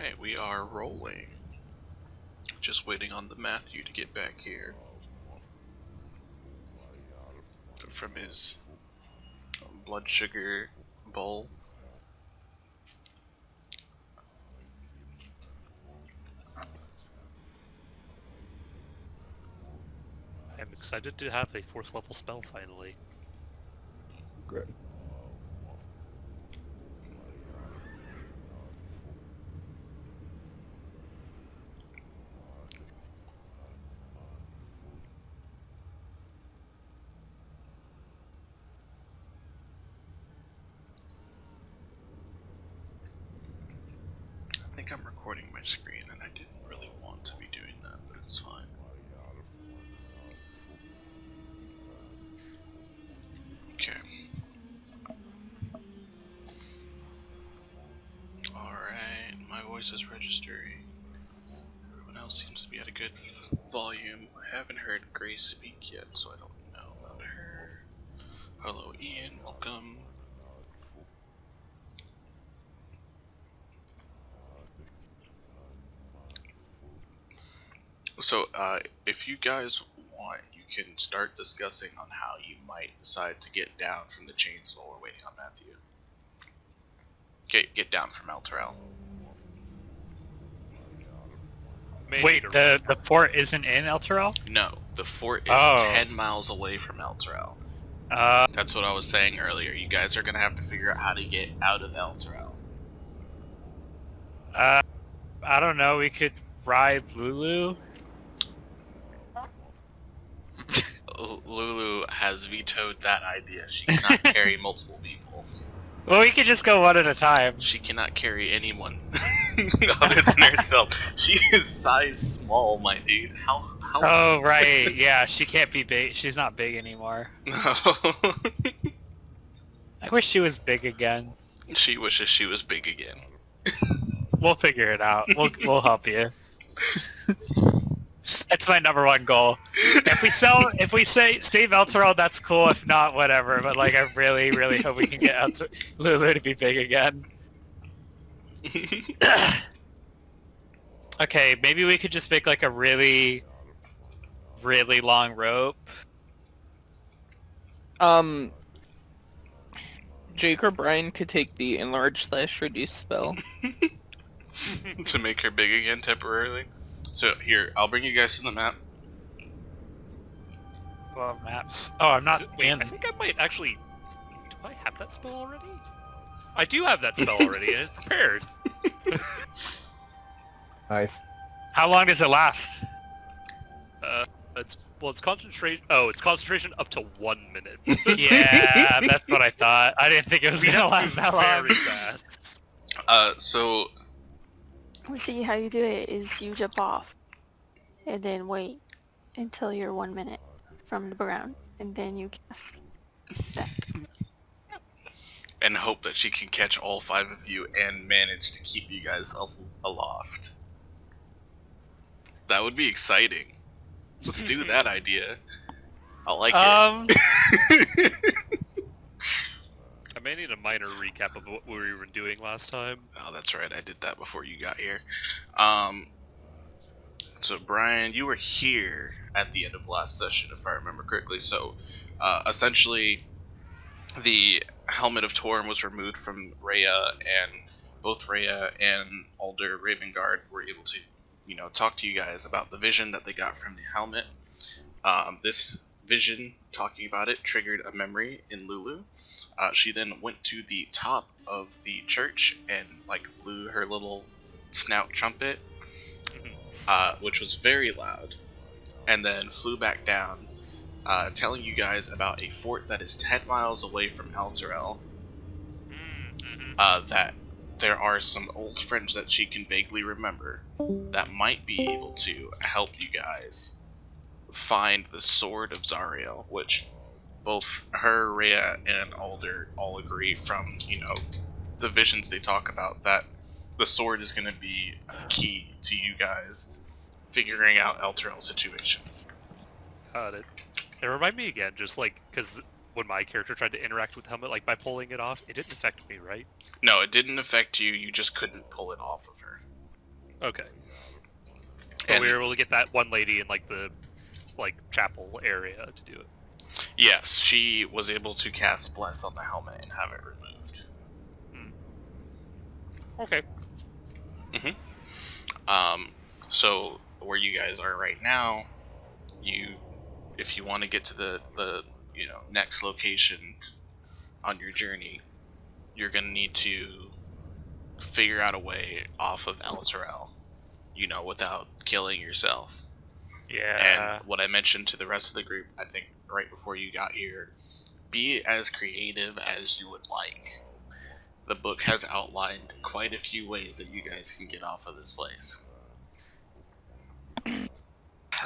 Alright, we are rolling. Just waiting on the Matthew to get back here from his blood sugar bowl. I'm excited to have a 4th level spell finally. Good. I think I'm recording my screen and I didn't really want to be doing that, but it's fine. Okay. Alright, my voice is registering. Everyone else seems to be at a good volume. I haven't heard Grace speak yet, so I don't know about her. Hello Ian, welcome. So, if you guys want, you can start discussing on how you might decide to get down from the chains while we're waiting on Matthew. Get down from Elturel. Wait, the fort isn't in Elturel? No, the fort is 10 miles away from Elturel. That's what I was saying earlier. You guys are gonna have to figure out how to get out of Elturel. I don't know, we could ride Lulu? Lulu has vetoed that idea. She cannot carry multiple people. Well, we could just go one at a time. She cannot carry anyone other than herself. She is size small, my dude. How? Oh, right. Yeah, she can't be big. She's not big anymore. No. I wish she was big again. She wishes she was big again. We'll figure it out. We'll help you. That's my #1 goal. If we save Elturel, that's cool. If not, whatever. But like, I really, really hope we can get Lulu to be big again. Okay, maybe we could just make like a really, really long rope. Jake or Brian could take the enlarge/reduce spell. To make her big again temporarily. So here, I'll bring you guys to the map. Well, maps. Oh, I'm not in. I think I might actually... Do I have that spell already? I do have that spell already, and it's prepared. Nice. How long does it last? It's concentration. Oh, it's concentration up to 1 minute. Yeah, that's what I thought. I didn't think it was gonna last that long. Very fast. So See, how you do it is you jump off, and then wait until you're 1 minute from the ground, and then you cast that. and hope that she can catch all 5 of you and manage to keep you guys aloft. That would be exciting. Let's do that idea. I like it. I may need a minor recap of what we were doing last time. Oh, that's right. I did that before you got here. So Brian, you were here at the end of last session, if I remember correctly. So, essentially, the Helmet of Torm was removed from Rhea, and both Rhea and Alder Ravengard were able to, talk to you guys about the vision that they got from the helmet. This vision, talking about it, triggered a memory in Lulu. She then went to the top of the church and blew her little snout trumpet, which was very loud, and then flew back down, telling you guys about a fort that is 10 miles away from Elturel. That there are some old friends that she can vaguely remember that might be able to help you guys find the Sword of Zariel, which both her, Rhea, and Alder all agree from, the visions they talk about, that the sword is going to be a key to you guys figuring out Elturel's situation. Got it. And remind me again, just because when my character tried to interact with Helmet, by pulling it off, it didn't affect me, right? No, it didn't affect you, you just couldn't pull it off of her. Okay. But And we were able to get that one lady in like the chapel area to do it. yes, she was able to cast Bless on the helmet and have it removed. Okay. So where you guys are right now, if you want to get to the next location on your journey, you're gonna need to figure out a way off of Elturel, without killing yourself. Yeah. And what I mentioned to the rest of the group, I think right before you got here, be as creative as you would like. The book has outlined quite a few ways that you guys can get off of this place.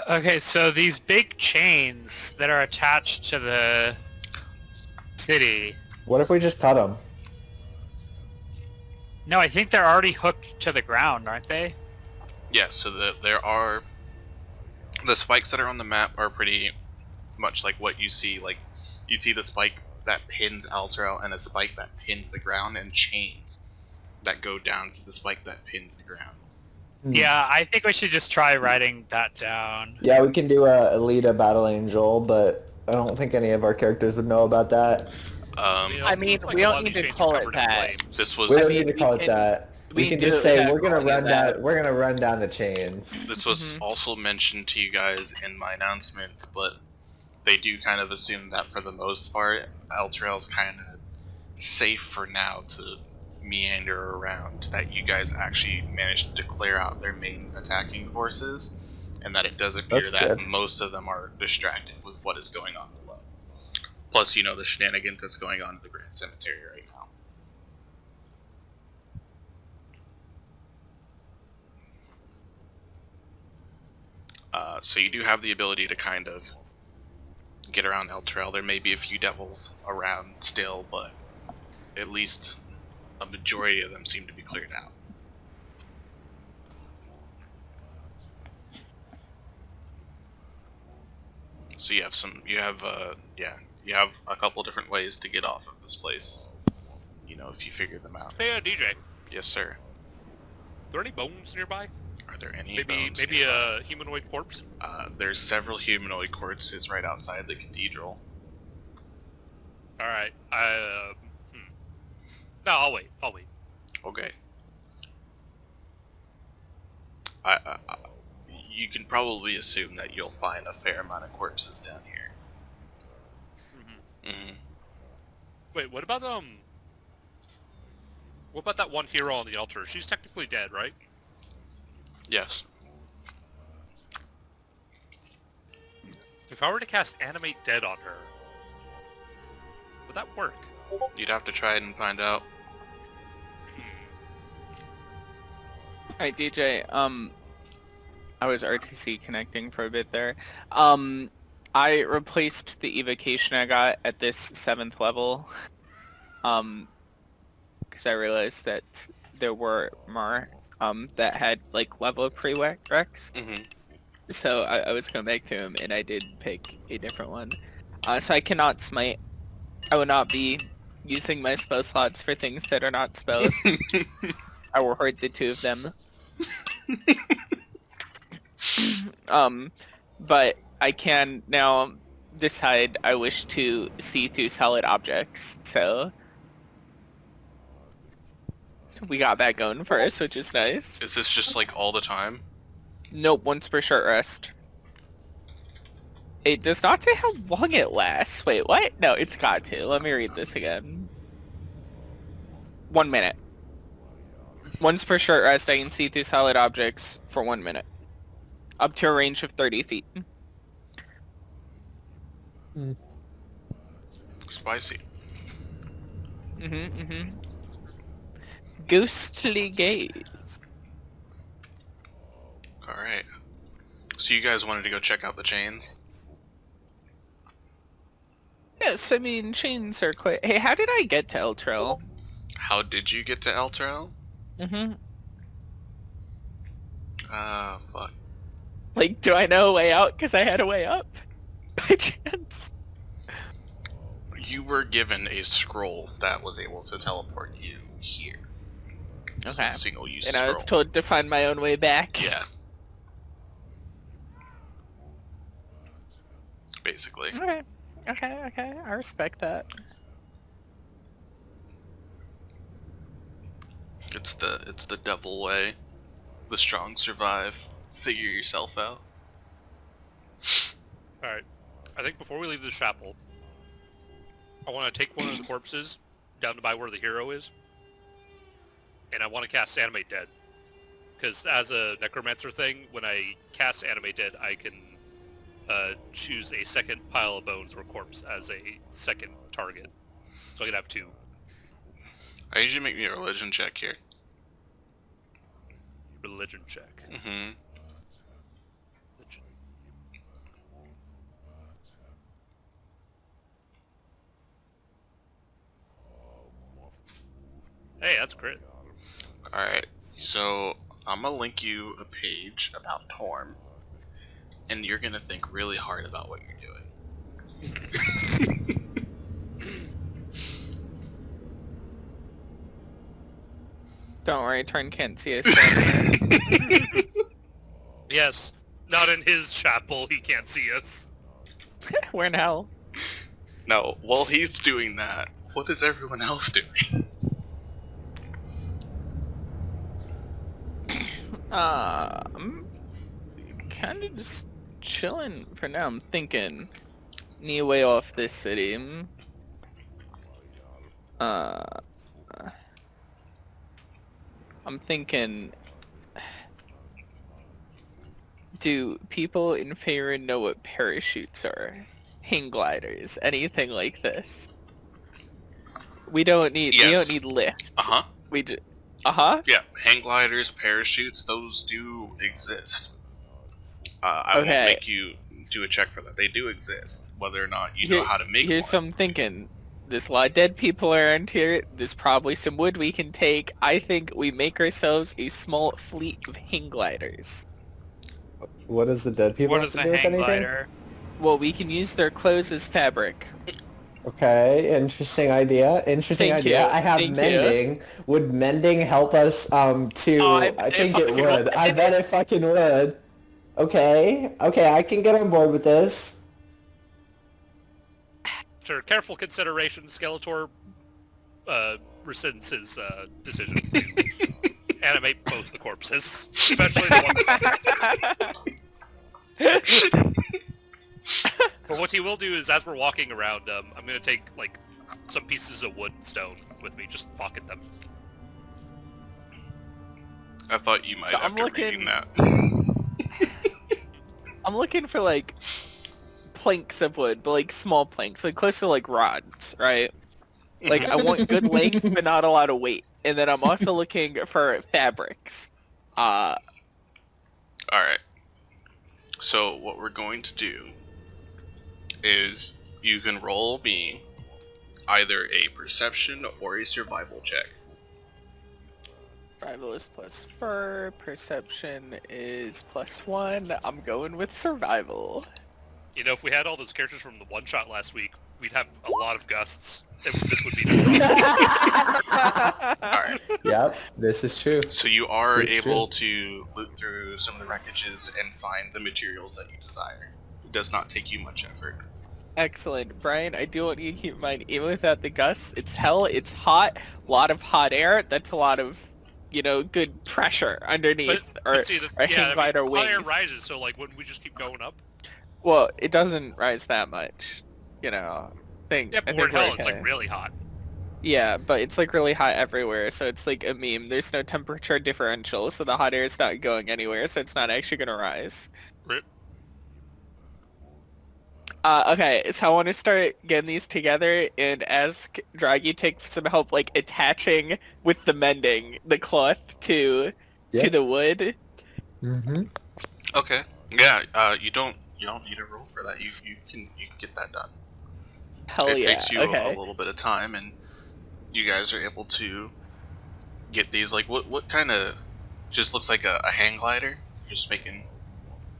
Okay, so these big chains that are attached to the city. What if we just cut them? No, I think they're already hooked to the ground, aren't they? Yes, so there are the spikes that are on the map are pretty much like what you see. Like you see the spike that pins Elturel and a spike that pins the ground, and chains that go down to the spike that pins the ground. Yeah, I think we should just try writing that down. Yeah, we can do a Alita Battle Angel, but I don't think any of our characters would know about that. I mean, Like we a don't lot of need these to chains are call it covered in that. flames. This was We don't mean, need to we call it can- that. We can do just say that we're gonna calling it run that. down. We're gonna run down the chains. This was also mentioned to you guys in my announcement, but they do kind of assume that for the most part, Elturel's kind of safe for now to meander around. That you guys actually managed to clear out their main attacking forces, and that it does appear That's that good. most of them are distracted with what is going on below. Plus, the shenanigans that's going on in the Grand Cemetery right now. So you do have the ability to kind of get around Elturel. There may be a few devils around still, but at least a majority of them seem to be cleared out. So you have a couple different ways to get off of this place. If you figure them out. Hey, DJ. Yes, sir. Are there any bones nearby? Are there any Maybe bones maybe nearby? a humanoid corpse? There's several humanoid corpses right outside the cathedral. All right. No, I'll wait. Okay. You can probably assume that you'll find a fair amount of corpses down here. Mm-hmm. hmm Wait, what about that one hero on the altar? She's technically dead, right? Yes. If I were to cast Animate Dead on her, would that work? You'd have to try it and find out. Alright, DJ, I was RTC connecting for a bit there. I replaced the evocation I got at this 7th level, because I realized that there were more, that had, like, level prereqs. hmm So I was going back to him, and I did pick a different one. So I cannot smite. I will not be using my spell slots for things that are not spells. I will hoard the 2 of them. But I can now decide I wish to see through solid objects, so we got that going for us, which is nice. Is this just like all the time? Nope, once per short rest. It does not say how long it lasts. Wait, what? No, it's got to. Let me read this again. 1 minute. Once per short rest, I can see through solid objects for 1 minute. Up to a range of 30 feet. Spicy. Ghostly gaze. Alright. So you guys wanted to go check out the chains? Yes, I mean, chains are quite... Hey, how did I get to Elturel? How did you get to Elturel? Fuck. Like, do I know a way out because I had a way up? By chance? You were given a scroll that was able to teleport you here. It's Okay. a single-use And I was scroll. told to find my own way back. Yeah. Basically. Okay. I respect that. It's the devil way. The strong survive. Figure yourself out. Alright. I think before we leave the chapel, I want to take one of the corpses down to by where the hero is, and I want to cast Animate Dead. Because as a necromancer thing, when I cast Animate Dead, I can choose a second pile of bones or corpse as a second target. So I can have 2. I usually make me a religion check here. Religion check. Mm-hmm. Religion. Hey, that's crit. Alright, so I'm gonna link you a page about Torm, and you're gonna think really hard about what you're doing. Don't worry, Torn can't see us. Yes. Not in his chapel, he can't see us. We're in hell. No, while he's doing that, what is everyone else doing? I'm kind of just chilling for now. I'm thinking, knee way off this city. I'm thinking, do people in Faerun know what parachutes are? Hang gliders, anything like this? We don't need lifts. Uh-huh. We do. Uh-huh. Yeah, hang gliders, parachutes, those do exist. I won't Okay. make you do a check for that. They do exist. Whether or not you know how to make Here's one. some thinking. There's a lot of dead people around here. There's probably some wood we can take. I think we make ourselves a small fleet of hang gliders. What does the dead people What have is to a do with hang anything? glider? Well, we can use their clothes as fabric. Okay, interesting idea. Interesting Thank idea. you, I have thank you. mending. Would mending help us to I bet I it think it fucking would. would. I bet it fucking would. Okay. Okay, I can get on board with this. After careful consideration, Skeletor rescinds his decision to animate both the corpses, especially the one. But what he will do is, as we're walking around, I'm gonna take like some pieces of wood and stone with me, just pocket them. I thought you might So after reading that. I'm looking for like planks of wood, but like small planks, like close to like rods, right? Like I want good length, but not a lot of weight. And then I'm also looking for fabrics. Alright. So what we're going to do is you can roll me either a perception or a survival check. Survival is +4, perception is +1. I'm going with survival. You know, if we had all those characters from the one shot last week, we'd have a lot of gusts. And this would be the problem. Alright. Yep, this is true. So you are This is able to loot through some of the wreckages and find the materials that you desire. It does not take you much effort. Excellent. Brian, I do want you to keep in mind, even without the gusts, it's hell, it's hot, a lot of hot air, that's a lot of, you know, good pressure underneath, But see, or hang glider hot air wings. rises, so like, wouldn't we just keep going up? Well, it doesn't rise that much, you know. Yeah, I but we're in think hell, it's okay. like really hot. Yeah, but it's like really hot everywhere, so it's like a meme. There's no temperature differential, so the hot air is not going anywhere, so it's not actually gonna rise. Rip. Okay, so I want to start getting these together and ask Draggy take some help, like attaching with the mending the cloth to Yep. the wood. Mm-hmm. Okay. Yeah, you don't need a roll for that. You can get that done. Hell It yeah. takes you Okay. a little bit of time, and you guys are able to get these. Like, what kind of just looks like a hang glider? Just making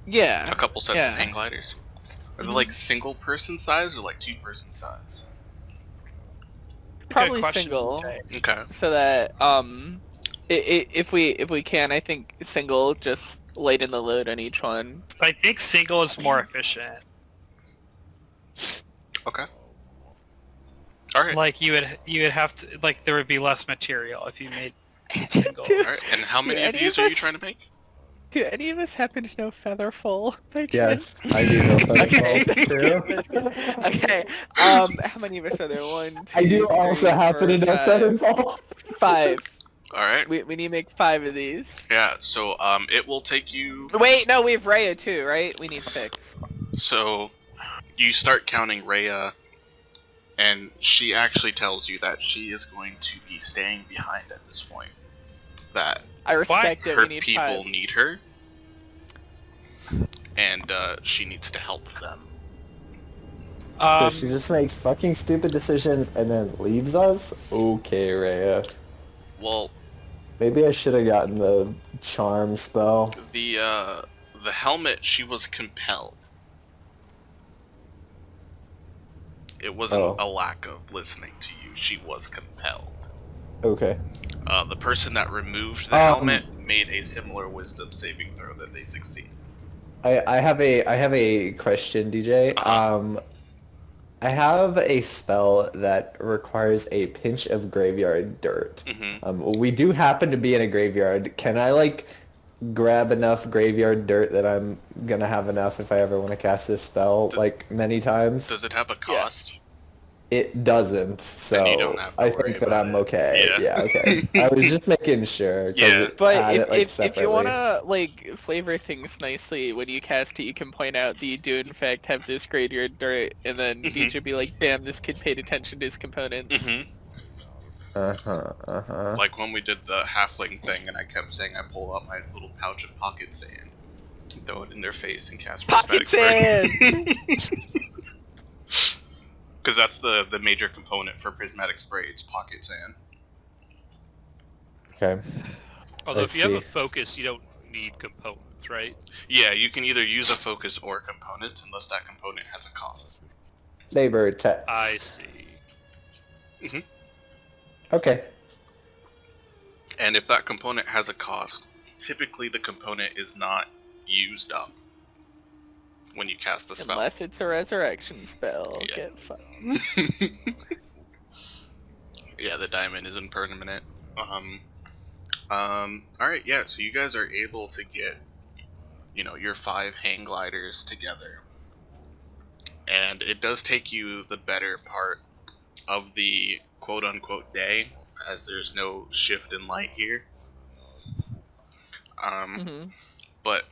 Yeah. a couple sets yeah. of hang gliders. Are they Mhm. like single person size or like 2-person size? Probably Good question, single, Jay. Okay. so that If we can, I think single, just lighten the load on each one. I think single is more efficient. Okay. All right. Like you would have to, like, there would be less material if you made single. Dude, All right. And how do many of any these of are you us- trying to make? Do any of us happen to know Featherfall by Yes, chance? I do know Okay, Featherfall that's too. good, that's good. Okay, how many of us are there? One, two, I do also three, happen to four, know five. Featherfall. 5. All right. We need to make 5 of these. Yeah. So it will take you. Wait, no, we have Rhea too, right? We need 6. So you start counting Rhea, and she actually tells you that she is going to be staying behind at this point. That I respect it. her We need people 5. need her, and she needs to help them. So she just makes fucking stupid decisions and then leaves us? Okay, Rhea. Well, Maybe I should have gotten the charm spell. the helmet, she was compelled. It wasn't a lack of listening to you. She was compelled. Okay. The person that removed the helmet made a similar wisdom saving throw that they succeed. I have a question, DJ. Uh-huh. I have a spell that requires a pinch of graveyard dirt. Mm-hmm. We do happen to be in a graveyard. Can I like grab enough graveyard dirt that I'm gonna have enough if I ever want to cast this spell like many times? Does it have a cost? It doesn't, so Then you don't have to I worry think that about I'm it. okay. Yeah. Yeah, okay. I was just making sure. 'cause Yeah. it But had if, it, like, if you separately. wanna like flavor things nicely, when you cast it, you can point out that you do in fact have this graveyard dirt, and then Mhm. DJ be like, "Damn, this kid paid attention to his components." Mm-hmm. Like when we did the halfling thing, and I kept saying I pull out my little pouch of pocket sand, throw it in their face, and cast Pocket prismatic sand. spray. Because that's the major component for prismatic spray. It's pocket sand. Okay. Although Let's if you have a see. focus, you don't need components, right? Yeah, you can either use a focus or a component, unless that component has a cost. Labor text. I see. Okay. And if that component has a cost, typically the component is not used up when you cast the spell. Unless it's a resurrection spell. Yeah. Get fucked. Yeah, the diamond is impermanent. Alright, yeah, so you guys are able to get, your 5 hang gliders together. And it does take you the better part of the quote-unquote day, as there's no shift in light here. But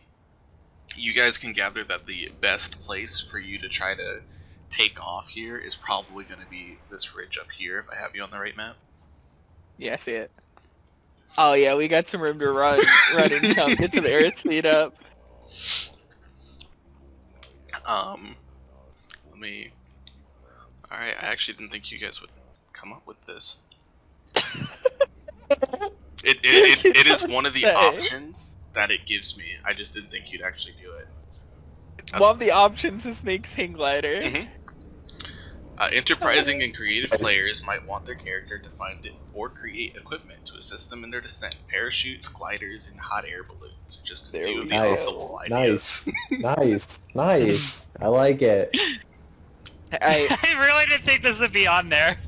you guys can gather that the best place for you to try to take off here is probably going to be this ridge up here, if I have you on the right map. Yeah, I see it. Oh yeah, we got some room to run and jump, get some airspeed up. Let me... Alright, I actually didn't think you guys would come up with this. It is one of the options that it gives me. I just didn't think you'd actually do it. One of the options is make hang glider. Mm-hmm. Enterprising and creative players might want their character to find it or create equipment to assist them in their descent. Parachutes, gliders, and hot air balloons. Just a few of the off-the-wall ideas. Nice. I like it. I really didn't think this would be on there.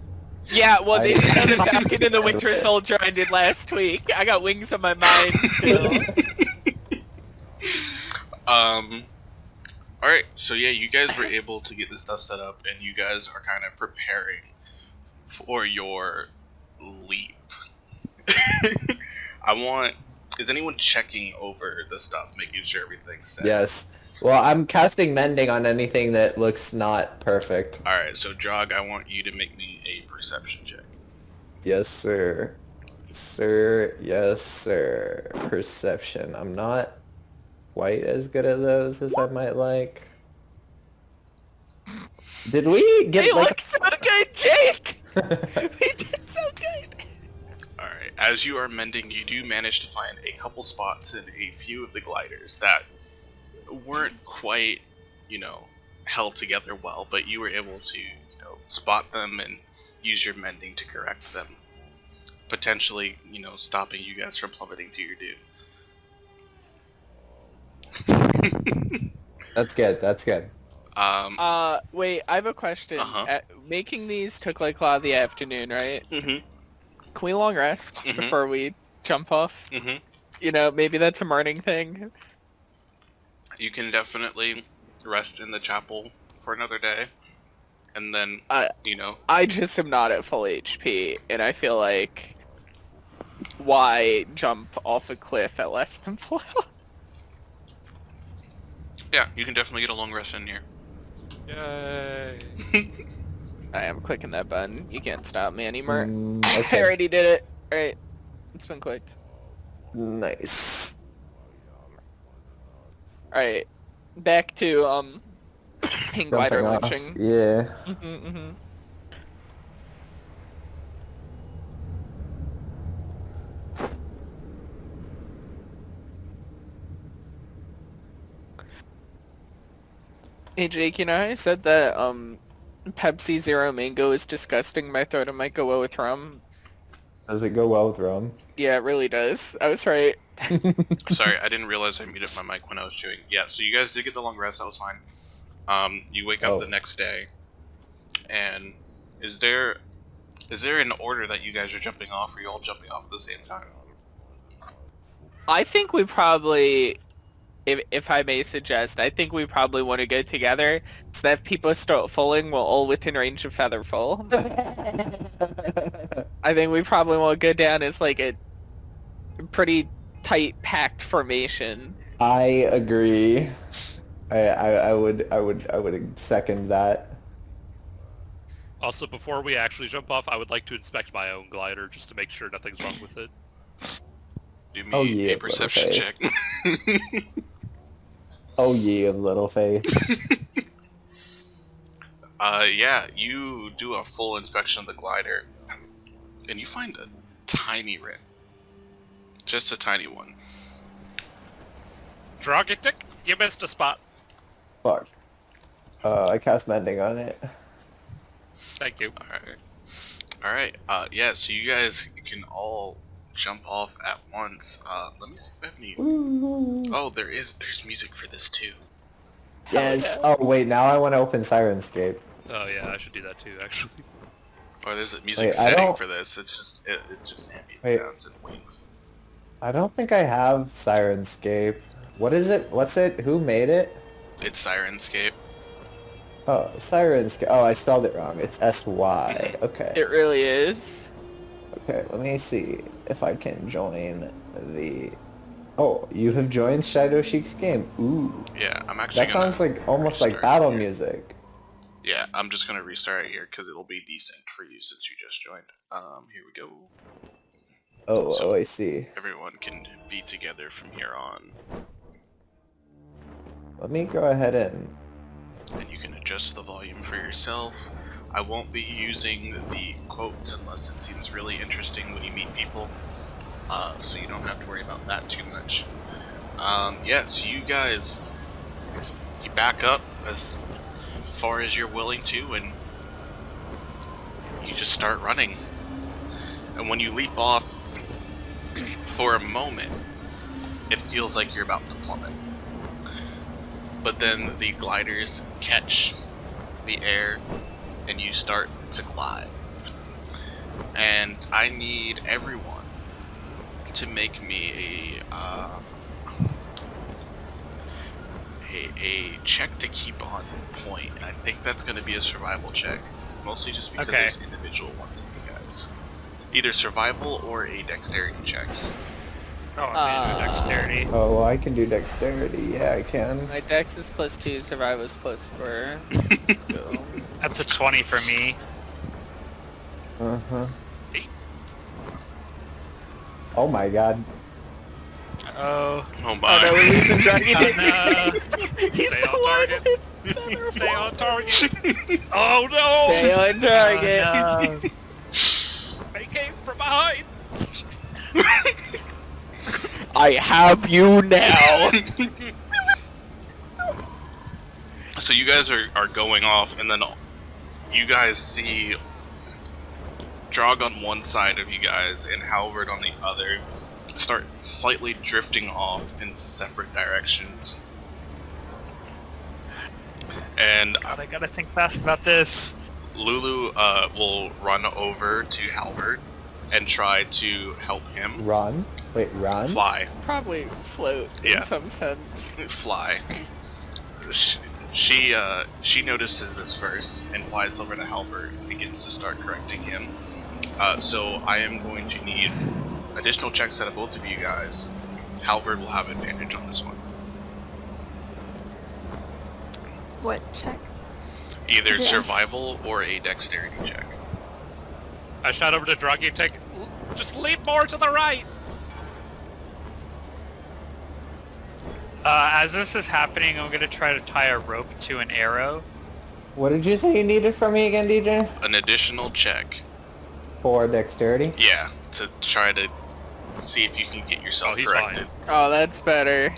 Yeah, well, they didn't know the Falcon and the Winter Soldier I did last week. I got wings on my mind still. Alright, so yeah, you guys were able to get this stuff set up, and you guys are kind of preparing for your leap. Is anyone checking over the stuff, making sure everything's set? Yes. Well, I'm casting mending on anything that looks not perfect. Alright, so Jog, I want you to make me a perception check. Yes, sir. Yes, sir. Perception. I'm not quite as good at those as I might like. Did we get They like... look so good, Jake! We did so good! Alright, as you are mending, you do manage to find a couple spots in a few of the gliders that weren't quite, held together well, but you were able to, spot them and use your mending to correct them. potentially, stopping you guys from plummeting to your doom. That's good. That's good. Wait, I have a question. Uh-huh. Making these took like a lot of the afternoon, right? Mhm. Can we long rest Mhm. before we jump off? Mhm. Maybe that's a morning thing. You can definitely rest in the chapel for another day, and then I I just am not at full HP, and I feel like why jump off a cliff at less than full health? yeah, you can definitely get a long rest in here. Yay. I am clicking that button. You can't stop me anymore. I Okay. already did it. Alright. It's been clicked. Nice. Alright. Back to hang glider Jumping off. launching. Yeah. Mm-hmm. Hey Jake, I said that Pepsi Zero Mango is disgusting. My throat might go well with rum. Does it go well with rum? Yeah, it really does. I was right. Sorry, I didn't realize I muted my mic when I was chewing. Yeah, so you guys did get the long rest. That was fine. You wake up Oh. the next day, and is there an order that you guys are jumping off? Or are you all jumping off at the same time? I think we probably, if I may suggest, I think we probably want to go together so that if people start falling, we're all within range of Featherfall. I think we probably want to go down as like a pretty tight packed formation. I agree. I would second that. Also, before we actually jump off, I would like to inspect my own glider just to make sure nothing's wrong with it. Do me Oh, yeah, a perception little check. Oh yeah, little faith. Yeah, you do a full inspection of the glider, and you find a tiny rip. Just a tiny one. Drogitic, you missed a spot. Fuck. I cast mending on it. Thank you. Alright, yeah, so you guys can all jump off at once. Let me see if I have any... Ooh. Oh, there's music for this too. Yes. Oh wait, now I want to open Sirenscape. Oh yeah, I should do that too, actually. Oh, there's a music Wait, I setting don't- for this. It's just ambient Wait. sounds and wings. I don't think I have Sirenscape. What is it? What's it? Who made it? It's Sirenscape. Oh, Sirenscape. Oh, I spelled it wrong. It's S-Y. Okay. It really is. Okay, let me see if I can join the... Oh, you have joined Shadow Sheik's game. Ooh. Yeah, I'm actually That gonna sounds like almost like restart battle here. music. Yeah, I'm just gonna restart it here because it'll be decent for you since you just joined. Here we go. Oh, I see. Everyone can be together from here on, Let me go ahead and... and you can adjust the volume for yourself. I won't be using the quotes unless it seems really interesting when you meet people, so you don't have to worry about that too much. Yeah, so you guys, you back up as far as you're willing to, and you just start running. And when you leap off, for a moment, it feels like you're about to plummet. But then the gliders catch the air, and you start to glide. And I need everyone to make me a check to keep on point. And I think that's going to be a survival check, mostly just because Okay. there's individual ones of you guys. Either survival or a dexterity check. Oh, I'm gonna do dexterity. Oh, well, I can do dexterity. Yeah, I can. My dex is +2, survival is +4. Go. That's a 20 for me. Uh-huh. Oh my god. Oh. Oh Oh my. no, we're losing Dragon. Oh, no. He's Stay the on one. target. Stay on target. Oh no! Stay on target. Oh, no. They came from behind. I have you now. So you guys are going off, and then you guys see Strog on one side of you guys and Halvard on the other start slightly drifting off into separate directions. And God, I gotta think fast about this. Lulu will run over to Halvard and try to help him Run? Wait, run? fly. Probably float in Yeah. some sense. Fly. She notices this first and flies over to Halvard and begins to start correcting him. So I am going to need additional checks out of both of you guys. Halvard will have advantage on this one. What check? Either Yes. survival or a dexterity check. I shout over to Droggy and take. Just leap more to the right. As this is happening, I'm gonna try to tie a rope to an arrow. What did you say you needed from me again, DJ? An additional check. For dexterity? Yeah, to try to see if you can get yourself Oh, he's corrected. Oh, that's better.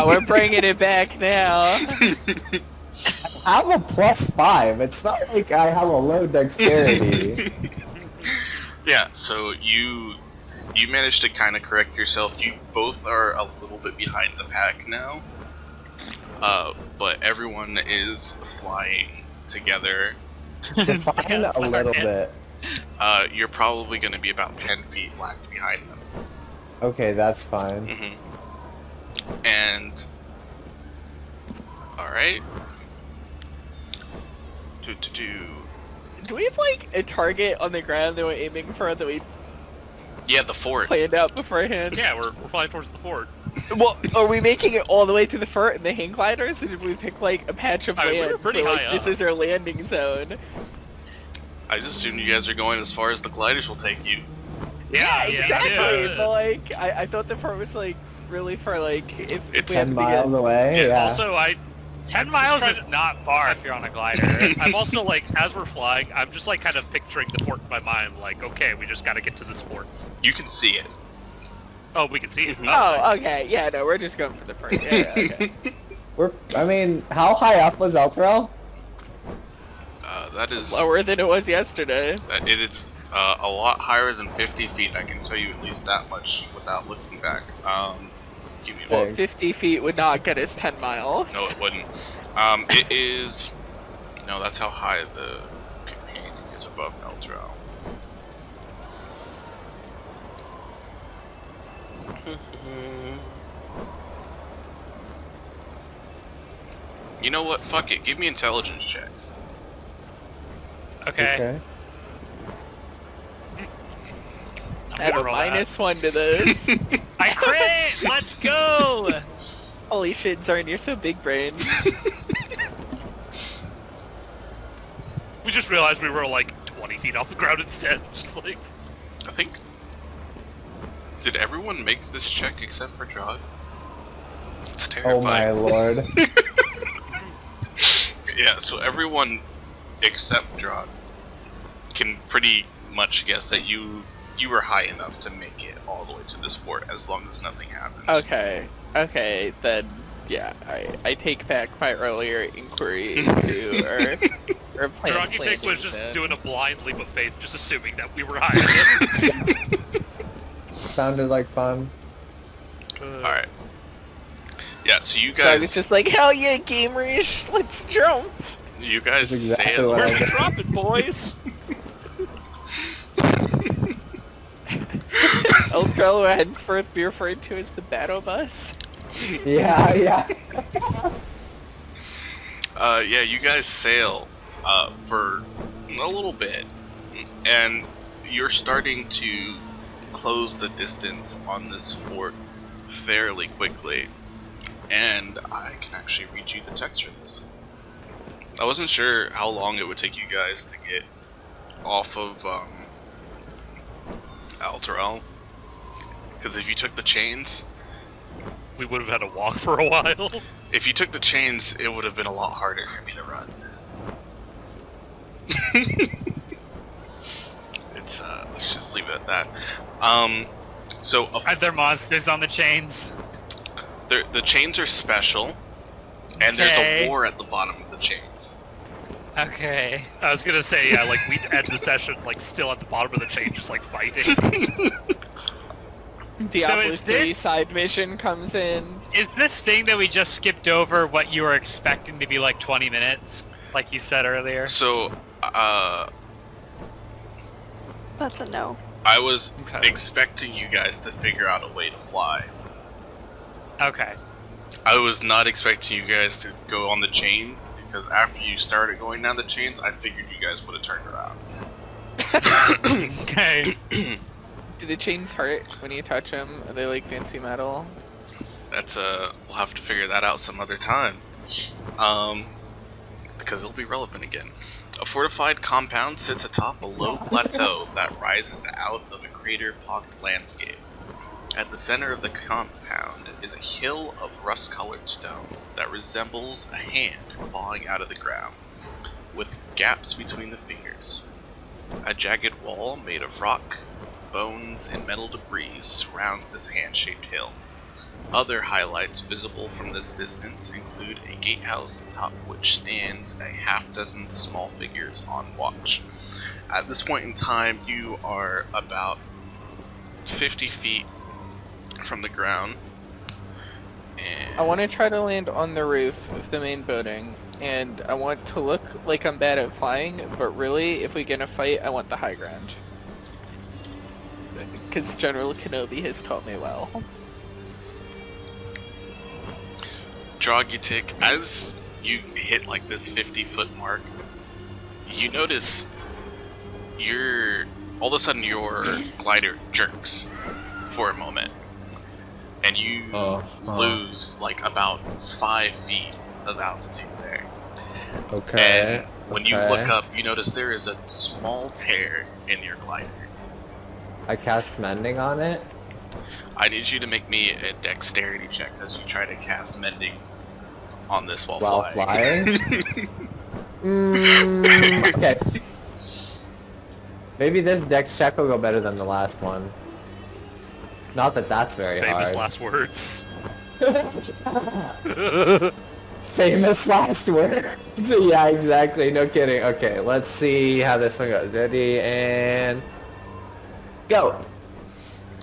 We're bringing it back now. I have a +5. It's not like I have a low dexterity. Yeah, so you managed to kind of correct yourself. You both are a little bit behind the pack now, but everyone is flying together. Define a little bit. You're probably going to be about 10 feet lagged behind them. Okay, that's fine. And all right. Do we have like a target on the ground that we're aiming for that we Yeah, the fort. planned out beforehand? Yeah, we're flying towards the fort. Well, are we making it all the way to the fort and the hang gliders, or did we pick like a patch of I mean, we land were pretty for, like, high this up. is our landing zone? I just assume you guys are going as far as the gliders will take you. Yeah, exactly. yeah. But like, I thought the fort was like really far. Like, if It's we had 10 to begin- miles away? Yeah, Yeah. Also, 10 I'm miles just is trying not far if you're on a glider. I'm also like, as we're flying, I'm just like kind of picturing the fort in my mind. Like, okay, we just got to get to this fort. You can see it. Oh, we can see it. Oh, okay. Yeah, no, we're just going for the fort. Yeah, okay. I mean, how high up was Elturel? That is Lower than it was yesterday. it is a lot higher than 50 feet. I can tell you at least that much without looking back. Give me Well, one. 50 feet would not get us 10 miles. No, it wouldn't. It is. No, that's how high the companion is above Elturel. You know what? Fuck it. Give me intelligence checks. Okay. I have a roll that. -1 to this. I crit! Let's go! Holy shit, Zarn, you're so big brain. We just realized we were like 20 feet off the ground instead. Just like, I think. Did everyone make this check except for Drog? It's Oh my terrifying. lord. Yeah, so everyone except Drog can pretty much guess that you were high enough to make it all the way to this fort as long as nothing happens. Okay, then, yeah, I take back my earlier inquiry into our plan. Droggy Take was planning just then. doing a blind leap of faith, just assuming that we were higher than him. Sounded like fun. Alright. Yeah, so you I guys was just like, hell yeah, gamerish, let's jump! you guys That's exactly sail. what Where I are we dropping, boys? Eltrello henceforth be referred to as the battle bus. Yeah, yeah. Yeah, you guys sail for a little bit, and you're starting to close the distance on this fort fairly quickly. And I can actually read you the text for this. I wasn't sure how long it would take you guys to get off of Elturel, because if you took the chains, We would have had to walk for a while. if you took the chains, it would have been a lot harder for me to run. It's let's just leave it at that. So Are there monsters on the chains? the chains are special, and there's Okay. a war at the bottom of the chains. Okay. I was gonna say, yeah, like we'd end the session like still at the bottom of the chain, just like fighting. Diablo is 3 this- side mission comes in. Is this thing that we just skipped over what you were expecting to be like 20 minutes, like you said earlier? So, That's a no. I was Okay. expecting you guys to figure out a way to fly. Okay. I was not expecting you guys to go on the chains, because after you started going down the chains, I figured you guys would have turned around. Okay. Do the chains hurt when you touch them? Are they like fancy metal? That's we'll have to figure that out some other time. Because it'll be relevant again. A fortified compound sits atop a low plateau that rises out of a crater-pocked landscape. At the center of the compound is a hill of rust-colored stone that resembles a hand clawing out of the ground, with gaps between the fingers. A jagged wall made of rock, bones, and metal debris surrounds this hand-shaped hill. Other highlights visible from this distance include a gatehouse atop which stands a half-dozen small figures on watch. At this point in time, you are about 50 feet from the ground. And I want to try to land on the roof of the main building, and I want to look like I'm bad at flying, but really, if we get in a fight, I want the high ground. Because General Kenobi has taught me well. Drogitic, as you hit like this 50-foot mark, you notice all of a sudden your glider jerks for a moment, and you lose like about 5 feet of altitude there. Okay. And when you look up, you notice there is a small tear in your glider. I cast mending on it. I need you to make me a dexterity check as you try to cast mending on this while flying. Okay. Maybe this dex check will go better than the last one. Not that that's very Famous hard. last words. Famous last words. Yeah, exactly. No kidding. Okay, let's see how this one goes. Ready and go.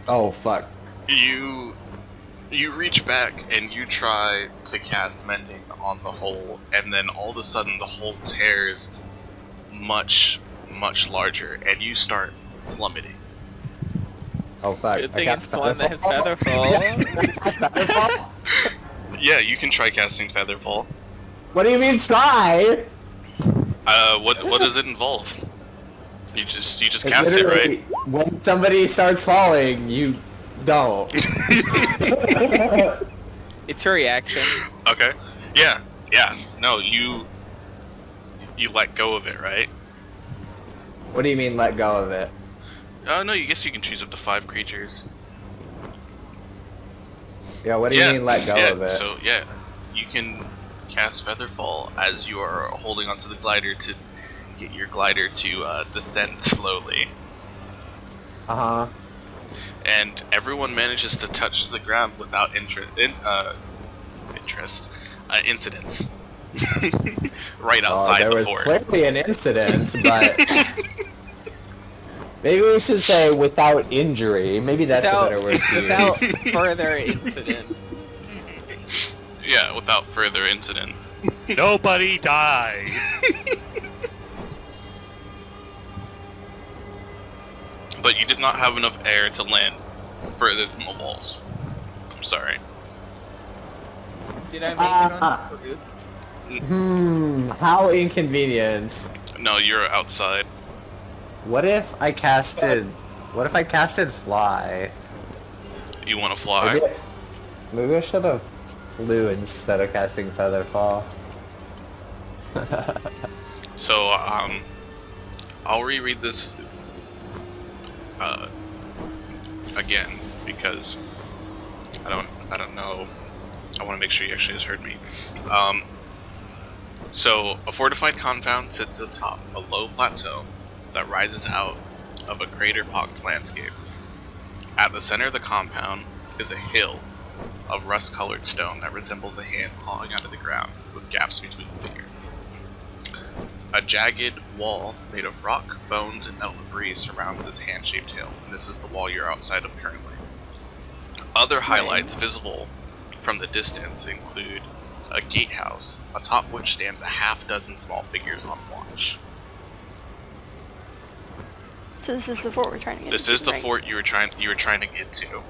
Oh fuck. You reach back and you try to cast mending on the hole, and then all of a sudden the hole tears much larger, and you start plummeting. Oh fuck. Good I thing cast it's the one that has Featherfall. Featherfall. Yeah, you can try casting Featherfall. What do you mean try? What does it involve? You just It's cast it, right? literally, when somebody starts falling, you don't. It's a reaction. Okay. Yeah. No, you let go of it, right? What do you mean let go of it? Oh no, you guess you can choose up to 5 creatures. Yeah, what do you mean let go yeah, of it? So yeah, you can cast Featherfall as you are holding onto the glider to get your glider to descend slowly. Uh-huh. And everyone manages to touch the ground without incidents. Right outside there the was fort. clearly an incident, but maybe we should say without injury. Maybe that's a better word to Without use. further incident. Yeah, without further incident. Nobody died. But you did not have enough air to land further than the walls. I'm sorry. Did I make it on the roof? How inconvenient. No, you're outside. What if I casted fly? You want to fly? Maybe I should have flew instead of casting Featherfall. So, I'll reread this again because I don't know. I want to make sure you actually just heard me. So, a fortified compound sits atop a low plateau that rises out of a crater-pocked landscape. At the center of the compound is a hill of rust-colored stone that resembles a hand clawing out of the ground with gaps between the fingers. A jagged wall made of rock, bones, and metal debris surrounds this hand-shaped hill, and this is the wall you're outside of currently. Other highlights visible from the distance include a gatehouse, atop which stands a half-dozen small figures on watch. So this is the fort we're trying to get This into, is the right? fort you were trying to get to.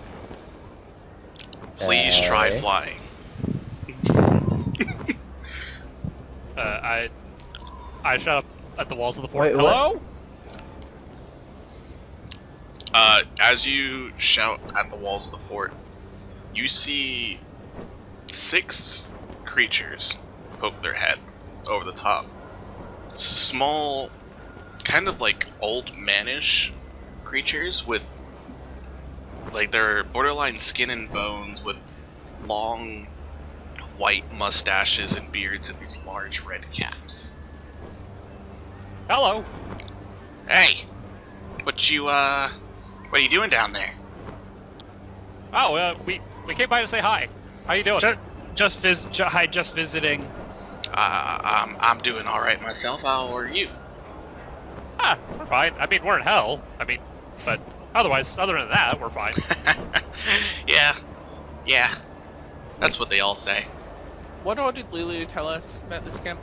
Please try Okay. flying. I shut up at the walls of the fort. Wait, what? Hello? As you shout at the walls of the fort, you see 6 creatures poke their head over the top. Small, kind of like old manish creatures with, like, they're borderline skin and bones with long white mustaches and beards and these large red caps. Hello? Hey, what are you doing down there? Oh, we came by to say hi. How you doing? Just visiting. I'm doing all right myself. How are you? Ah, we're fine. I mean, we're in hell. But otherwise, other than that, we're fine. yeah. That's what they all say. What all did Lulu tell us about this camp?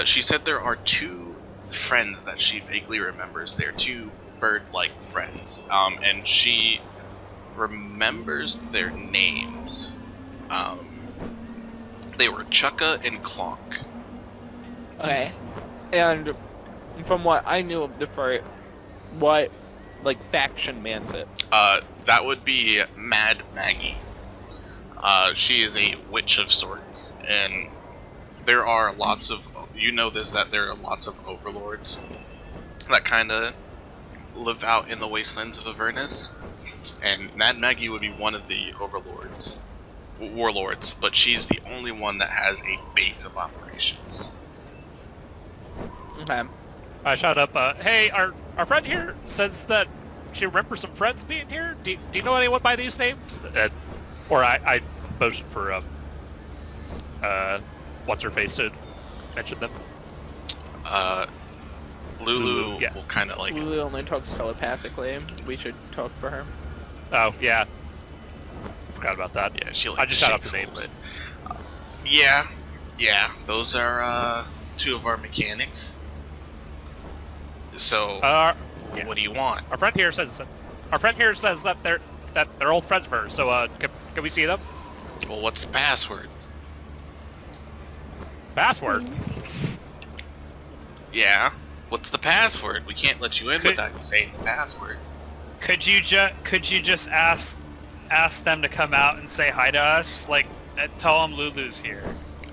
She said there are 2 friends that she vaguely remembers. They're 2 bird-like friends, and she remembers their names. They were Chukka and Clonk. Okay. And from what I knew of the fort, what, like, faction mans it? That would be Mad Maggie. She is a witch of sorts, and there are lots of, you know this, that there are lots of overlords that kind of live out in the wastelands of Avernus, and Mad Maggie would be one of the warlords, but she's the only one that has a base of operations. Okay. I shout up, hey, our friend here says that she remembers some friends being here. Do you know anyone by these names? Or I motion for, what's-her-face to mention them. Lulu yeah. will kind of like... Lulu only talks telepathically. We should talk for her. Oh, yeah. Forgot about that. Yeah, she like I just shout out shakes the a little names. bit. Yeah, those are 2 of our mechanics. So, Yeah. what do you want? Our friend here says that they're old friends of hers. So can we see them? Well, what's the password? Password. Yeah, what's the password? We can't let you in Could- without you saying the password. Could you just ask them to come out and say hi to us? Like, tell them Lulu's here.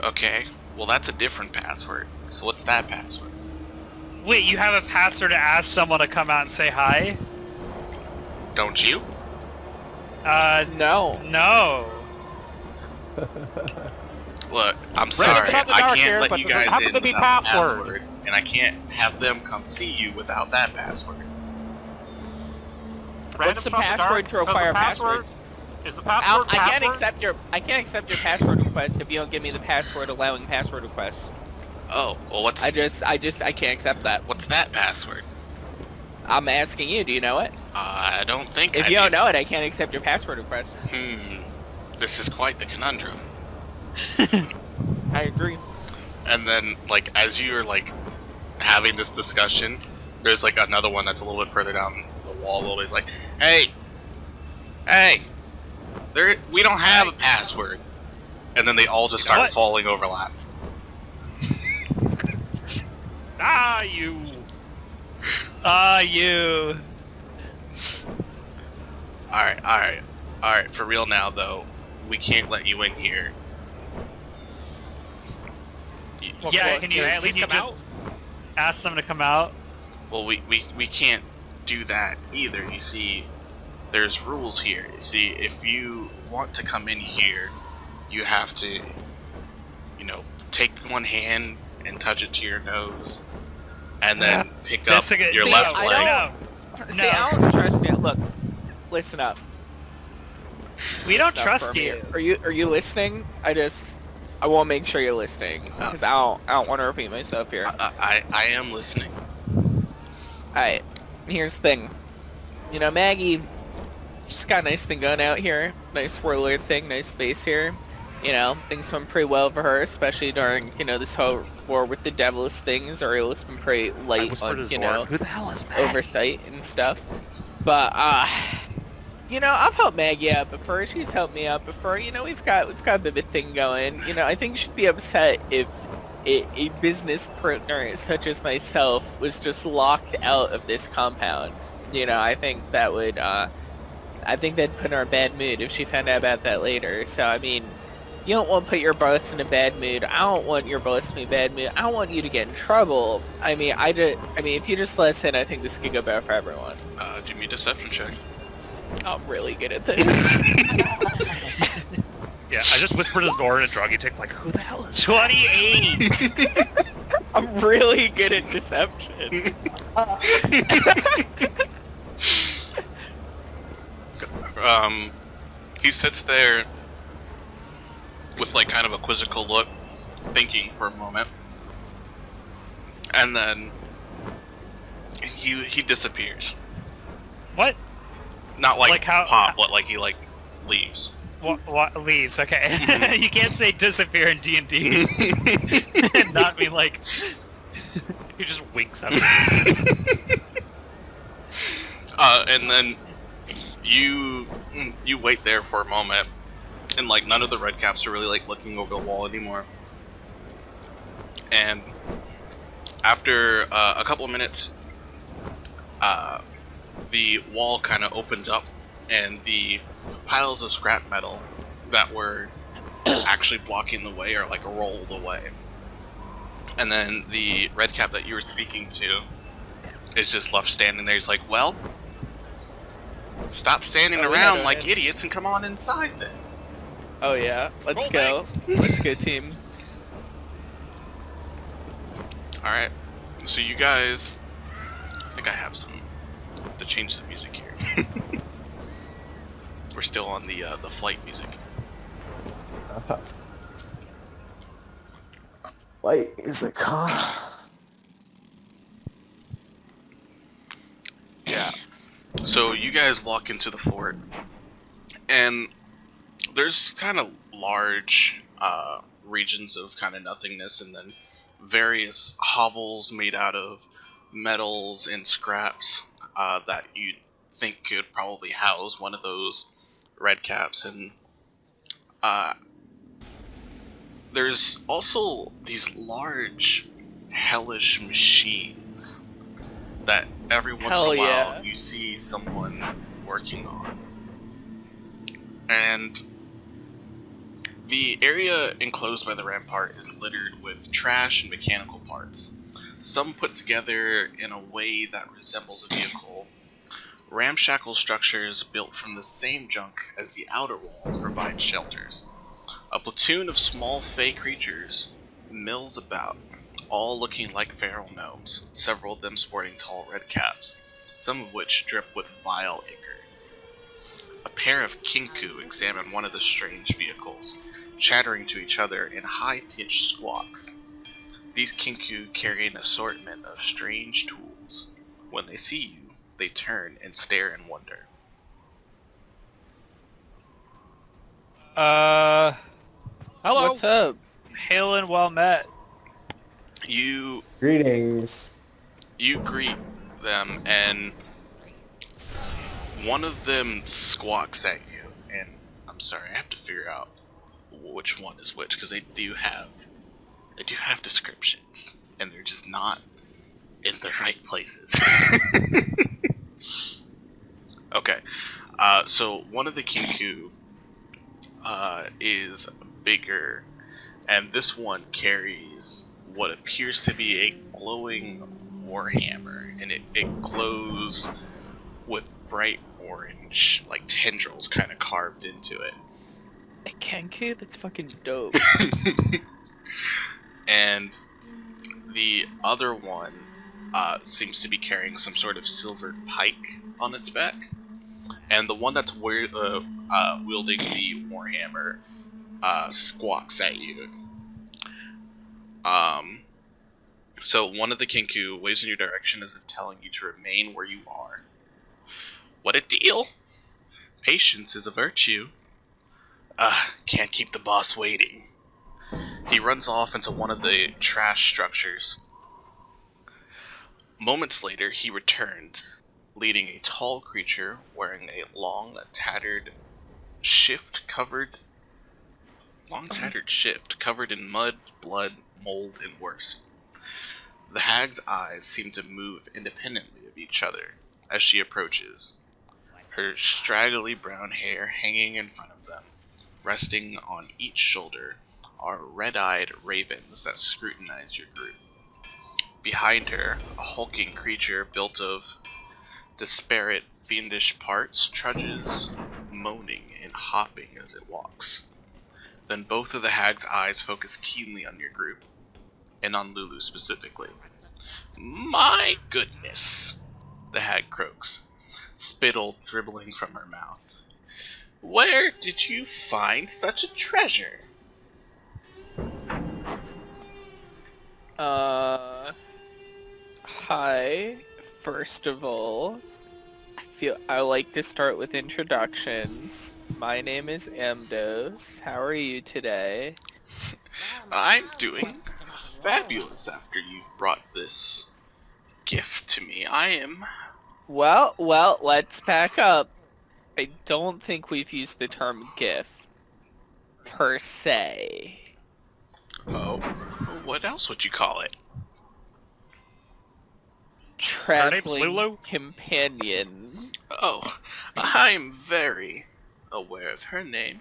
Okay, well that's a different password. So what's that password? Wait, you have a password to ask someone to come out and say hi? Don't you? No. No. Look, I'm Random sorry, shot in the I dark can't here, let but you there guys happen in to be without the password. password, and I can't have them come see you without that password. What's the password to acquire a password? Is the I can't accept your password request if you don't give me the password allowing password requests. Oh, well what's I can't accept that. what's that password? I'm asking you, do you know it? I don't think If I you don't do. know it, I can't accept your password request. This is quite the conundrum. I agree. And then, like, as you're, like, having this discussion, there's, like, another one that's a little bit further down the wall, always like, hey, we don't have a password. And then they all just start What? falling over laughing. Ah, you. You. Alright, for real now, though, we can't let you in here. Well, Yeah, can you at least come out? just ask them to come out? Well, we can't do that either. You see, there's rules here. You see, if you want to come in here, you have to, take one hand and touch it to your nose, and then pick up your see, left I leg. don't- See, I don't trust you. Look, listen up. We don't Listen up trust for me. you. Are you listening? I want to make sure you're listening, because I don't want to repeat myself here. I am listening. Alright, here's the thing. You know, Maggie, she's got a nice thing going out here. Nice warlord thing, nice base here. You know, things went pretty well for her, especially during, you know, this whole war with the devilish things. Ariel's been pretty light on, you know, who the hell is Maggie? oversight and stuff. But, you know, I've helped Maggie out before. She's helped me out before. You know, we've got a bit of a thing going. You know, I think she'd be upset if a business partner such as myself was just locked out of this compound. You know, I think that would, I think that'd put her in a bad mood if she found out about that later. So, I mean, you don't want to put your boss in a bad mood. I don't want your boss to be in a bad mood. I don't want you to get in trouble. I mean, if you just listen, I think this could go better for everyone. Do me a deception check. I'm really good at this. Yeah, I just whispered his door in a druggy tick, like, who the hell is 28! I'm really good at deception. He sits there with like kind of a quizzical look, thinking for a moment, and then he disappears. What? Not like, Like how- pop, but like he like leaves. What leaves? Okay, Mhm. you can't say disappear in D&D and not mean like He just winks out of the distance. And then you wait there for a moment, and like none of the red caps are really like looking over the wall anymore. And after a couple of minutes, the wall kind of opens up, and the piles of scrap metal that were actually blocking the way are like rolled away. And then the red cap that you were speaking to is just left standing there. He's like, well, stop standing Oh, yeah, around go like ahead. idiots and come on inside then. Oh yeah, let's Roll go. Let's go, team. Alright, so you guys, I think I have some to change the music here. We're still on the flight music. Light is a car. Yeah. So you guys walk into the fort, and there's kind of large regions of kind of nothingness, and then various hovels made out of metals and scraps that you'd think could probably house one of those red caps. And there's also these large hellish machines that every once Hell in a while yeah. you see someone working on. And the area enclosed by the rampart is littered with trash and mechanical parts, some put together in a way that resembles a vehicle. Ramshackle structures built from the same junk as the outer wall provide shelters. A platoon of small fey creatures mills about, all looking like feral gnomes, several of them sporting tall red caps, some of which drip with vile ichor. A pair of kinku examine one of the strange vehicles, chattering to each other in high-pitched squawks. These kinku carry an assortment of strange tools. When they see you, they turn and stare in wonder. Hello. What's up? hail and well met. You Greetings. greet them, and one of them squawks at you. And I'm sorry, I have to figure out which one is which, because they do have descriptions, and they're just not in the right places. Okay, so one of the kinku is bigger, and this one carries what appears to be a glowing warhammer, and it glows with bright orange, like tendrils kind of carved into it. A Kenku? That's fucking dope. And the other one seems to be carrying some sort of silver pike on its back. And the one that's wielding the warhammer squawks at you So one of the Kinku waves in your direction as if telling you to remain where you are. What a deal! Patience is a virtue. Can't keep the boss waiting. He runs off into one of the trash structures. Moments later, he returns, leading a tall creature wearing a long, tattered shift covered in mud, blood, mold, and worse. The hag's eyes seem to move independently of each other as she approaches, her straggly brown hair hanging in front of them. Resting on each shoulder are red-eyed ravens that scrutinize your group. Behind her, a hulking creature built of disparate, fiendish parts trudges, moaning and hopping as it walks. Then both of the hag's eyes focus keenly on your group, and on Lulu specifically. My goodness, the hag croaks, spittle dribbling from her mouth. Where did you find such a treasure? Hi. First of all, I like to start with introductions. My name is Amdos. How are you today? I'm doing fabulous after you've brought this gift to me. I am... Well, let's back up. I don't think we've used the term gift, per se. Oh, what else would you call it? Traveling Lulu? companion. Oh, I'm very aware of her name.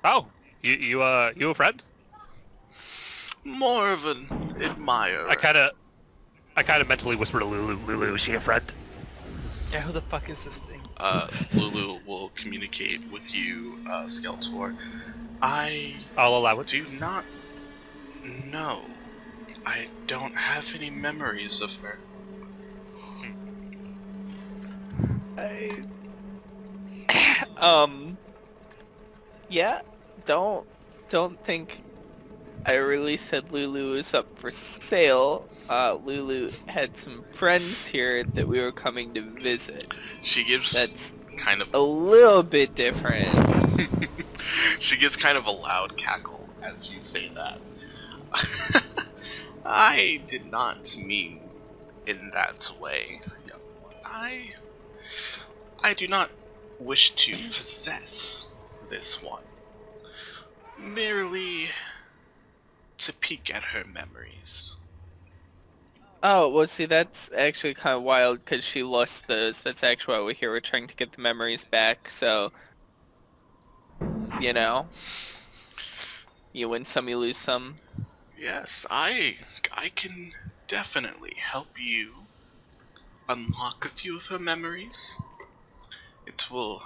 Oh, you a friend? More of an admirer. I kind of mentally whisper to Lulu. Lulu, is she a friend? Yeah, who the fuck is this thing? Lulu will communicate with you, Skeletor. I'll allow it. Do not know. I don't have any memories of her. Yeah, don't think I really said Lulu is up for sale. Lulu had some friends here that we were coming to visit. She gives That's kind of a little bit different. She gives kind of a loud cackle as you say that. I did not mean in that way. I do not wish to possess this one. Merely to peek at her memories. Oh, well, see, that's actually kind of wild because she lost those. That's actually why we're here. We're trying to get the memories back, so... You know? You win some, you lose some. Yes, I can definitely help you unlock a few of her memories. It will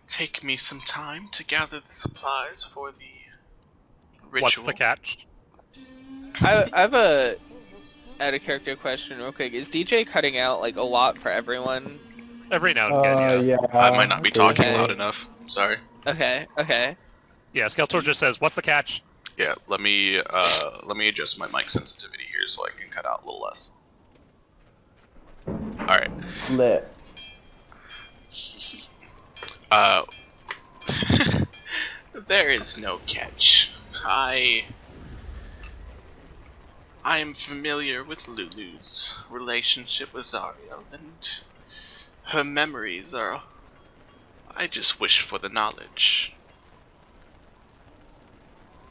take me some time to gather the supplies for the ritual. What's the catch? I have a out-of-character question real quick. Is DJ cutting out, like, a lot for everyone? Every now and again, yeah. I might not be talking Okay. loud enough. Sorry. Okay. Yeah, Skeletor just says, "What's the catch?" Yeah, let me adjust my mic sensitivity here so I can cut out a little less. Alright. Lit. There is no catch. I am familiar with Lulu's relationship with Zariel, and her memories are... I just wish for the knowledge.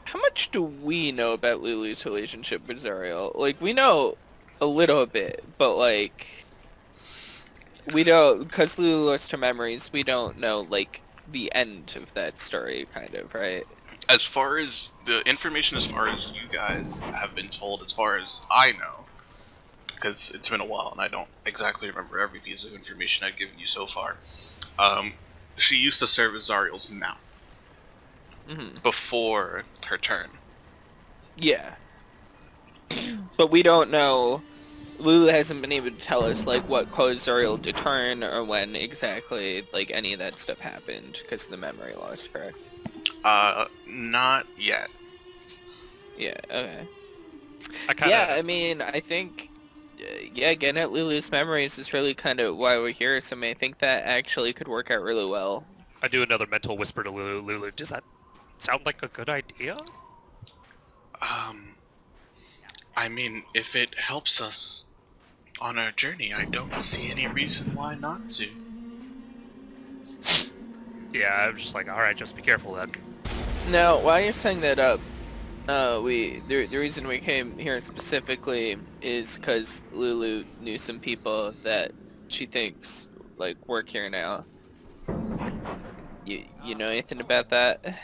How much do we know about Lulu's relationship with Zariel? Like, we know a little bit, but, like... We don't... Because Lulu lost her memories, we don't know, like, the end of that story, kind of, right? As far as the information, as far as you guys have been told, as far as I know, because it's been a while and I don't exactly remember every piece of information I've given you so far, she used to serve as Zariel's mount before her turn. Yeah. But we don't know... Lulu hasn't been able to tell us, like, what caused Zariel to turn, or when exactly, like, any of that stuff happened, because of the memory loss, correct? Not yet. Yeah, okay. I kind of. Yeah, I mean, I think, yeah, getting at Lulu's memories is really kind of why we're here, so I mean, I think that actually could work out really well. I do another mental whisper to Lulu. Lulu, does that sound like a good idea? I mean, if it helps us on our journey, I don't see any reason why not to. Yeah, I'm just like, all right, just be careful then. Now, while you're setting that up, the reason we came here specifically is because Lulu knew some people that she thinks like work here now. You know anything about that?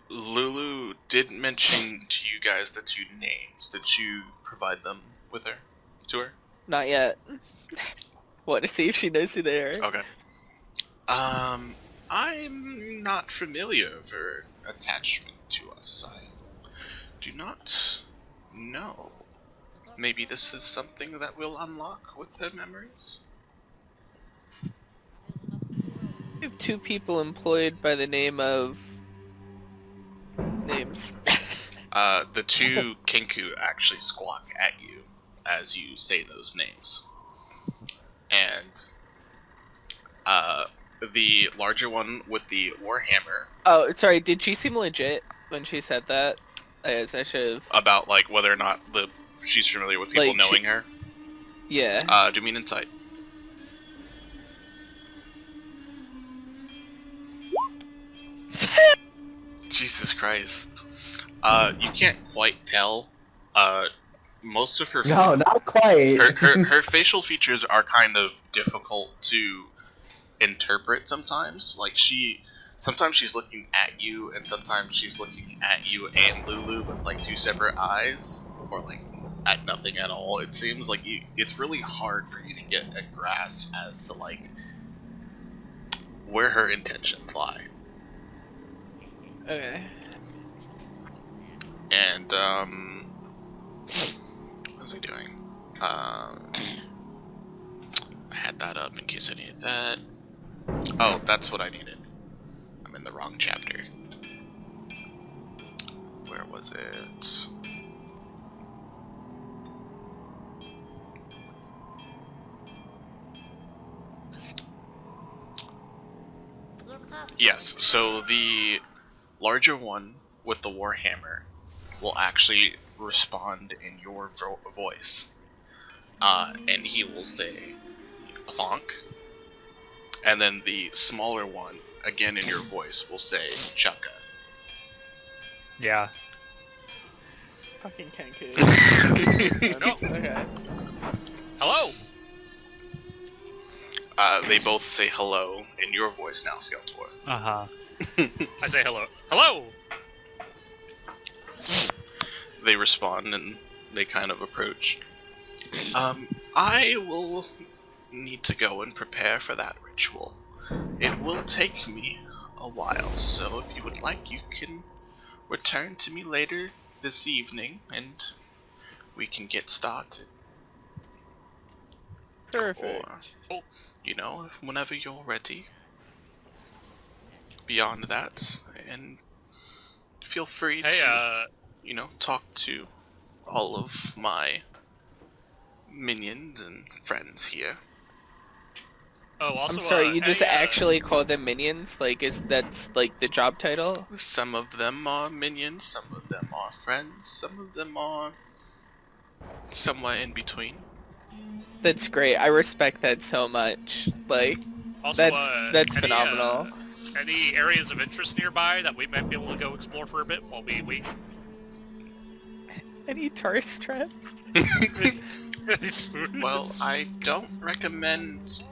Lulu did mention to you guys the 2 names. Did you provide them with her? To her? Not yet. Want to see if she knows who they are. Okay. I'm not familiar with her attachment to us. I do not know. Maybe this is something that we'll unlock with her memories? We have 2 people employed by the name of... names. The 2 Kinku actually squawk at you as you say those names. And, the larger one with the warhammer. Oh, sorry, did she seem legit when she said that? As I should've... About, like, whether or not she's familiar with people Like, knowing her. Yeah. Do me an insight. Jesus Christ. You can't quite tell. Most of her... No, not quite. her facial features are kind of difficult to interpret sometimes. Like, sometimes she's looking at you, and sometimes she's looking at you and Lulu with, like, 2 separate eyes. Or, like, at nothing at all. It seems like it's really hard for you to get a grasp as to, like, where her intentions lie. Okay. And, what was I doing? I had that up in case I needed that. Oh, that's what I needed. I'm in the wrong chapter. Where was it? Yes, so the larger one with the warhammer will actually respond in your voice. And he will say, clonk. And then the smaller one, again in your voice, will say, chukka. Yeah. Fucking Kenku. No. Okay. Hello. They both say hello in your voice now, Skeletor. Uh-huh. I say hello. Hello. They respond and they kind of approach. I will need to go and prepare for that ritual. It will take me a while, so if you would like, you can return to me later this evening and we can get started. Perfect. Or, you know, whenever you're ready. Beyond that, and feel free to, you know, talk to all of my minions and friends here. Oh, also, I'm sorry, you hey, just actually call them minions? Like, that's like the job title? Some of them are minions, some of them are friends, some of them are somewhere in between. That's great. I respect that so much. Like, also, that's any, phenomenal. Any areas of interest nearby that we might be able to go explore for a bit while we wait? Any tourist traps? Well, I don't recommend,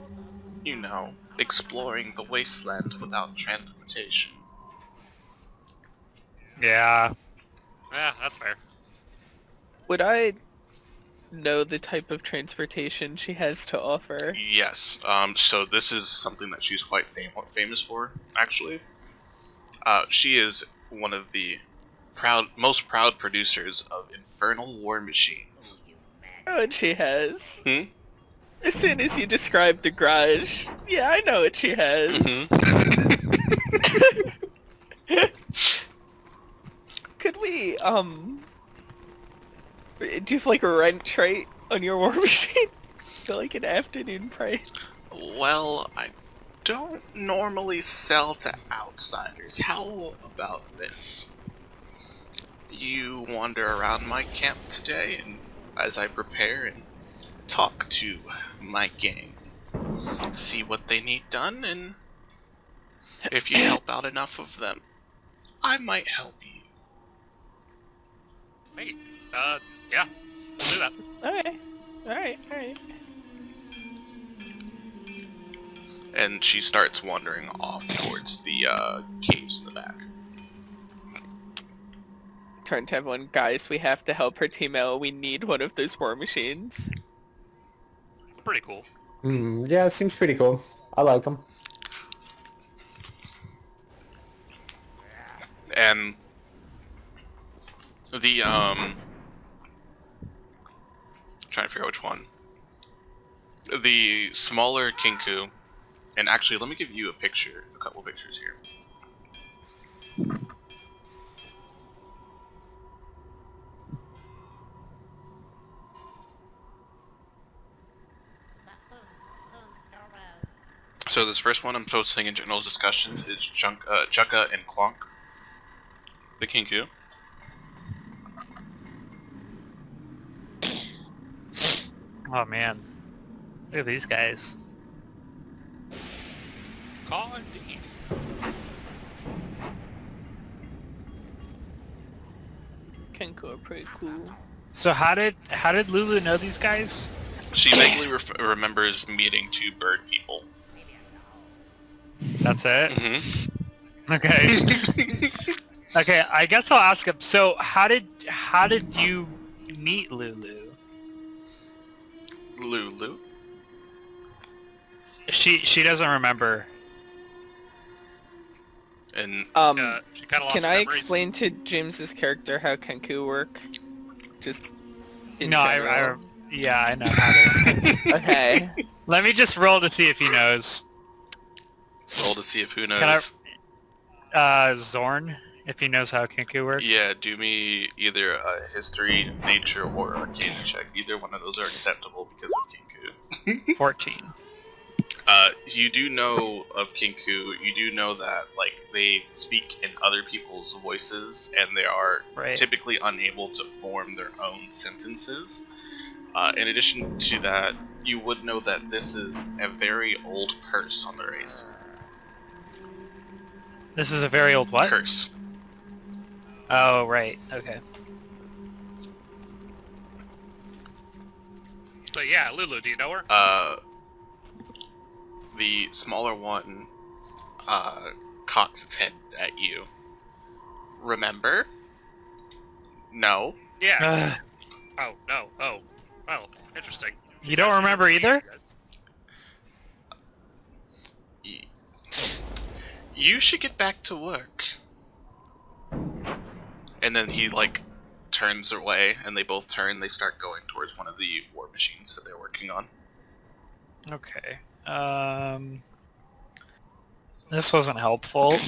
you know, exploring the wasteland without transportation. Yeah. Yeah, that's fair. Would I know the type of transportation she has to offer? Yes, so this is something that she's quite famous for, actually. She is one of the most proud producers of infernal war machines. I know what she has. Hmm? As soon as you described the garage, yeah, I know what she has. Mm-hmm. Could we, do you have like a rent rate on your war machine? Feel like an afternoon price. Well, I don't normally sell to outsiders. How about this? You wander around my camp today, and as I prepare and talk to my gang, see what they need done, and if you help out enough of them, I might help you. Hey, yeah, we'll do that. Okay. Alright. And she starts wandering off towards the caves in the back. Turn to everyone, guys, we have to help her team out. We need one of those war machines. Pretty cool. Yeah, it seems pretty cool. I like them. And the trying to figure out which one. The smaller kinku, and actually let me give you a couple pictures here. So this first one I'm posting in general discussions is Chukka and Clonk, the kinku. Oh man, look at these guys. Indeed. Kenko are pretty cool. So how did Lulu know these guys? She vaguely remembers meeting two bird people. That's it. Mm-hmm. Okay. Okay, I guess I'll ask him. So how did you meet Lulu? Lulu? She doesn't remember. And She kind of lost Can her I memories. explain to James's character how Kenku work? Just in No, general. yeah, I know how to. Okay. Let me just roll to see if he knows. roll to see if who knows. Can I? Zorn, if he knows how Kinku works. Yeah, do me either a history, nature, or arcana check. Either one of those are acceptable because of Kinku. 14. You do know of Kinku. You do know that like they speak in other people's voices, and they are Right. typically unable to form their own sentences. In addition to that, you would know that this is a very old curse on the race. This is a very old what? Curse. Oh, right. Okay. But yeah, Lulu, do you know her? The smaller one cocks its head at you. Remember? No. Yeah. Oh, no. Oh. Well, interesting. She You said don't she remember either? You should get back to work. And then he like turns away, and they both turn. They start going towards one of the war machines that they're working on. Okay. This wasn't helpful.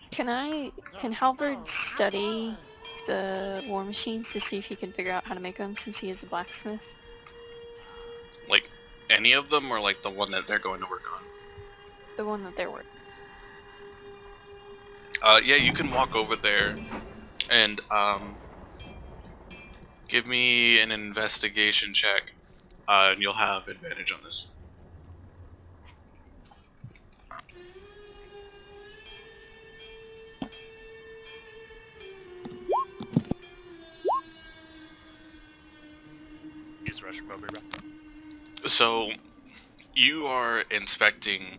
Can Halberd study the war machines to see if he can figure out how to make them since he is a blacksmith? Like any of them, or like the one that they're going to work on? The one that they're working. Yeah, you can walk over there and give me an investigation check, and you'll have advantage on this. He's Russian Bobby. So, you are inspecting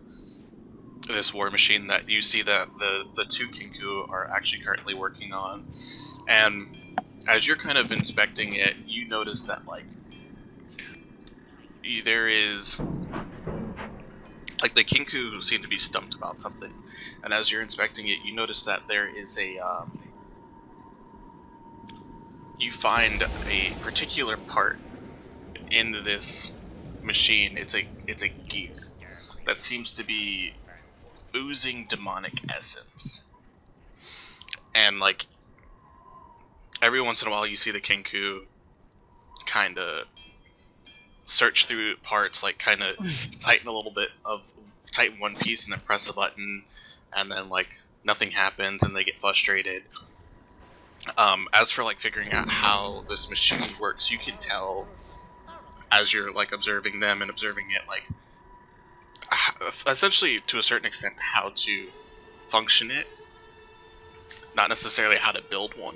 this war machine that you see that the two Kinku are actually currently working on, and as you're kind of inspecting it, you notice that like there is like the Kinku seem to be stumped about something, and as you're inspecting it, you notice that there is a you find a particular part in this machine. It's a gear that seems to be oozing demonic essence. And like every once in a while you see the Kenku kind of search through parts, like kind of tighten a little bit of tighten one piece and then press a button, and then like nothing happens and they get frustrated. As for like figuring out how this machine works, you can tell as you're like observing them and observing it, like essentially to a certain extent how to function it, not necessarily how to build one.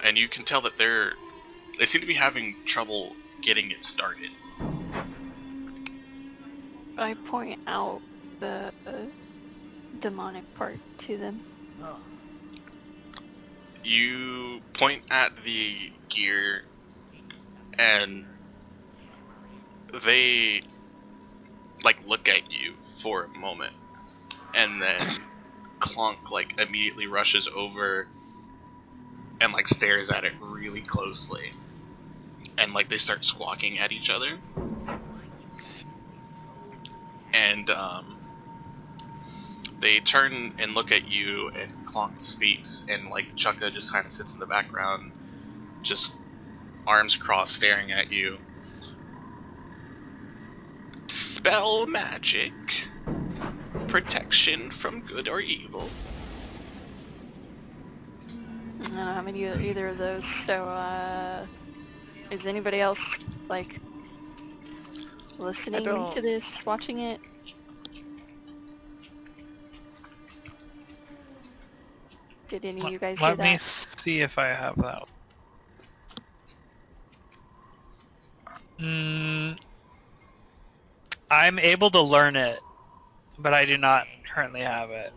And you can tell that they seem to be having trouble getting it started. I point out the demonic part to them. You point at the gear, and they like look at you for a moment, and then Clunk like immediately rushes over and like stares at it really closely, and like they start squawking at each other, and they turn and look at you, and Clunk speaks, and like Chukka just kind of sits in the background, just arms crossed, staring at you. Spell magic. Protection from good or evil. I don't have either of those, so is anybody else like listening to this, watching it? Did any of you guys hear Let that? me see if I have that. I'm able to learn it, but I do not currently have it.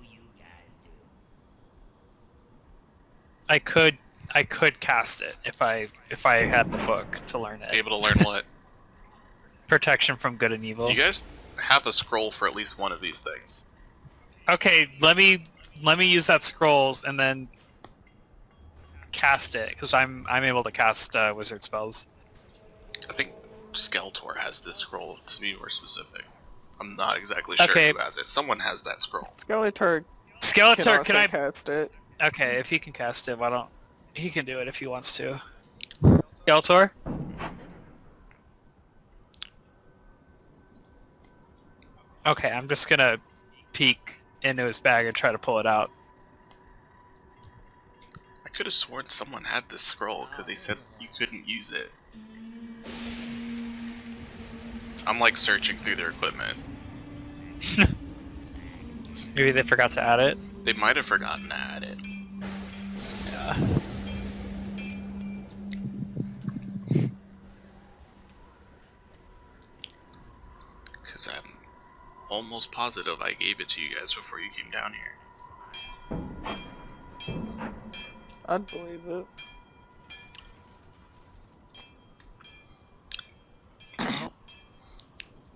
I could cast it if I had the book to learn it. Able to learn what? Protection from good and evil. You guys have a scroll for at least one of these things. Okay, let me use that scrolls and then cast it, because I'm able to cast wizard spells. I think Skeletor has this scroll, to be more specific. I'm not exactly sure Okay. who has it. Someone has that scroll. Skeletor Skeletor, can I cast it? Okay, if he can cast it, why don't he can do it if he wants to. Skeletor? Okay, I'm just gonna peek into his bag and try to pull it out. I could have sworn someone had this scroll because they said you couldn't use it. I'm like searching through their equipment. Maybe they forgot to add it. They might have forgotten to add it. Yeah. Because I'm almost positive I gave it to you guys before you came down here. I'd believe it.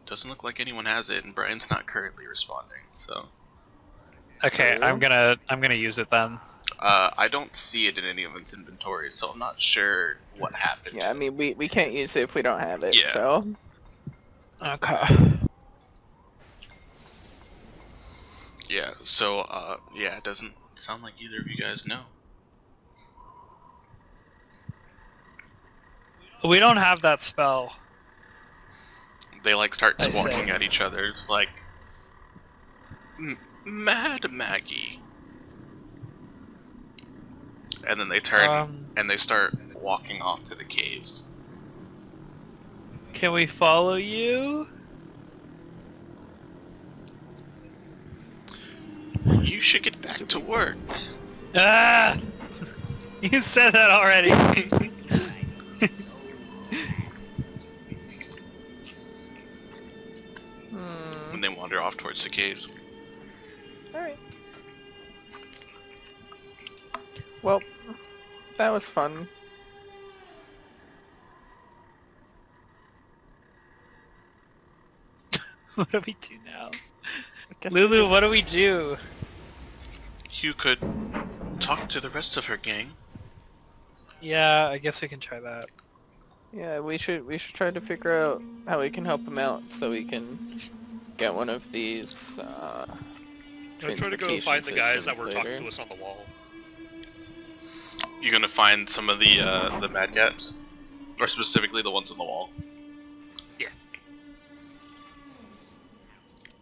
Doesn't look like anyone has it, and Brian's not currently responding, so... Okay, I'm gonna use it then. I don't see it in any of its inventory, so I'm not sure what happened. Yeah, I mean, we can't use it if we don't have it, Yeah. so... Okay. Yeah, so, yeah, it doesn't sound like either of you guys know. We don't have that spell. They, like, start I squawking see. at each other. It's like... Mad Maggie. And then they turn, and they start walking off to the caves. Can we follow you? You should get back to work. Ah! You said that already. And they wander off towards the caves. Alright. Well, that was fun. What do we do now? Guess Lulu, what do we do? You could talk to the rest of her gang. Yeah, I guess we can try that. Yeah, we should try to figure out how we can help him out so we can get one of these. I'm trying to go transportation find the guys that systems were later. talking to us on the wall. You gonna find some of the madcaps, or specifically the ones on the wall? Yeah.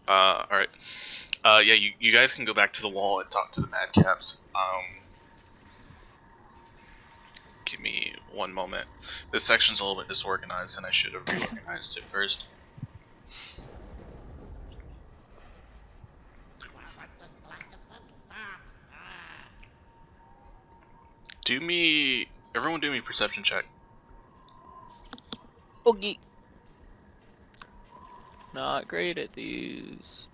All right. Yeah, you guys can go back to the wall and talk to the madcaps. Give me one moment. This section's a little bit disorganized, and I should have reorganized it first. Everyone do me a perception check. Boogie. Not great at these.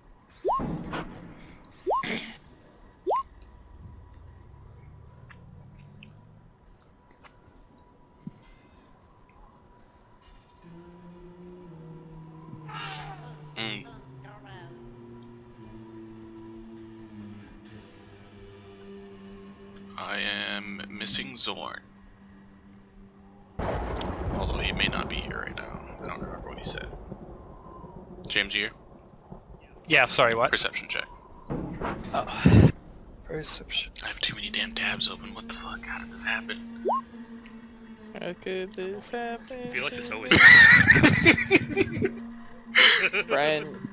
I am missing Zorn. Although he may not be here right now. I don't remember what he said. James, you here? Yeah, sorry, what? Perception check. Oh. Perception. I have too many damn tabs open. What the fuck? How did this happen? How could this happen? I feel like it's always. Brian,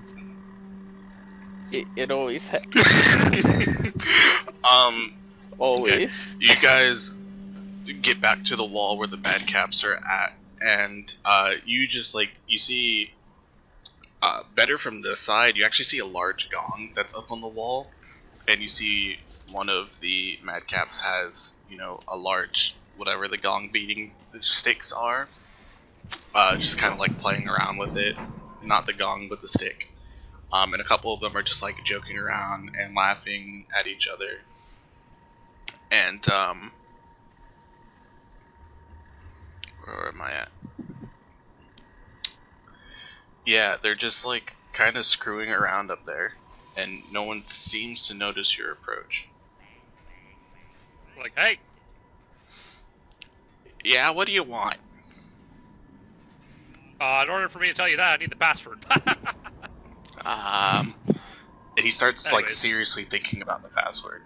it always happens. Always. Okay. You guys get back to the wall where the madcaps are at, and you just you see better from this side. You actually see a large gong that's up on the wall, and you see one of the madcaps has a large whatever the gong beating the sticks are, just kind of playing around with it, not the gong but the stick, and a couple of them are just joking around and laughing at each other. And, where am I at? Yeah, they're just, kind of screwing around up there, and no one seems to notice your approach. Like, hey! Yeah, what do you want? In order for me to tell you that, I need the password. And he starts, Anyways. seriously thinking about the password.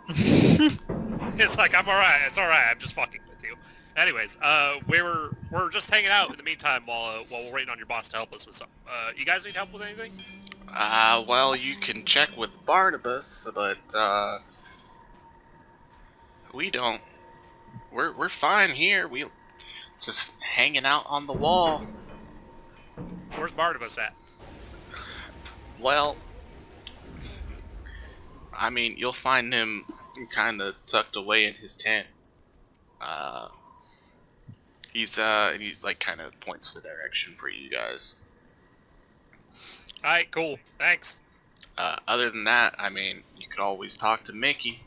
It's like, I'm alright, it's alright, I'm just fucking with you. Anyways, we're just hanging out in the meantime while we're waiting on your boss to help us with something. You guys need help with anything? Well, you can check with Barnabas, but, we don't. We're fine here. We just hanging out on the wall. Where's Barnabas at? Well, I mean, you'll find him kind of tucked away in his tent. He's kind of points the direction for you guys. Alright, cool. Thanks. Other than that, I mean, you could always talk to Mickey.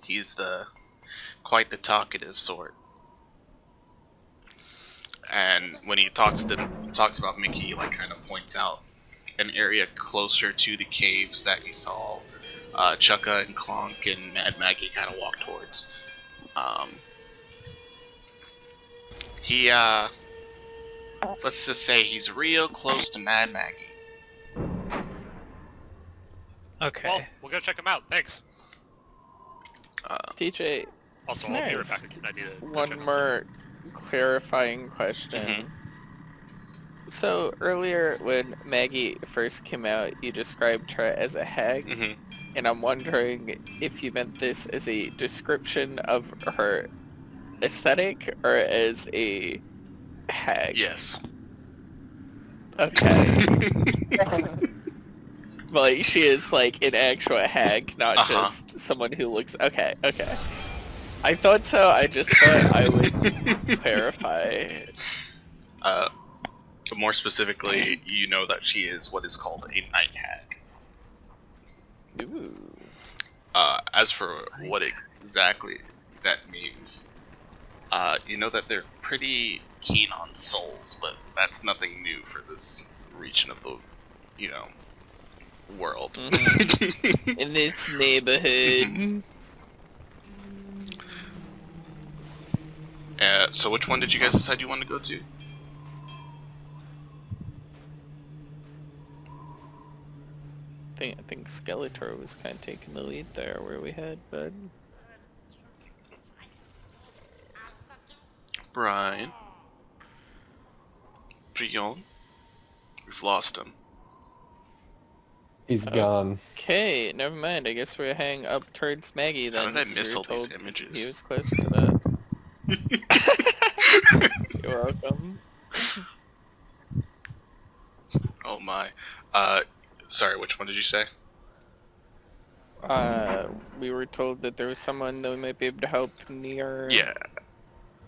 He's quite the talkative sort. And when he talks about Mickey, he kind of points out an area closer to the caves that you saw Chukka and Clonk and Mad Maggie kind of walk towards. He let's just say he's real close to Mad Maggie. Okay. Well, we'll go check him out. Thanks. TJ, Also, Can I'll I be right ask back. I need to go check one on more clarifying question. So earlier when Maggie first came out, you described her as a hag, and I'm wondering if you meant this as a description of her aesthetic or as a hag. Yes. Okay. Like she is an actual hag, not just someone who looks. Okay. I thought so. I just thought I would clarify. More specifically, you know that she is what is called a night hag. Ooh. As for what exactly that means, you know that they're pretty keen on souls, but that's nothing new for this region of the, world. In this neighborhood. So which one did you guys decide you wanted to go to? think Skeletor was kind of taking the lead there where we had, but Brian. Brion. We've lost him. He's gone. okay, never mind. I guess we're heading up towards Maggie then. How did I 'cause miss we were all these told images? He was close to that. You're welcome. Oh my. Sorry, which one did you say? We were told that there was someone that we might be able to help near Yeah.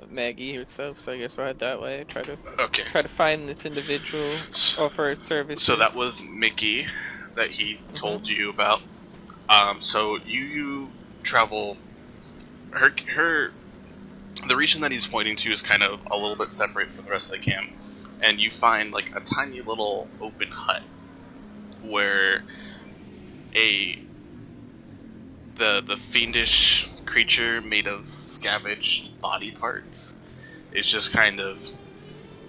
Maggie herself, so I guess we'll head that way. Try Okay. to find this individual, offer his services. So that was Mickey that he told you about. So you travel. The region that he's pointing to is kind of a little bit separate from the rest of the camp, and you find like a tiny little open hut where the fiendish creature made of scavenged body parts is just kind of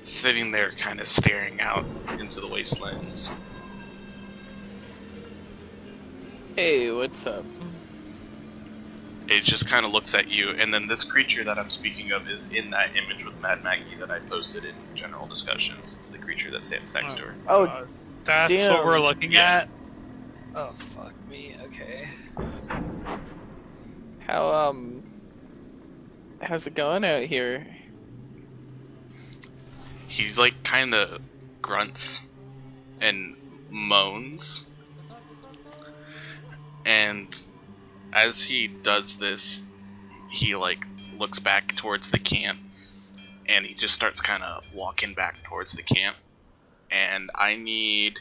sitting there, kind of staring out into the wastelands. Hey, what's up? It just kind of looks at you, and then this creature that I'm speaking of is in that image with Mad Maggie that I posted in general discussions. It's the creature that stands next to her. Oh, That's damn. what we're looking Yeah. at? Oh, fuck me. Okay. How's it going out here? He's like kind of grunts and moans, and as he does this, he like looks back towards the camp, and he just starts kind of walking back towards the camp. And I need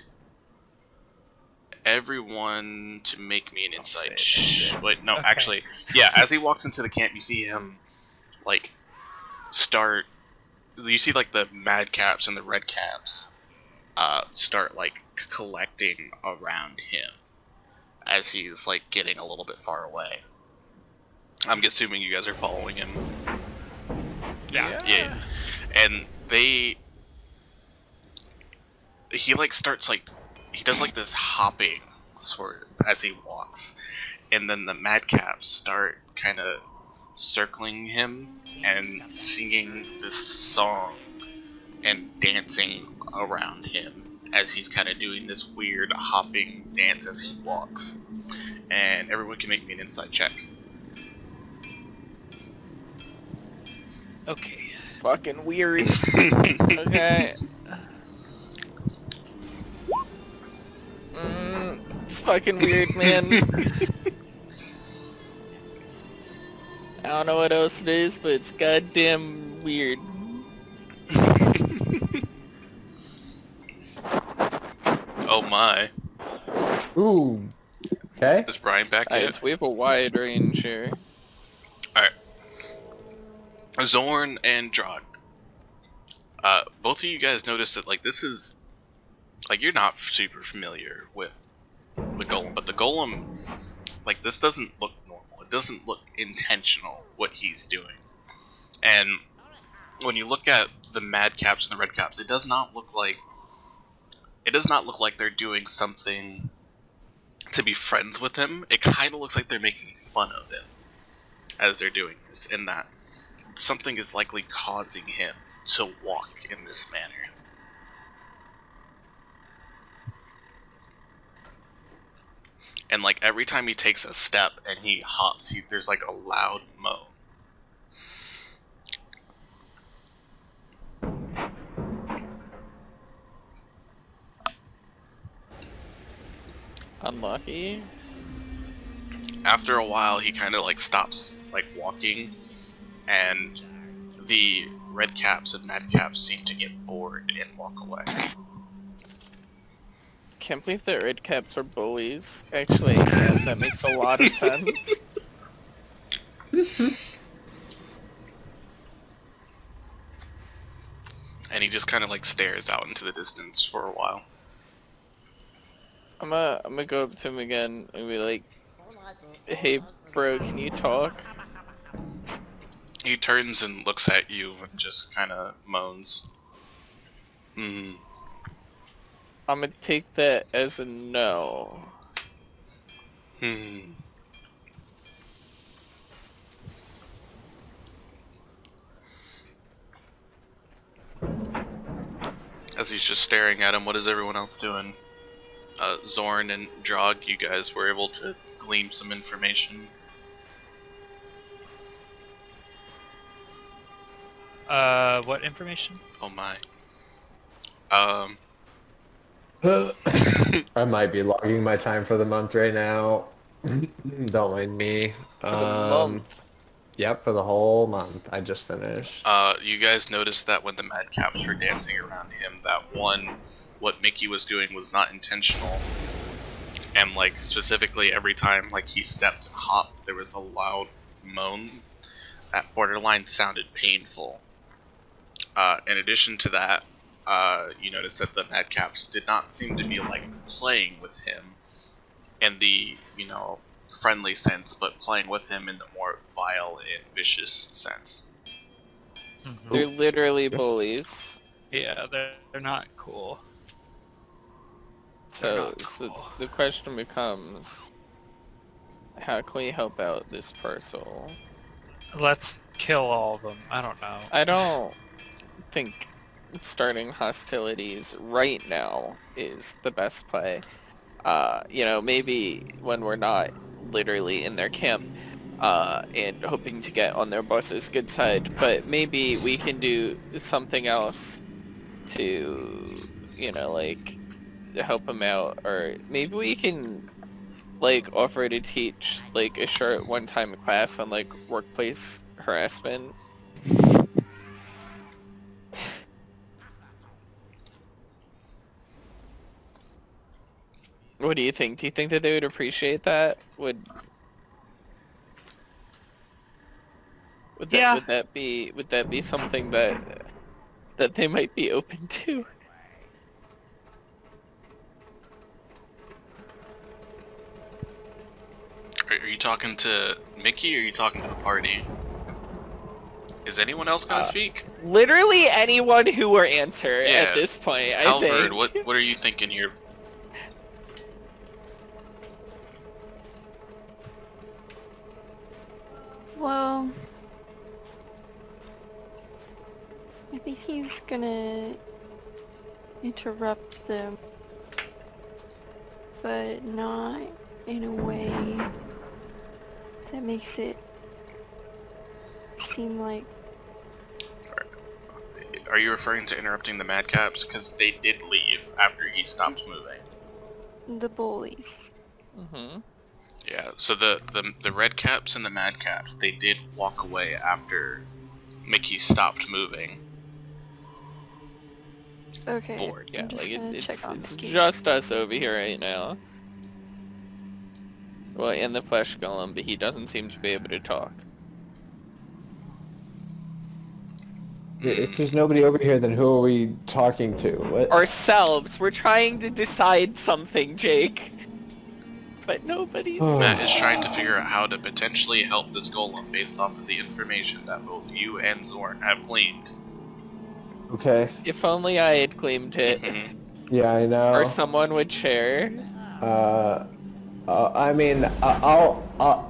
everyone to make me an insight. Wait, no, Okay. actually, yeah. As he walks into the camp, you see him like start. You see like the mad caps and the red caps start like collecting around him as he's like getting a little bit far away. I'm assuming you guys are following him. Yeah. And he like starts like, he does like this hopping sort of as he walks, and then the madcaps start kind of circling him and singing this song and dancing around him as he's kind of doing this weird hopping dance as he walks. And everyone can make me an insight check. Okay. Fucking weird. Okay. It's fucking weird, man. I don't know what else it is, but it's goddamn weird. Oh my. Ooh. Okay. Is Brian back yet? We have a wide range here. Alright. Zorn and Drog. Both of you guys notice that, like, this is... Like, you're not super familiar with the golem, but the golem... Like, this doesn't look normal. It doesn't look intentional, what he's doing. And when you look at the mad caps and the red caps, it does not look like... It does not look like they're doing something to be friends with him. It kind of looks like they're making fun of him as they're doing this, in that something is likely causing him to walk in this manner. And like every time he takes a step and he hops, there's like a loud moan. Unlucky. After a while, he kind of like stops like walking, and the red caps and mad caps seem to get bored and walk away. Can't believe that red caps are bullies. Actually, yeah, that makes a lot of sense. And he just kind of like stares out into the distance for a while. I'm gonna go up to him again and be like, "Hey, bro, can you talk?" He turns and looks at you and just kind of moans. I'm gonna take that as a no. Hmm. As he's just staring at him, what is everyone else doing? Zorn and Jog, you guys were able to glean some information. What information? Oh my. I might be logging my time for the month right now. Don't mind me. For the month. Yep, for the whole month. I just finished. You guys noticed that when the madcaps were dancing around him, that what Mickey was doing was not intentional. And like specifically every time like he stepped and hopped, there was a loud moan that borderline sounded painful. In addition to that, you notice that the madcaps did not seem to be like playing with him in the, friendly sense, but playing with him in the more vile and vicious sense. They're literally bullies. Yeah, they're not cool. So the question becomes, how can we help out this parcel? Let's kill all of them. I don't know. I don't think starting hostilities right now is the best play. Maybe when we're not literally in their camp and hoping to get on their boss's good side, but maybe we can do something else to, help them out, or maybe we can offer to teach a short one-time class on workplace harassment. What do you think? Do you think that they would appreciate that? Would that be something that they might be open to? Are you talking to Mickey or are you talking to the party? Is anyone else gonna speak? Literally anyone who will answer Yeah. at this point, I Halberd, think. what are you thinking here? Well, I think he's gonna interrupt them, but not in a way that makes it seem like... Are you referring to interrupting the madcaps? Because they did leave after he stopped moving. the bullies. Mm-hmm. Yeah, so the red caps and the madcaps, they did walk away after Mickey stopped moving. Okay, Bored. Yeah, I'm just gonna check on it's Ski. just us over here right now. Well, and the flesh golem, but he doesn't seem to be able to talk. If there's nobody over here, then who are we talking to? What? Ourselves, we're trying to decide something, Jake. But nobody's... Matt is trying to figure out how to potentially help this golem based off of the information that both you and Zorn have gleaned. Okay. If only I had claimed it. Mhm. Yeah, I know. Or someone would share. I mean, I'll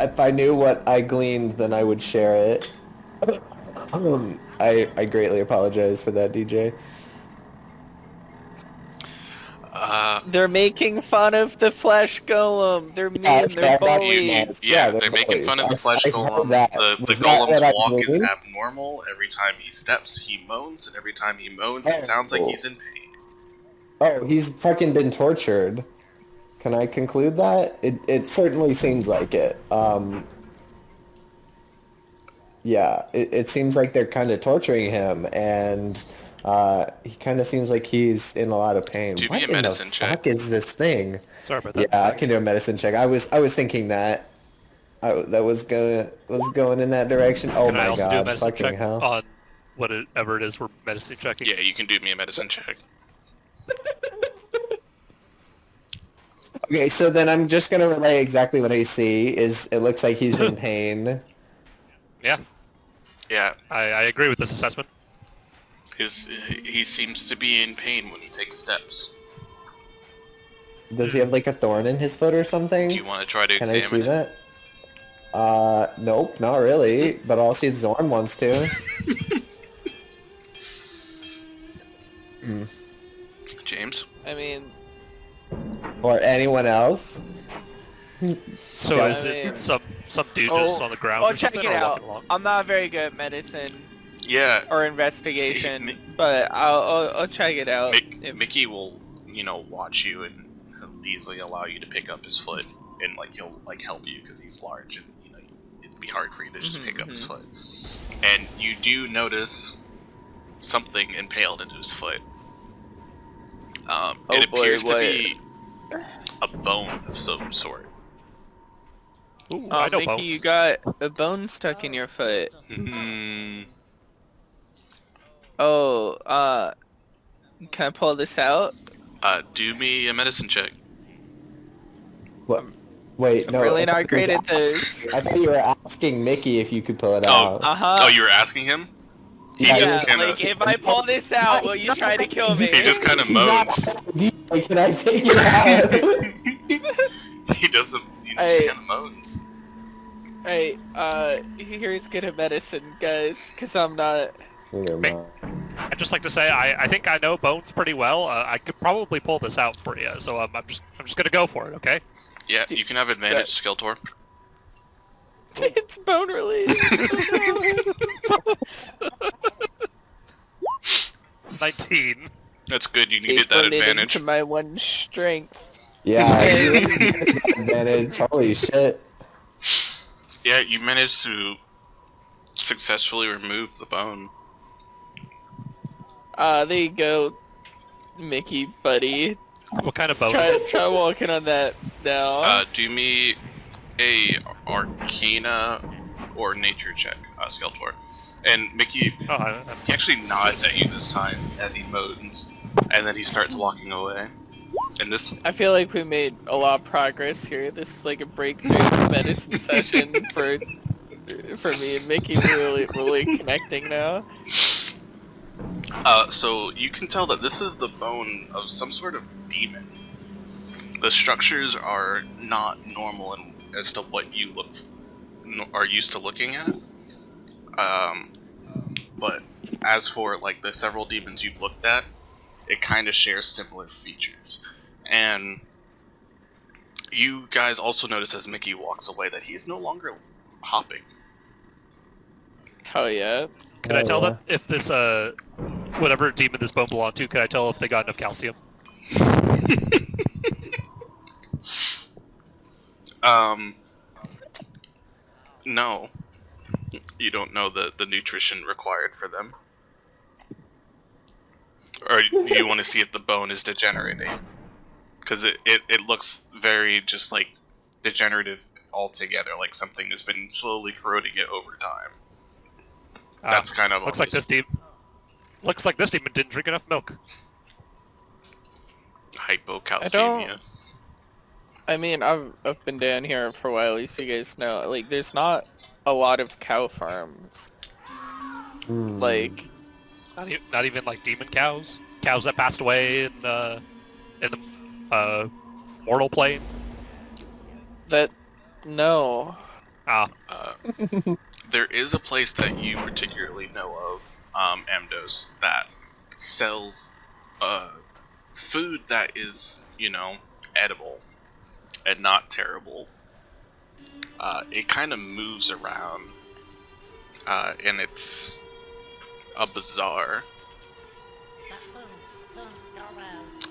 if I knew what I gleaned, then I would share it. I greatly apologize for that, DJ. They're making fun of the flesh golem. They're mean, they're bullies. Yeah, they're they're making bullies. fun of the flesh I've heard golem. that. The Was that what golem's I walk is gleaned? abnormal. Every time he steps, he moans, and every time he moans, it sounds like he's in pain. Oh, he's fucking been tortured. Can I conclude that? It certainly seems like it. Yeah, it seems like they're kind of torturing him, and he kind of seems like he's in a lot of pain. Do What me a in the medicine check. fuck is this thing? Sorry about that. Yeah, I can do a medicine check. I was thinking that. That was going in that direction. Oh Can I my also do a god, medicine fucking check hell. on whatever it is we're medicine checking? Yeah, you can do me a medicine check. Okay, so then I'm just gonna relay exactly what I see. Is it looks like he's in pain. Yeah, Yeah, I agree with this assessment. he seems to be in pain when he takes steps. Does he have like a thorn in his foot or something? Do you want to try to Can I see examine it? that? Nope, not really. But I'll see if Zorn wants to. James? I mean, Or anyone else. So Yeah. is I it mean- some dude Oh, just on the ground I'll or check something, it or out. walking along? I'm not very good at medicine Yeah, or investigation, but I'll check it out. if- Mickey will, watch you and he'll easily allow you to pick up his foot, and he'll help you because he's large, and it'd be hard for you to just pick up his foot. And you do notice something impaled into his foot. It appears to be a bone of some sort. Ooh, I know Mickey, bones. you got a bone stuck in your foot. Hmm. Oh, can I pull this out? Do me a medicine check. What? Wait, I'm no. really I thought not he was great at this. I thought you were asking Mickey if you could pull it Oh. out. Oh, you were asking him? He Yeah, just Yeah, kind of like if I pull this out, will you try to kill me? he just kind of He's not moans. asking DJ, can I take it out? He doesn't. He Hey. just kind of moans. Hey, here's good at medicine, guys, cause I'm not. Neither am I. I'd just like to say I think I know bones pretty well. I could probably pull this out for you, so I'm just gonna go for it. Okay. Yeah, you can have advantage, Skeletor. It's bone related. 19. That's good. You can They get that funded advantage. into my one strength. Yeah, you have advantage. Holy shit. Yeah, you managed to successfully remove the bone. There you go, Mickey, buddy. What kind of bone is it? Try walking on that now. Do me a Arcana or Nature check, Skeletor. And Mickey, Oh, he actually nods at you this time as he moans, and then he starts walking away. And this, I feel like we made a lot of progress here. This is like a breakthrough medicine session for me and Mickey. We're really connecting now. so you can tell that this is the bone of some sort of demon. The structures are not normal as to what you are used to looking at. But as for the several demons you've looked at, it kind of shares similar features. And you guys also notice as Mickey walks away that he is no longer hopping. Hell yeah. Could I tell them if this whatever demon this bone belonged to? Could I tell if they got enough calcium? No. You don't know the nutrition required for them. Or you want to see if the bone is degenerating. Because it looks very just degenerative altogether, like something has been slowly corroding it over time. That's kind of looks like this demon. Looks like this demon didn't drink enough milk. Hypocalcemia. I mean, I've been down here for a while, as you guys know. There's not a lot of cow farms. Not even like demon cows. Cows that passed away in the mortal plane. No. There is a place that you particularly know of, Amdos, that sells food that is, edible and not terrible. It kind of moves around, and it's a bazaar.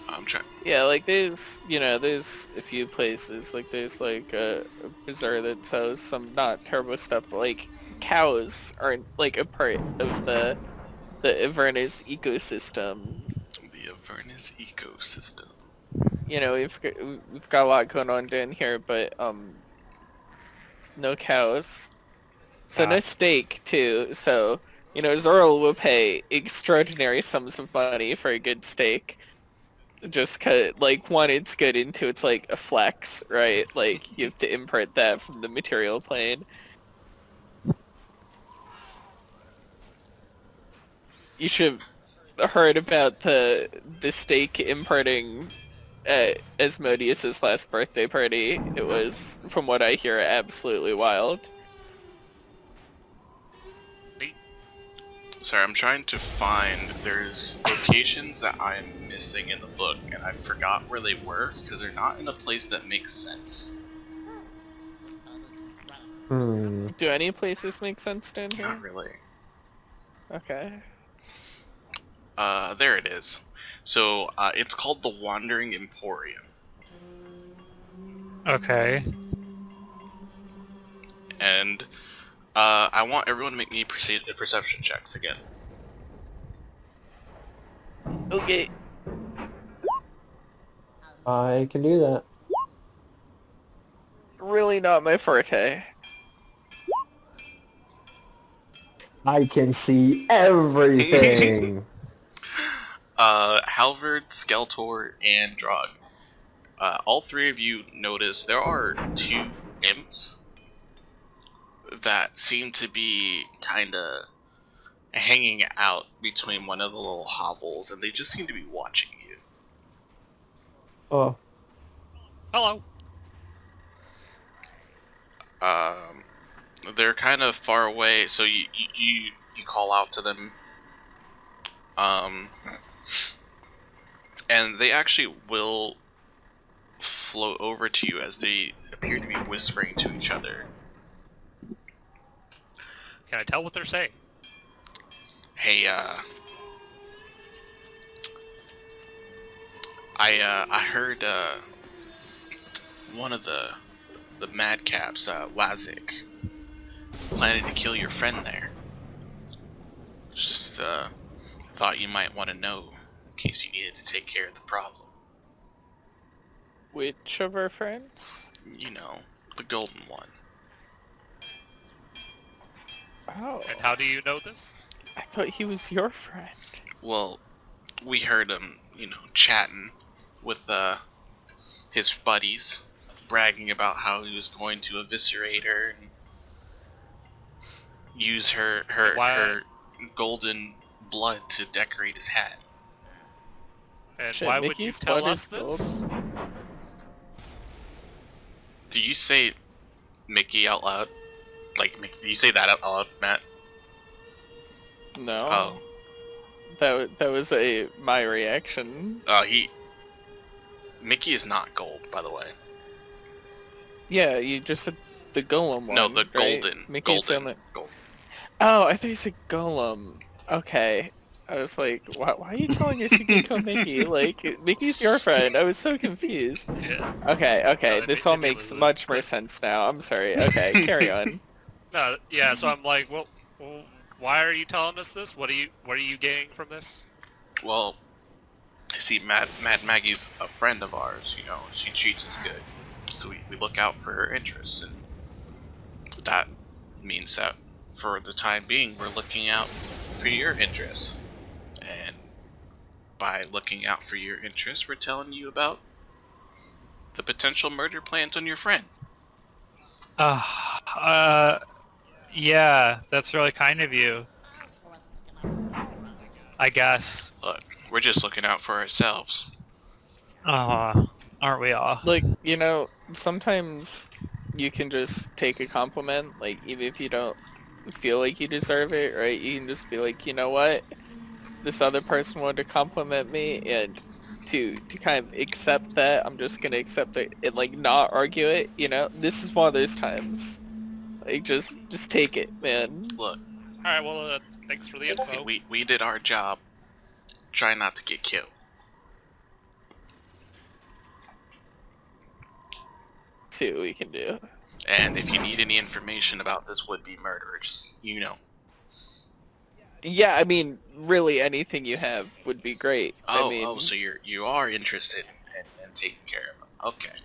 I'm trying. Yeah, there's a few places. There's a bazaar that sells some not terrible stuff, but cows are a part of the Avernus ecosystem. The Avernus ecosystem. We've got a lot going on down here, but no cows. So no steak too. So Zorl will pay extraordinary sums of money for a good steak. Just cause, one, it's good, and two, it's a flex, right? You have to import that from the material plane. You should have heard about the steak importing at Asmodeus's last birthday party. It was, from what I hear, absolutely wild. Sorry, I'm trying to find. There's locations that I'm missing in the book, and I forgot where they were because they're not in a place that makes sense. Do any places make sense down here? Not really. Okay. There it is. So, it's called the Wandering Emporium. Okay. And, I want everyone to make me perception checks again. Okay. I can do that. Really not my forte. I can see everything. Halvard, Skeletor, and Drog. All three of you notice there are two imps that seem to be kinda hanging out between one of the little hovels, and they just seem to be watching you. Oh, Hello. They're kind of far away, so you call out to them. And they actually will float over to you as they appear to be whispering to each other. Can I tell what they're saying? Hey, I heard, one of the madcaps, Wazik, is planning to kill your friend there. Just, thought you might want to know in case you needed to take care of the problem. Which of our friends? You know, the golden one. Oh, And how do you know this? I thought he was your friend. Well, we heard him, chatting with, his buddies, bragging about how he was going to eviscerate her and use her golden blood to decorate his hat. And Shit, why would you Mickey's tell blood us is gold. this? Do you say Mickey out loud? Like, do you say that out loud, Matt? No. Oh. That was my reaction. Mickey is not gold, by the way. Yeah, you just said the golem one. No, the right? golden. Mickey's Golden. Oh, I thought you said golem. Okay. I was like, why are you telling us you can kill Mickey? Like, Mickey's your friend. I was so confused. Yeah. Okay, No, this it all made me makes lose it. much more sense now. I'm sorry. Okay, carry on. No, yeah. So I'm like, well, why are you telling us this? What are you gaining from this? Well, see, Mad Maggie's a friend of ours, she treats us good. So we look out for her interests, and that means that for the time being, we're looking out for your interests. And by looking out for your interests, we're telling you about the potential murder plans on your friend. Yeah, that's really kind of you. I guess. Look, we're just looking out for ourselves. Aren't we all? Like, sometimes you can just take a compliment, like, even if you don't feel like you deserve it, right? You can just be like, you know what? This other person wanted to compliment me, and to kind of accept that, I'm just gonna accept it and, like, not argue it, This is one of those times. Like, just take it, man. Look, All right. Well, thanks for the info. we did our job. Try not to get killed. See what we can do. And if you need any information about this would-be murderer, just, Yeah, I mean, really anything you have would be great. So you are interested in taking care of him. Okay.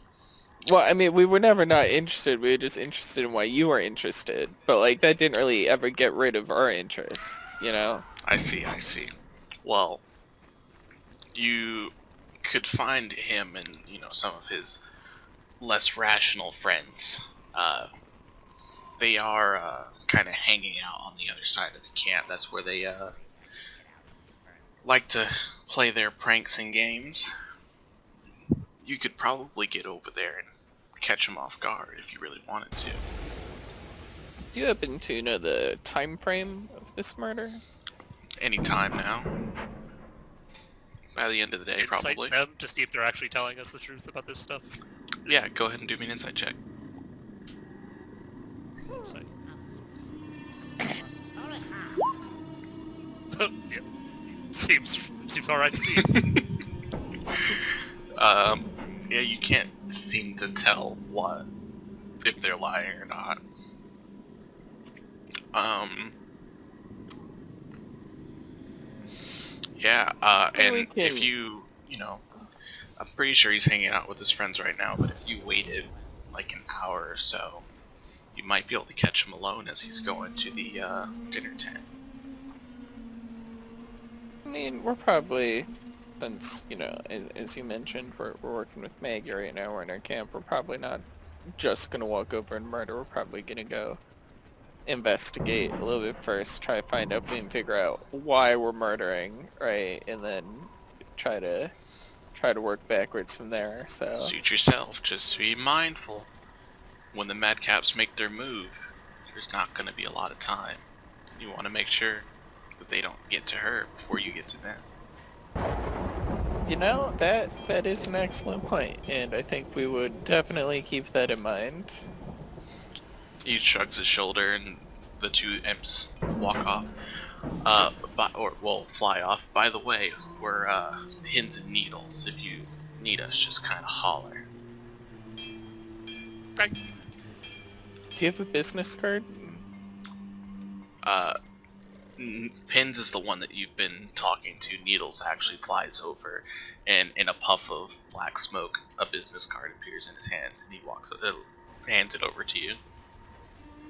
Well, I mean, we were never not interested. We were just interested in why you were interested. But, like, that didn't really ever get rid of our interest, I see. Well, you could find him and, some of his less rational friends. They are kind of hanging out on the other side of the camp. That's where they like to play their pranks and games. you could probably get over there and catch him off guard if you really wanted to. Do you happen to know the time frame of this murder? Any time now. By the end of the day, Insight probably. them to see if they're actually telling us the truth about this stuff. Yeah, go ahead and do me an insight check. Insight. Yeah. Seems alright to me. Yeah, you can't seem to tell if they're lying or not. Yeah, and if you know, I'm pretty sure he's hanging out with his friends right now, but if you waited like an hour or so, you might be able to catch him alone as he's going to the dinner tent. I mean, we're probably, since, as you mentioned, we're working with Maggie right now, we're in our camp, we're probably not just gonna walk over and murder, we're probably gonna go investigate a little bit first, try to find out if we can figure out why we're murdering, right, and then try to work backwards from there. So Suit yourself, just be mindful. When the madcaps make their move, there's not gonna be a lot of time. You want to make sure that they don't get to her before you get to them. that is an excellent point, and I think we would definitely keep that in mind. He shrugs his shoulder, and the two imps walk off. Fly off. By the way, we're pins and needles. If you need us, just kind of holler. Right. Do you have a business card? Pins is the one that you've been talking to. Needles actually flies over, and in a puff of black smoke, a business card appears in his hand, and he hands it over to you.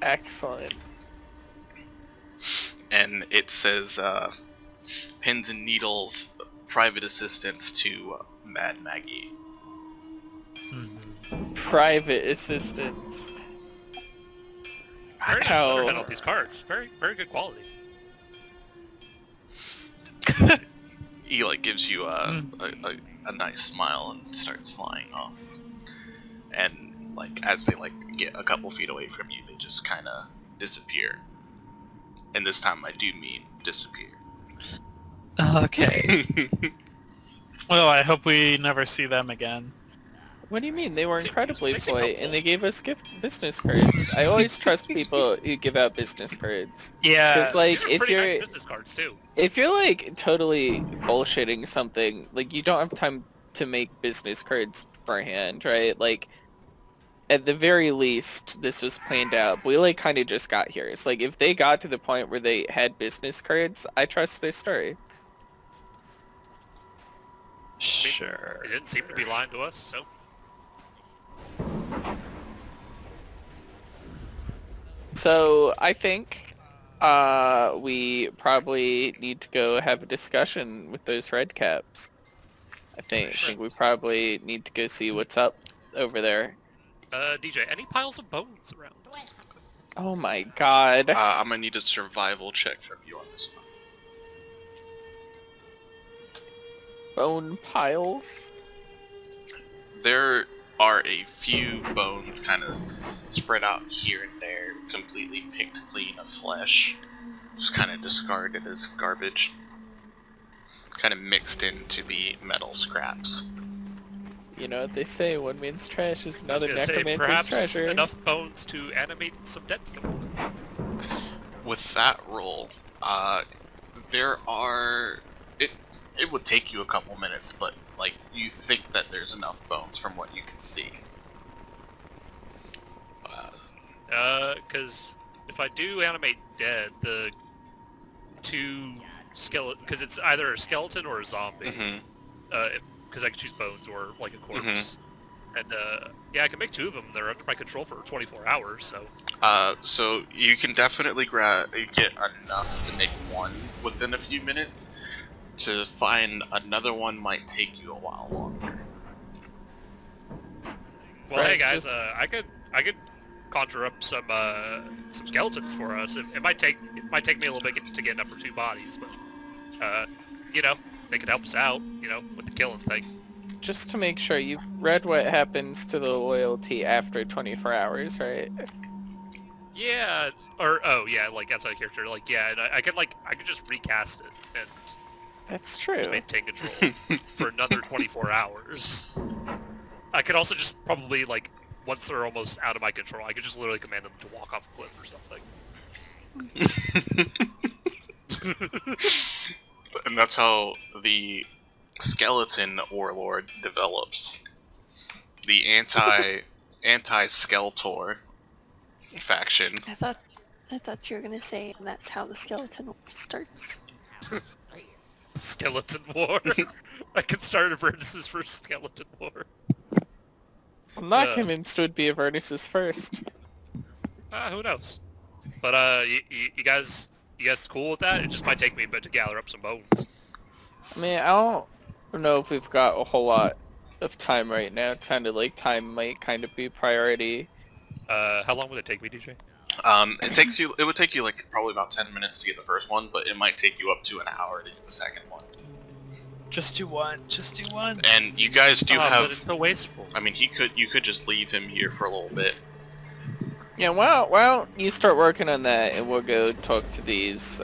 Excellent. And it says, Pins and Needles, private assistance to Mad Maggie. Private assistance. Very nice How- letterhead on these cards. Very, very good quality. He gives you a nice smile and starts flying off. And as they get a couple feet away from you, they just kind of disappear. And this time I do mean disappear. Okay. Well, I hope we never see them again. What do you mean? They were Seem- incredibly they seem polite, helpful. and they gave us business cards. I always trust people who give out business cards. Yeah. 'Cause, They're if pretty you're nice business cards too. if you're totally bullshitting something, you don't have time to make business cards beforehand, right? At the very least, this was planned out. But we kind of just got here. It's if they got to the point where they had business cards, I trust their story. Sure. They didn't seem to be lying to us, so. So I think we probably need to go have a discussion with those red caps. I think we probably need to go see what's up over there. DJ, any piles of bones around? Oh my god. I'm gonna need a survival check from you on this one. Bone piles? There are a few bones kind of spread out here and there, completely picked clean of flesh, just kind of discarded as garbage, kind of mixed into the metal scraps. You know what they say, one man's trash is I was another gonna say, necromancer's perhaps treasure. enough bones to animate some dead people. With that roll, there are... It would take you a couple minutes, but you think that there's enough bones from what you can see. Because if I do animate dead, the two skeleton, because it's either a skeleton or a zombie. Because I can choose bones or a corpse. And yeah, I can make two of them. They're under my control for 24 hours, so. So you can definitely get enough to make one within a few minutes. To find another one might take you a while longer. Well, Right, hey guys, I could conjure up some skeletons for us. It might take me a little bit to get enough for two bodies, but they could help us out, with the killing thing. just to make sure, you read what happens to the loyalty after 24 hours, right? Yeah, or oh yeah, like as a character, like yeah, and I could just recast it and That's true. maintain control for another 24 hours. I could also just probably like once they're almost out of my control, I could just literally command them to walk off a cliff or something. And that's how the skeleton warlord develops. The anti-Skeletor faction. I thought you were gonna say, and that's how the skeleton war starts. Skeleton War. I could start Avernus' first Skeleton War. I'm not convinced it would be Avernus' first. Who knows? But you guys cool with that? It just might take me a bit to gather up some bones. I mean, I don't know if we've got a whole lot of time right now. It sounded like time might kind of be priority. How long would it take me, DJ? It would take you like probably about 10 minutes to get the first one, but it might take you up to an hour to get the second one. Just do one. Just do one. And you guys do But have. it's so wasteful. I mean, you could just leave him here for a little bit. Yeah, well, you start working on that, and we'll go talk to these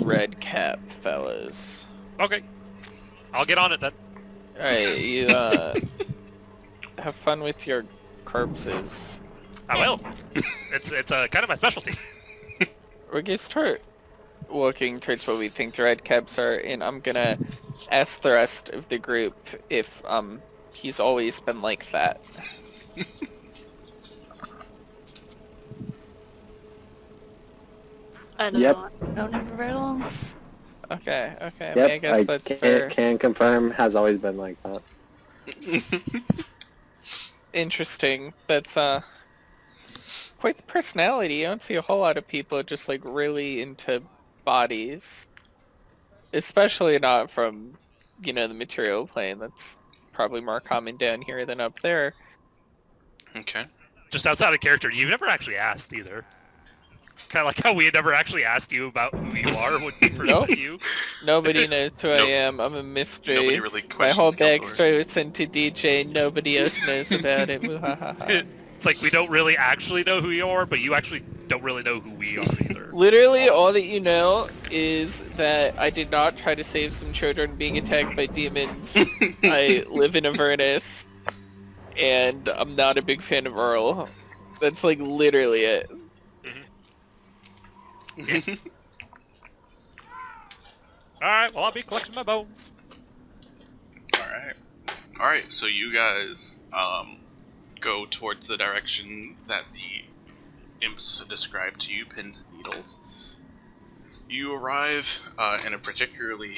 red cap fellas. Okay, I'll get on it then. All right, you have fun with your corpses. I will. It's kind of my specialty. We're gonna start working towards what we think the red caps are, and I'm gonna ask the rest of the group if he's always been like that. I don't Yep. know. I don't have very long. Okay. I mean, I Yep, guess that's I fair. can confirm, has always been like that. Interesting. That's quite the personality. You don't see a whole lot of people just like really into bodies, especially not from the material plane. That's probably more common down here than up there. Okay. Just outside of character, you've never actually asked either. Kind of like how we had never actually asked you about who you are when we first Nope. met you. Nobody knows who Nope. I am. I'm a mystery. Nobody really My whole questions Skeletor. backstory was sent to DJ. Nobody else knows about it. Muhahaha. It's like we don't really actually know who you are, but you actually don't really know who we are either. Literally, all that you know is that I did not try to save some children being attacked by demons. I live in Avernus, and I'm not a big fan of Earl. That's like literally it. Alright, well I'll be collecting my bones. Alright, so you guys go towards the direction that the imps described to you, pins and needles. You arrive in a particularly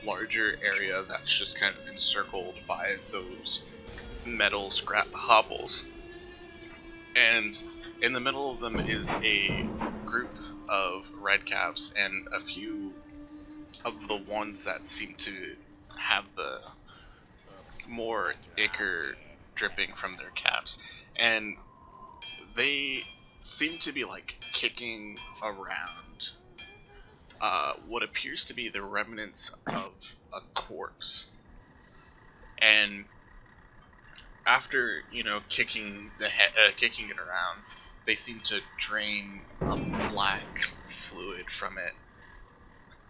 larger area that's just kind of encircled by those metal scrap hovels. And in the middle of them is a group of redcaps and a few of the ones that seem to have the more ichor dripping from their caps. And they seem to be like kicking around what appears to be the remnants of a corpse. And after, kicking it around, they seem to drain a black fluid from it.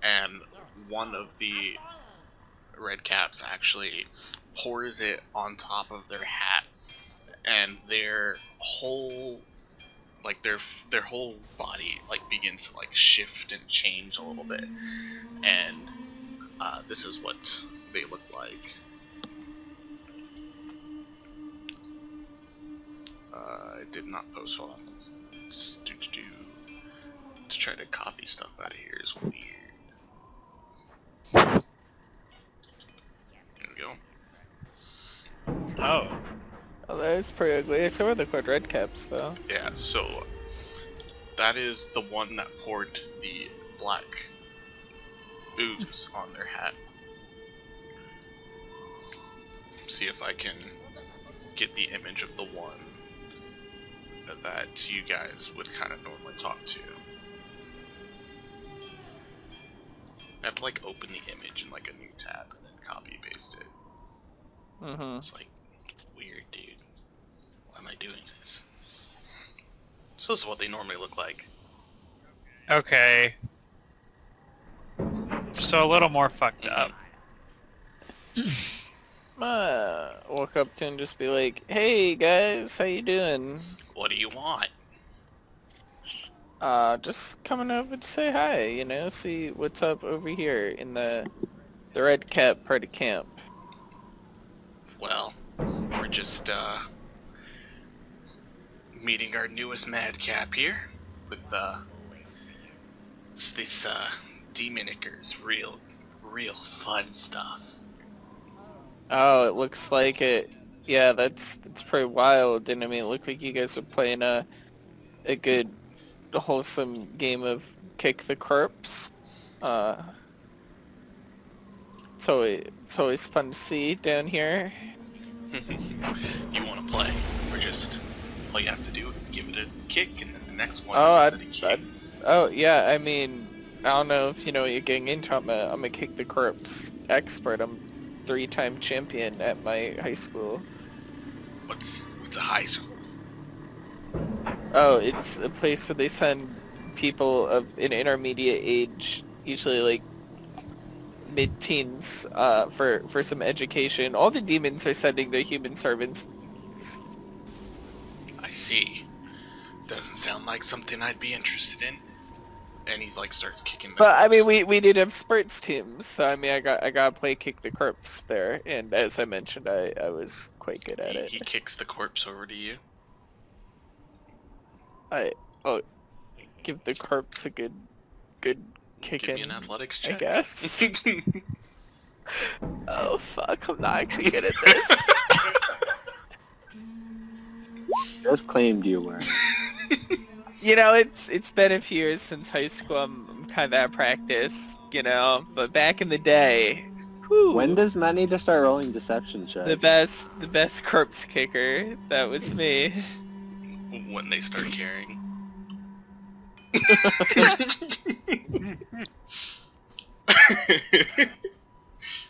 And one of the red caps actually pours it on top of their hat, and their whole their whole body begins to shift and change a little bit. And this is what they look like. I did not post on to try to copy stuff out of here is weird. There we go. Oh. Oh, that is pretty ugly. So are the quad red caps, though. Yeah, so that is the one that poured the black ooze on their hat. See if I can get the image of the one that you guys would kind of normally talk to. I have to open the image in a new tab and then copy paste it. Mm-hmm. It's like, weird, dude. Why am I doing this? So this is what they normally look like. Okay. So a little more fucked up. Walk up to him and just be like, "Hey guys, how you doing? What do you want? Just coming over to say hi, you know, see what's up over here in the red cap part of camp." Well, we're just, meeting our newest madcap here with, this, demonickers. Real fun stuff. Oh, it looks like it. Yeah, that's pretty wild. And I mean, it looked like you guys are playing a good, wholesome game of kick the corpse. It's always fun to see down here. You want to play? Or just, all you have to do is give it a kick, and then the next one Oh, gives it a kick. Yeah. I mean, I don't know if you know what you're getting into. I'm a kick the corpse expert. I'm 3-time champion at my high school. What's a high school? Oh, it's a place where they send people of an intermediate age, usually like mid-teens, for some education. All the demons are sending their human servants. I see. Doesn't sound like something I'd be interested in. And he's like starts kicking the But I mean, corpse. we did have sports teams, so I mean, I got to play kick the corpse there, and as I mentioned, I was quite good at it. He kicks the corpse over to you. Oh, give the corpse a good kicking. Give me an athletics I check. guess. Oh fuck, I'm not actually good at this. Just claimed you were. You know, it's been a few years since high school. I'm kind of out of practice, you know. But back in the day, whew, When does Matt need to start rolling deception checks? the best corpse kicker, that was me. When they start carrying.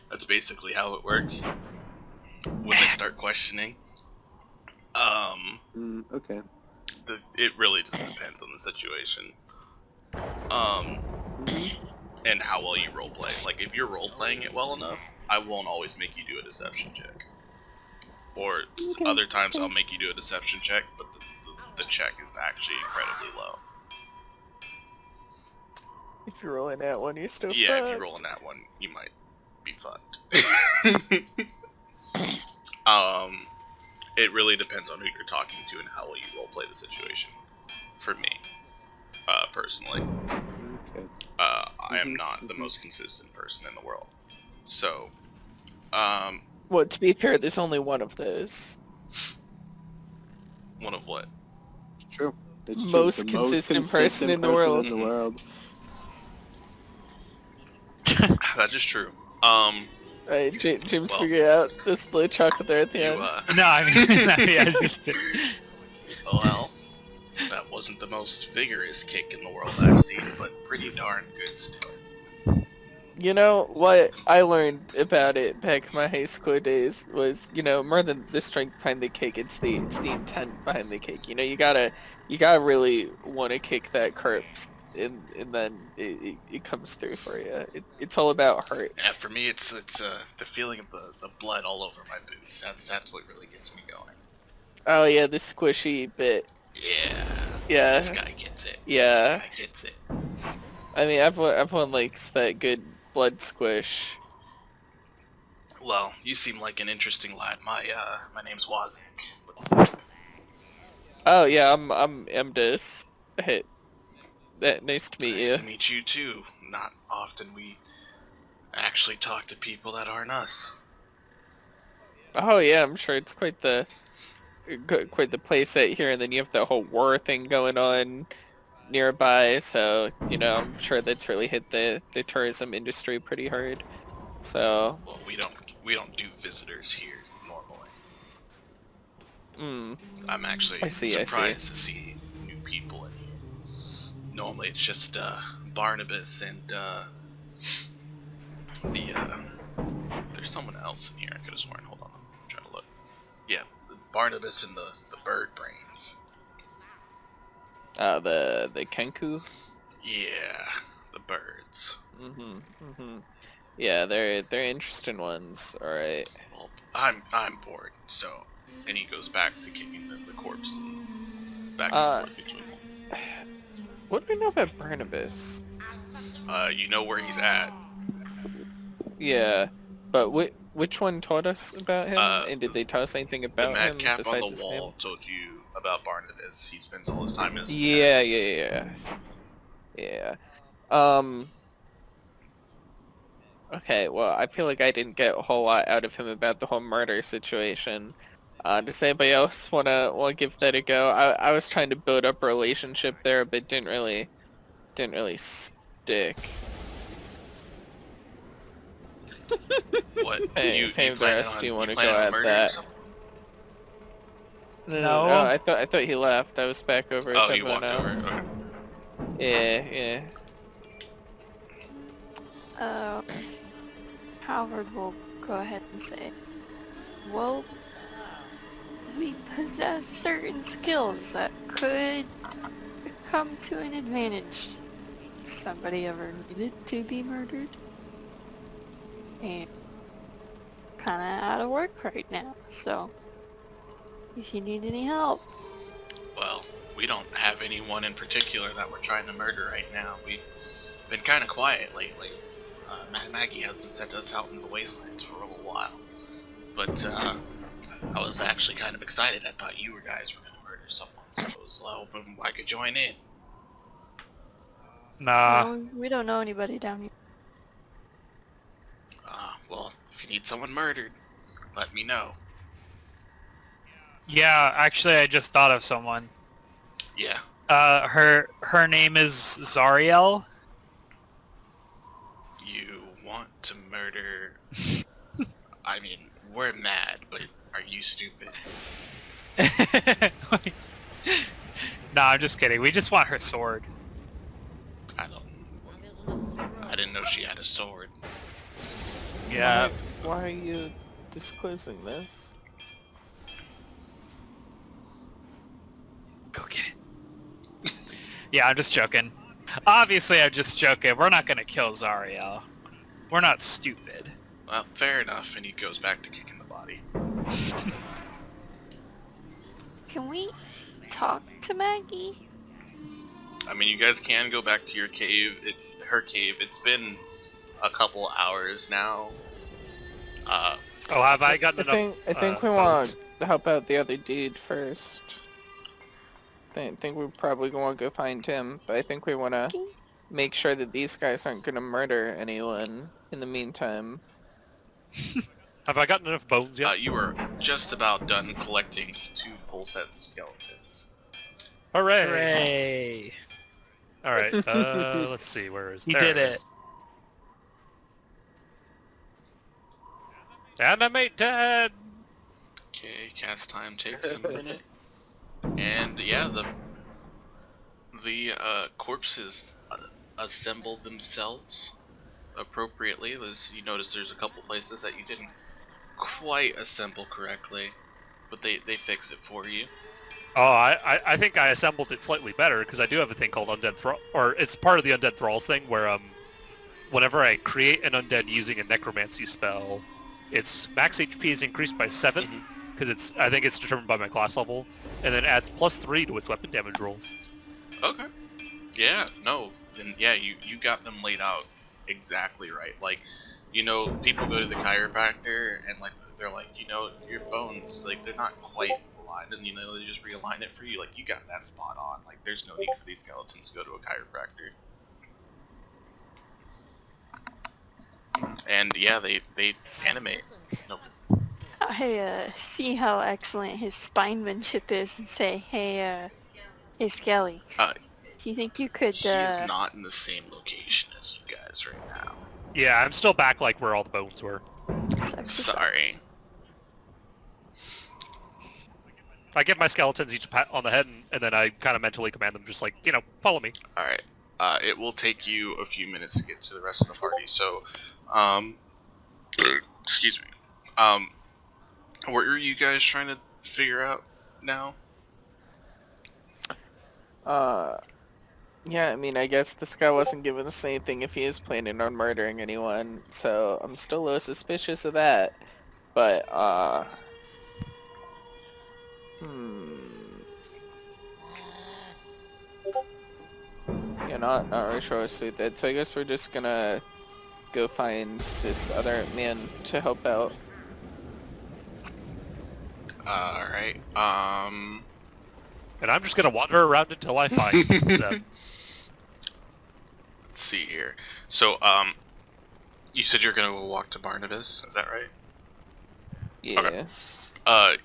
That's basically how it works. When they start questioning. Okay. It really just depends on the situation. And how well you roleplay. Like, if you're roleplaying it well enough, I won't always make you do a deception check. Or other times I'll make you do a deception check, but the check is actually incredibly low. If you're rolling that one, you're still Yeah, if fucked. you're rolling that one, you might be fucked. It really depends on who you're talking to and how well you roleplay the situation. For me, personally, Okay. I am not the most consistent person in the world. So, Well, to be fair, there's only one of those. one of what? True. It's true. Most The consistent person in the world. in the world. That is true. Right, Jim's Well, figured out this little chocolate there at the You, end. No, I mean, yeah, it's just, well, that wasn't the most vigorous kick in the world I've seen, but pretty darn good still. You know, what I learned about it back in my high school days was, you know, more than the strength behind the kick, it's the intent behind the kick. You know, you gotta really want to kick that corpse, and then it comes through for you. It's all about heart. Yeah, for me, it's the feeling of the blood all over my boots. That's what really gets me going. Oh yeah, the squishy bit. Yeah. This Yeah, guy gets it. yeah. This guy gets it. I mean, everyone likes that good blood squish. Well, you seem like an interesting lad. My name's Wazik. What's up? Oh yeah, I'm Emdis. Hey, nice to meet Nice you. to meet you too. Not often we actually talk to people that aren't us. Oh yeah, I'm sure it's quite the place out here, and then you have the whole war thing going on nearby. So you know, I'm sure that's really hit the tourism industry pretty hard. So, Well, we don't do visitors here normally. I'm actually I see. surprised to see new people in here. Normally it's just Barnabas and there's someone else in here. I could have sworn. Hold on. Barnabas and the bird brains. The Kenku. Yeah, the birds. Yeah, they're interesting ones. All right. Well, I'm bored, so. And he goes back to kicking the corpse and back and forth between them. What do we know about Barnabas? You know where he's at. Yeah, but which one told us about him? And did they tell us anything The about him madcap on besides the his wall name? told you about Barnabas. He spends all his time in his Yeah. Okay, well, I feel like I didn't get a whole lot out of him about the whole murder situation. Does anybody else wanna give that a go? I was trying to build up a relationship there, but didn't really stick. What? Hey, you Fame the plan rest, on, do you want to plan go on at murdering that? someone? No, I thought he left. I was back over Oh, with you everyone walked else. over. Okay. Yeah. Howard will go ahead and say, well, we possess certain skills that could come to an advantage if somebody ever needed to be murdered. And kinda out of work right now, so if you need any help. Well, we don't have anyone in particular that we're trying to murder right now. We've been kind of quiet lately. Maggie hasn't sent us out in the wastelands for a little while. But I was actually kind of excited. I thought you guys were going to murder someone, so I was hoping I could join in. Nah. No, we don't know anybody down here. Well, if you need someone murdered, let me know. Yeah, actually, I just thought of someone. Yeah. Her name is Zariel. You want to murder... I mean, we're mad, but are you stupid? Nah, I'm just kidding. We just want her sword. I didn't know she had a sword. Yeah. Why are you disclosing this? Go get it. Yeah, I'm just joking. Obviously, I'm just joking. We're not gonna kill Zariel. We're not stupid. Well, fair enough, and he goes back to kicking the body. Can we talk to Maggie? I mean, you guys can go back to your cave. It's her cave. It's been a couple hours now. Oh, have I gotten enough? I think we want to help out the other dude first. I think we probably want to go find him, but I think we want to make sure that these guys aren't going to murder anyone in the meantime. Have I gotten enough bones yet? You were just about done collecting 2 full sets of skeletons. Hooray! Hooray! All right. Let's see. Where is? He There did it it. is. Animate dead. Okay, cast time takes a minute. And yeah, the corpses assembled themselves appropriately. You notice there's a couple places that you didn't quite assemble correctly, but they fix it for you. Oh, I think I assembled it slightly better because I do have a thing called Undead Thrall, or it's part of the Undead Thralls thing where whenever I create an undead using a necromancy spell, its max HP is increased by 7 because I think it's determined by my class level, and then adds +3 to its weapon damage rolls. Okay. Yeah, no. Then yeah, you got them laid out exactly right. Like, you know, people go to the chiropractor and like they're like, you know, your bones, like they're not quite aligned, and you know they just realign it for you. Like, you got that spot on. Like, there's no need for these skeletons to go to a chiropractor. And yeah, they animate. Nope. I see how excellent his spinemanship is and say, hey Skelly, do you think you could, He is not in the same location as you guys right now. Yeah, I'm still back like where all the bones were. Sorry. I give my skeletons each a pat on the head, and then I kind of mentally command them, just like, you know, follow me. Alright. It will take you a few minutes to get to the rest of the party, so, excuse me. What are you guys trying to figure out now? Yeah, I mean, I guess this guy wasn't giving us anything if he is planning on murdering anyone, so I'm still a little suspicious of that. But, yeah, not really sure what's with that. So I guess we're just gonna go find this other man to help out. Alright, And I'm just gonna wander around until I find them. let's see here. So, you said you're gonna go walk to Barnabas, is that right? Yeah. Okay.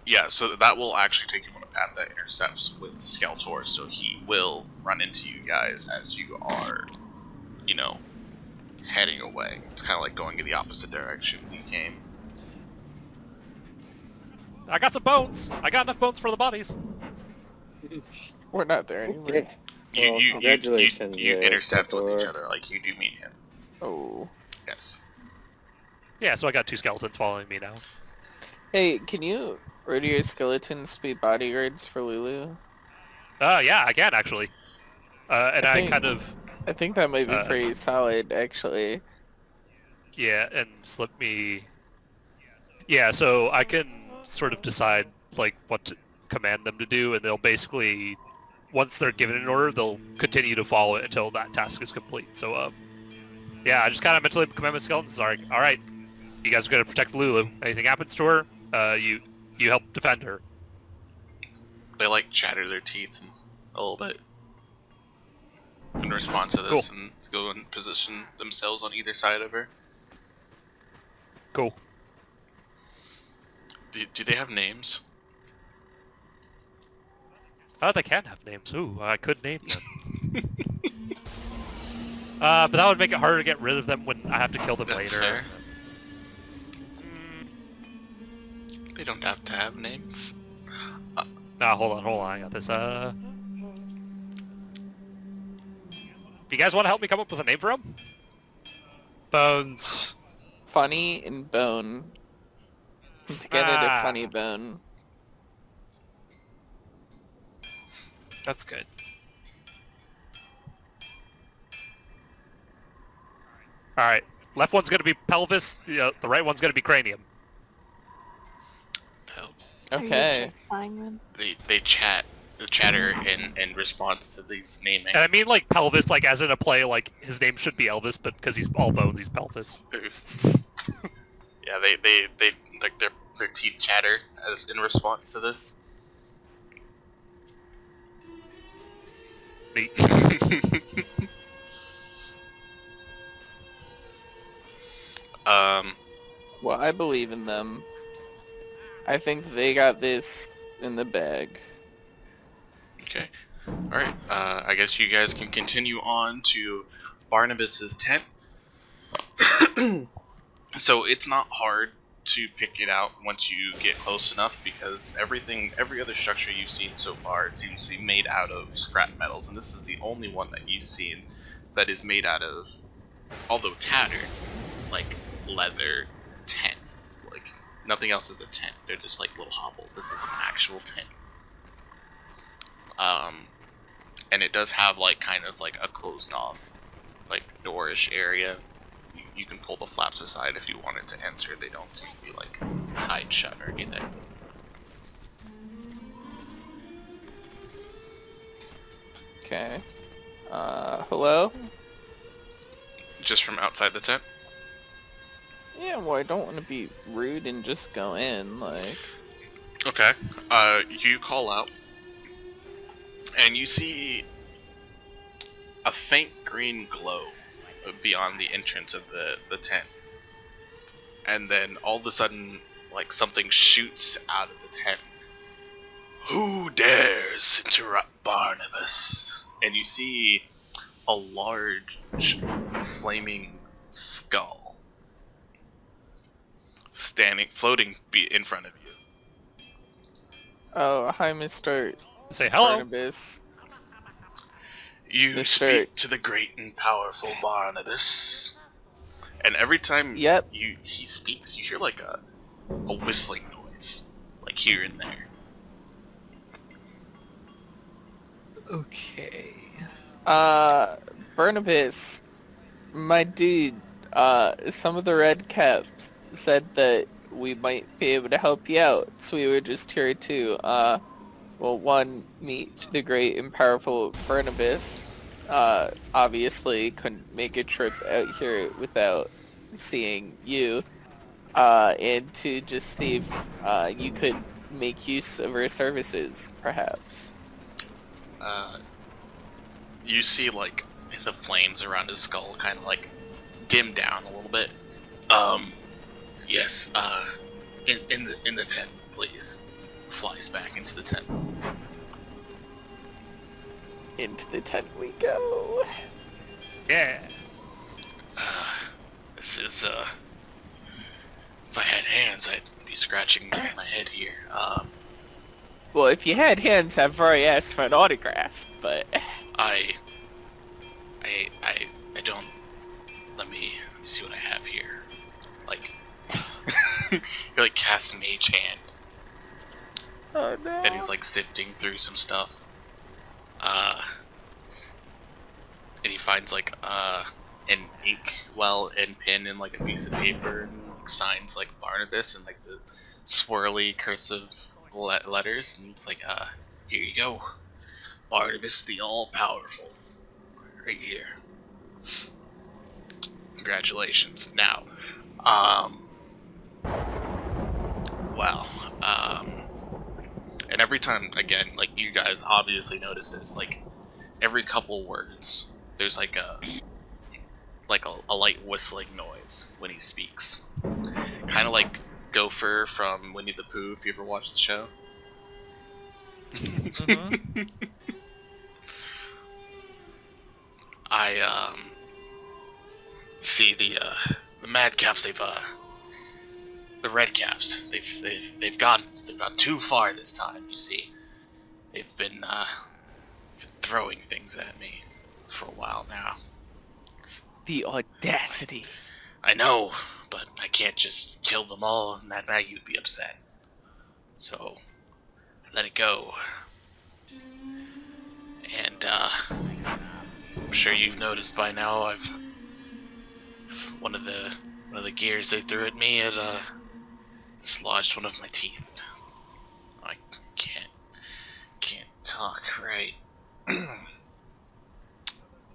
Yeah, so that will actually take him on a path that intercepts with Skeletor, so he will run into you guys as you are, you know, heading away. It's kind of like going in the opposite direction you came. I got some bones. I got enough bones for the bodies. We're not there anymore. Okay. Well, congratulations, You intercept with each Skeletor. other, like you do meet him. Oh. Yes. Yeah, so I got 2 skeletons following me now. Hey, can you order your skeletons to be bodyguards for Lulu? Yeah, I can actually. And I think- kind of, I think that might be pretty solid, actually. yeah, and slip me. Yeah, so I can sort of decide like what to command them to do, and they'll basically, once they're given an order, they'll continue to follow it until that task is complete. So, yeah, I just kind of mentally command my skeletons. All right, you guys are gonna protect Lulu. Anything happens to her, you help defend her. They like chatter their teeth a little bit in response to this, Cool. and go and position themselves on either side of her. Cool. Do they have names? They can have names. Ooh, I could name them. But that would make it harder to get rid of them when I have to kill them That's later. fair. They don't have to have names. Nah, hold on, I got this. You guys want to help me come up with a name for him? Bones. Funny and Bone. Together to Ah. Funny Bone. That's good. All right. Left one's gonna be pelvis. The right one's gonna be cranium. Oh, Are you Okay. Simon? they chatter in response to these naming. And I mean like pelvis, like as in a play, like his name should be Elvis, but because he's all bones, he's pelvis. Yeah, they like their teeth chatter as in response to this. Neat. Well, I believe in them. I think they got this in the bag. Okay. Alright, I guess you guys can continue on to Barnabas's tent. So it's not hard to pick it out once you get close enough, because every other structure you've seen so far seems to be made out of scrap metals, and this is the only one that you've seen that is made out of, although tattered, like leather tent. Like nothing else is a tent. They're just like little hovels. This is an actual tent. And it does have like kind of like a closed off, like doorish area. You can pull the flaps aside if you wanted to enter. They don't seem to be like tied shut or anything. Okay. Hello? Just from outside the tent. Yeah, well, I don't want to be rude and just go in, like... Okay. You call out, and you see a faint green glow beyond the entrance of the tent. And then all of a sudden, like something shoots out of the tent. Who dares interrupt Barnabas? And you see a large flaming skull floating in front of you. Oh, hi, Mr. Say hello. Barnabas. You Mr. speak to the great and powerful Barnabas. And every time Yep. he speaks, you hear like a whistling noise, like here and there. Okay. Barnabas, my dude, some of the red caps said that we might be able to help you out, so we were just here to, well, one, meet the great and powerful Barnabas. Obviously couldn't make a trip out here without seeing you, and to just see if, you could make use of our services, perhaps. You see, like, the flames around his skull kind of, like, dim down a little bit. Yes, in the tent, please. Flies back into the tent. Into the tent we go. Yeah. This is, if I had hands, I'd be scratching my head here. Well, if you had hands, I've already asked for an autograph, but... I don't. Let me see what I have here. Like, you're like casting Mage Hand, Oh no. and he's like sifting through some stuff. And he finds like an ink well and pen and like a piece of paper and like, signs like Barnabas and like the swirly cursive letters, and it's like here you go, Barnabas the all powerful, right here. Congratulations. Now, well, and every time, again, like you guys obviously notice this, like every couple words, there's like a light whistling noise when he speaks, kind of like Gopher from Winnie the Pooh. If you ever watched the show. Mm-hmm. I see the madcaps. The redcaps. They've gone too far this time. You see, they've been throwing things at me for a while now. The audacity. I know, but I can't just kill them all, and now you'd be upset. So I let it go. And I'm sure you've noticed by now. One of the gears they threw at me had dislodged one of my teeth. I can't talk right.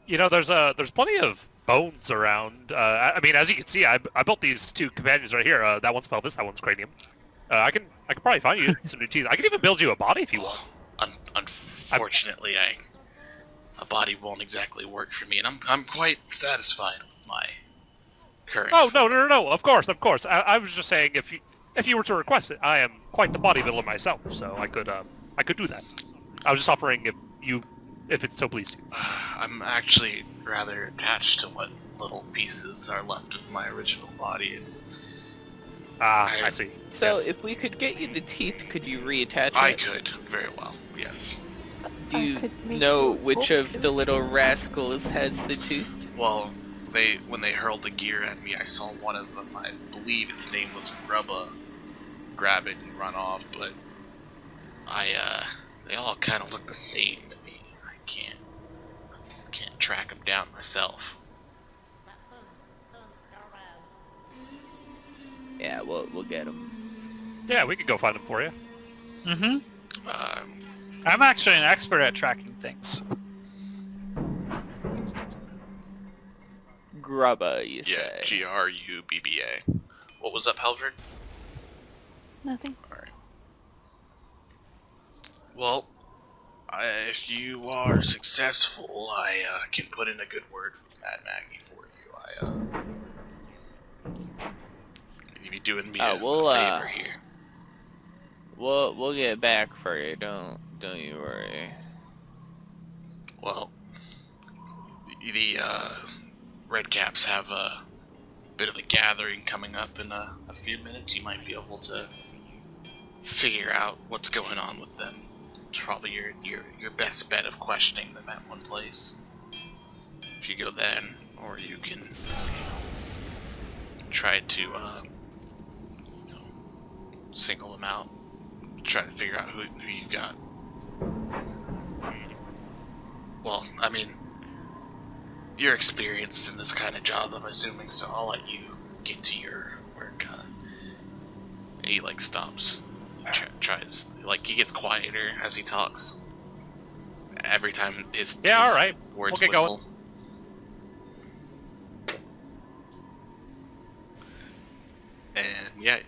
You know, there's plenty of bones around. I mean, as you can see, I built these two companions right here. That one's pelvis, that one's cranium. I can probably find you some new teeth. I can even build you a body if you want. Unfortunately, a body won't exactly work for me, and I'm quite satisfied with my current. Oh no! Of course. I was just saying if you were to request it, I am quite the bodybuilder myself, so I could do that. I was just offering if it so pleased you. I'm actually rather attached to what little pieces are left of my original body. And I see. So, Yes. if we could get you the teeth, could you reattach it? I could very well. Yes. Do I you could make know you which hope of to. the little rascals has the tooth? Well, when they hurled the gear at me, I saw one of them. I believe its name was Grubba. Grab it and run off, but they all kind of look the same to me. I can't track them down myself. Yeah, we'll get them. Yeah, we could go find them for you. Mm-hmm. Um, I'm actually an expert at tracking things. Grubba, you yeah, say? Grubba. What was up, Halvard? Nothing. Alright. Well, if you are successful, I can put in a good word with Mad Maggie for you. You'd be doing me a favor here. We'll get back for you. Don't you worry. Well, the Redcaps have a bit of a gathering coming up in a few minutes. You might be able to figure out what's going on with them. It's probably your best bet of questioning them at one place. If you go then, or you can try to single them out. Try to figure out who you got. Well, I mean, you're experienced in this kind of job, I'm assuming, so I'll let you get to your work. He like stops, tries, like he gets quieter as he talks. Every time his all right. words We'll get whistle. And yeah,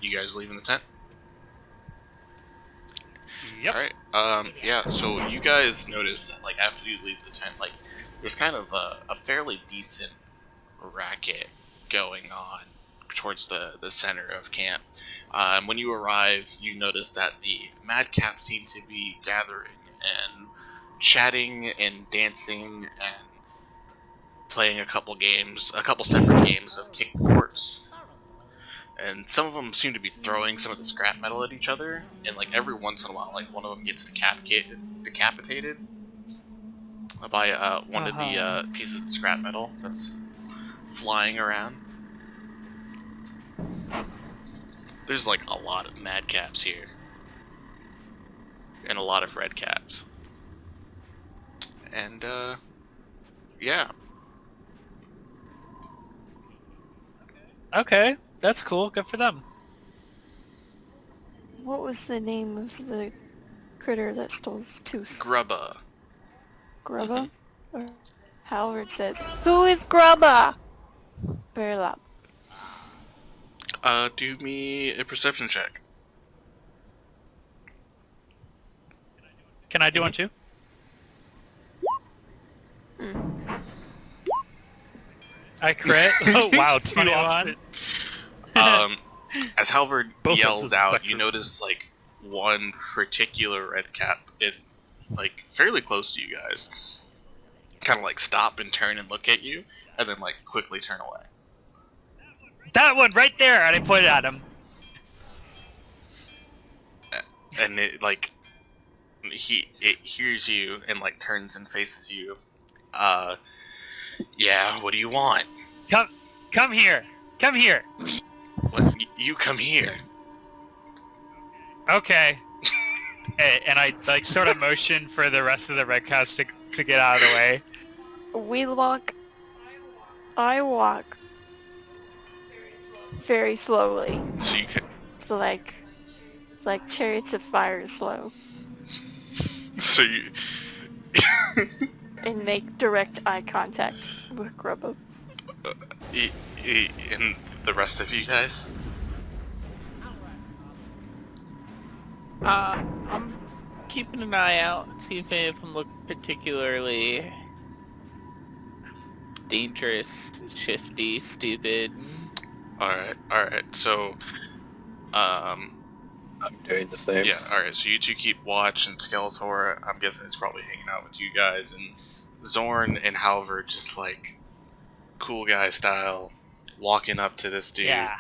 you guys leaving the tent? Yep. Alright, yeah, so you guys notice that, like, after you leave the tent, like, there's kind of a fairly decent racket going on towards the center of camp. When you arrive, you notice that the madcaps seem to be gathering and chatting and dancing and playing a couple separate games of kick the corpse. And some of them seem to be throwing some of the scrap metal at each other, and like every once in a while, like one of them gets decapitated by one of the pieces of scrap metal that's flying around. There's like a lot of madcaps here, and a lot of red caps, and yeah. Okay, that's cool. Good for them. What was the name of the critter that stole his tooth? Grubba. Grubba? Or Howard says, "Who is Grubba?" Very loud. Do me a perception check. Can I do one too? I crit. Oh wow, 21. As Halvard Both yells ends of out, spectrum. you notice like one particular red cap in like fairly close to you guys kind of like stop and turn and look at you, and then like quickly turn away. That one right there, and I pointed at him. And it like it hears you and like turns and faces you. Yeah, what do you want? Come here. Come here. What, you come here. Okay. And I like sort of motion for the rest of the red caps to get out of the way. I walk very slowly. So you can. So it's like Chariots of Fire slow. So you. And make direct eye contact with Grubba. And the rest of you guys. I'm keeping an eye out, see if any of them look particularly dangerous, shifty, stupid. Alright. So, I'm doing the same. yeah, alright, so you two keep watch, and Skeletor, I'm guessing, is probably hanging out with you guys, and Zorn and Halvard just like cool guy style, walking up to this dude. Yeah.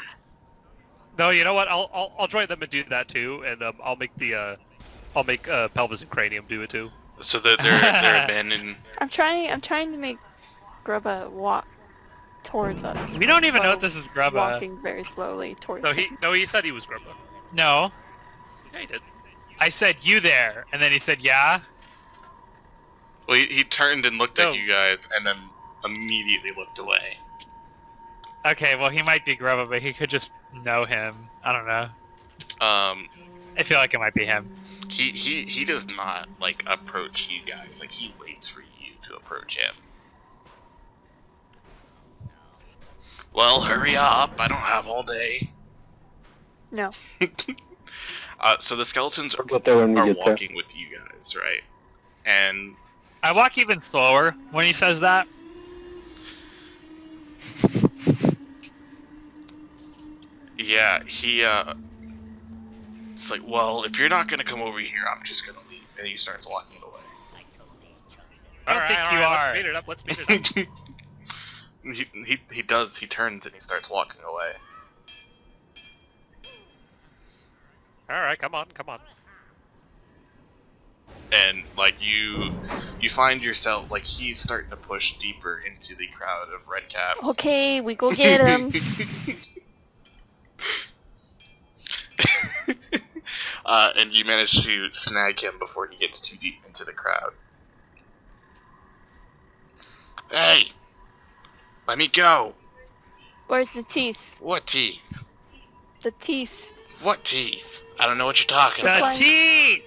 No, you know what? I'll join them and do that too, and I'll make pelvis and cranium do it too. So that they're abandoned. I'm trying to make Grubba walk towards us. We don't even know while if this is Grubba. Walking very slowly towards him. He said he was Grubba. No. Yeah, he did. I said you there, and then he said yeah. Well, he turned and looked No. at you guys, and then immediately looked away. Okay, well he might be Grubba, but he could just know him. I don't know. I feel like it might be him. He does not like approach you guys. Like he waits for you to approach him. Well, hurry up! I don't have all day. No. So the skeletons are Get there when we get there. walking with you guys, right? And I walk even slower when he says that. yeah, it's like, well, if you're not gonna come over here, I'm just gonna leave. And he starts walking away. I don't think you are. Let's speed it up. He does. He turns and he starts walking away. All right, come on. And like you find yourself like he's starting to push deeper into the crowd of red caps. Okay, we go get him. And you manage to snag him before he gets too deep into the crowd. Hey! Let me go! Where's the teeth? What teeth? The teeth. What teeth? I don't know what you're talking The about. Flanks. teeth!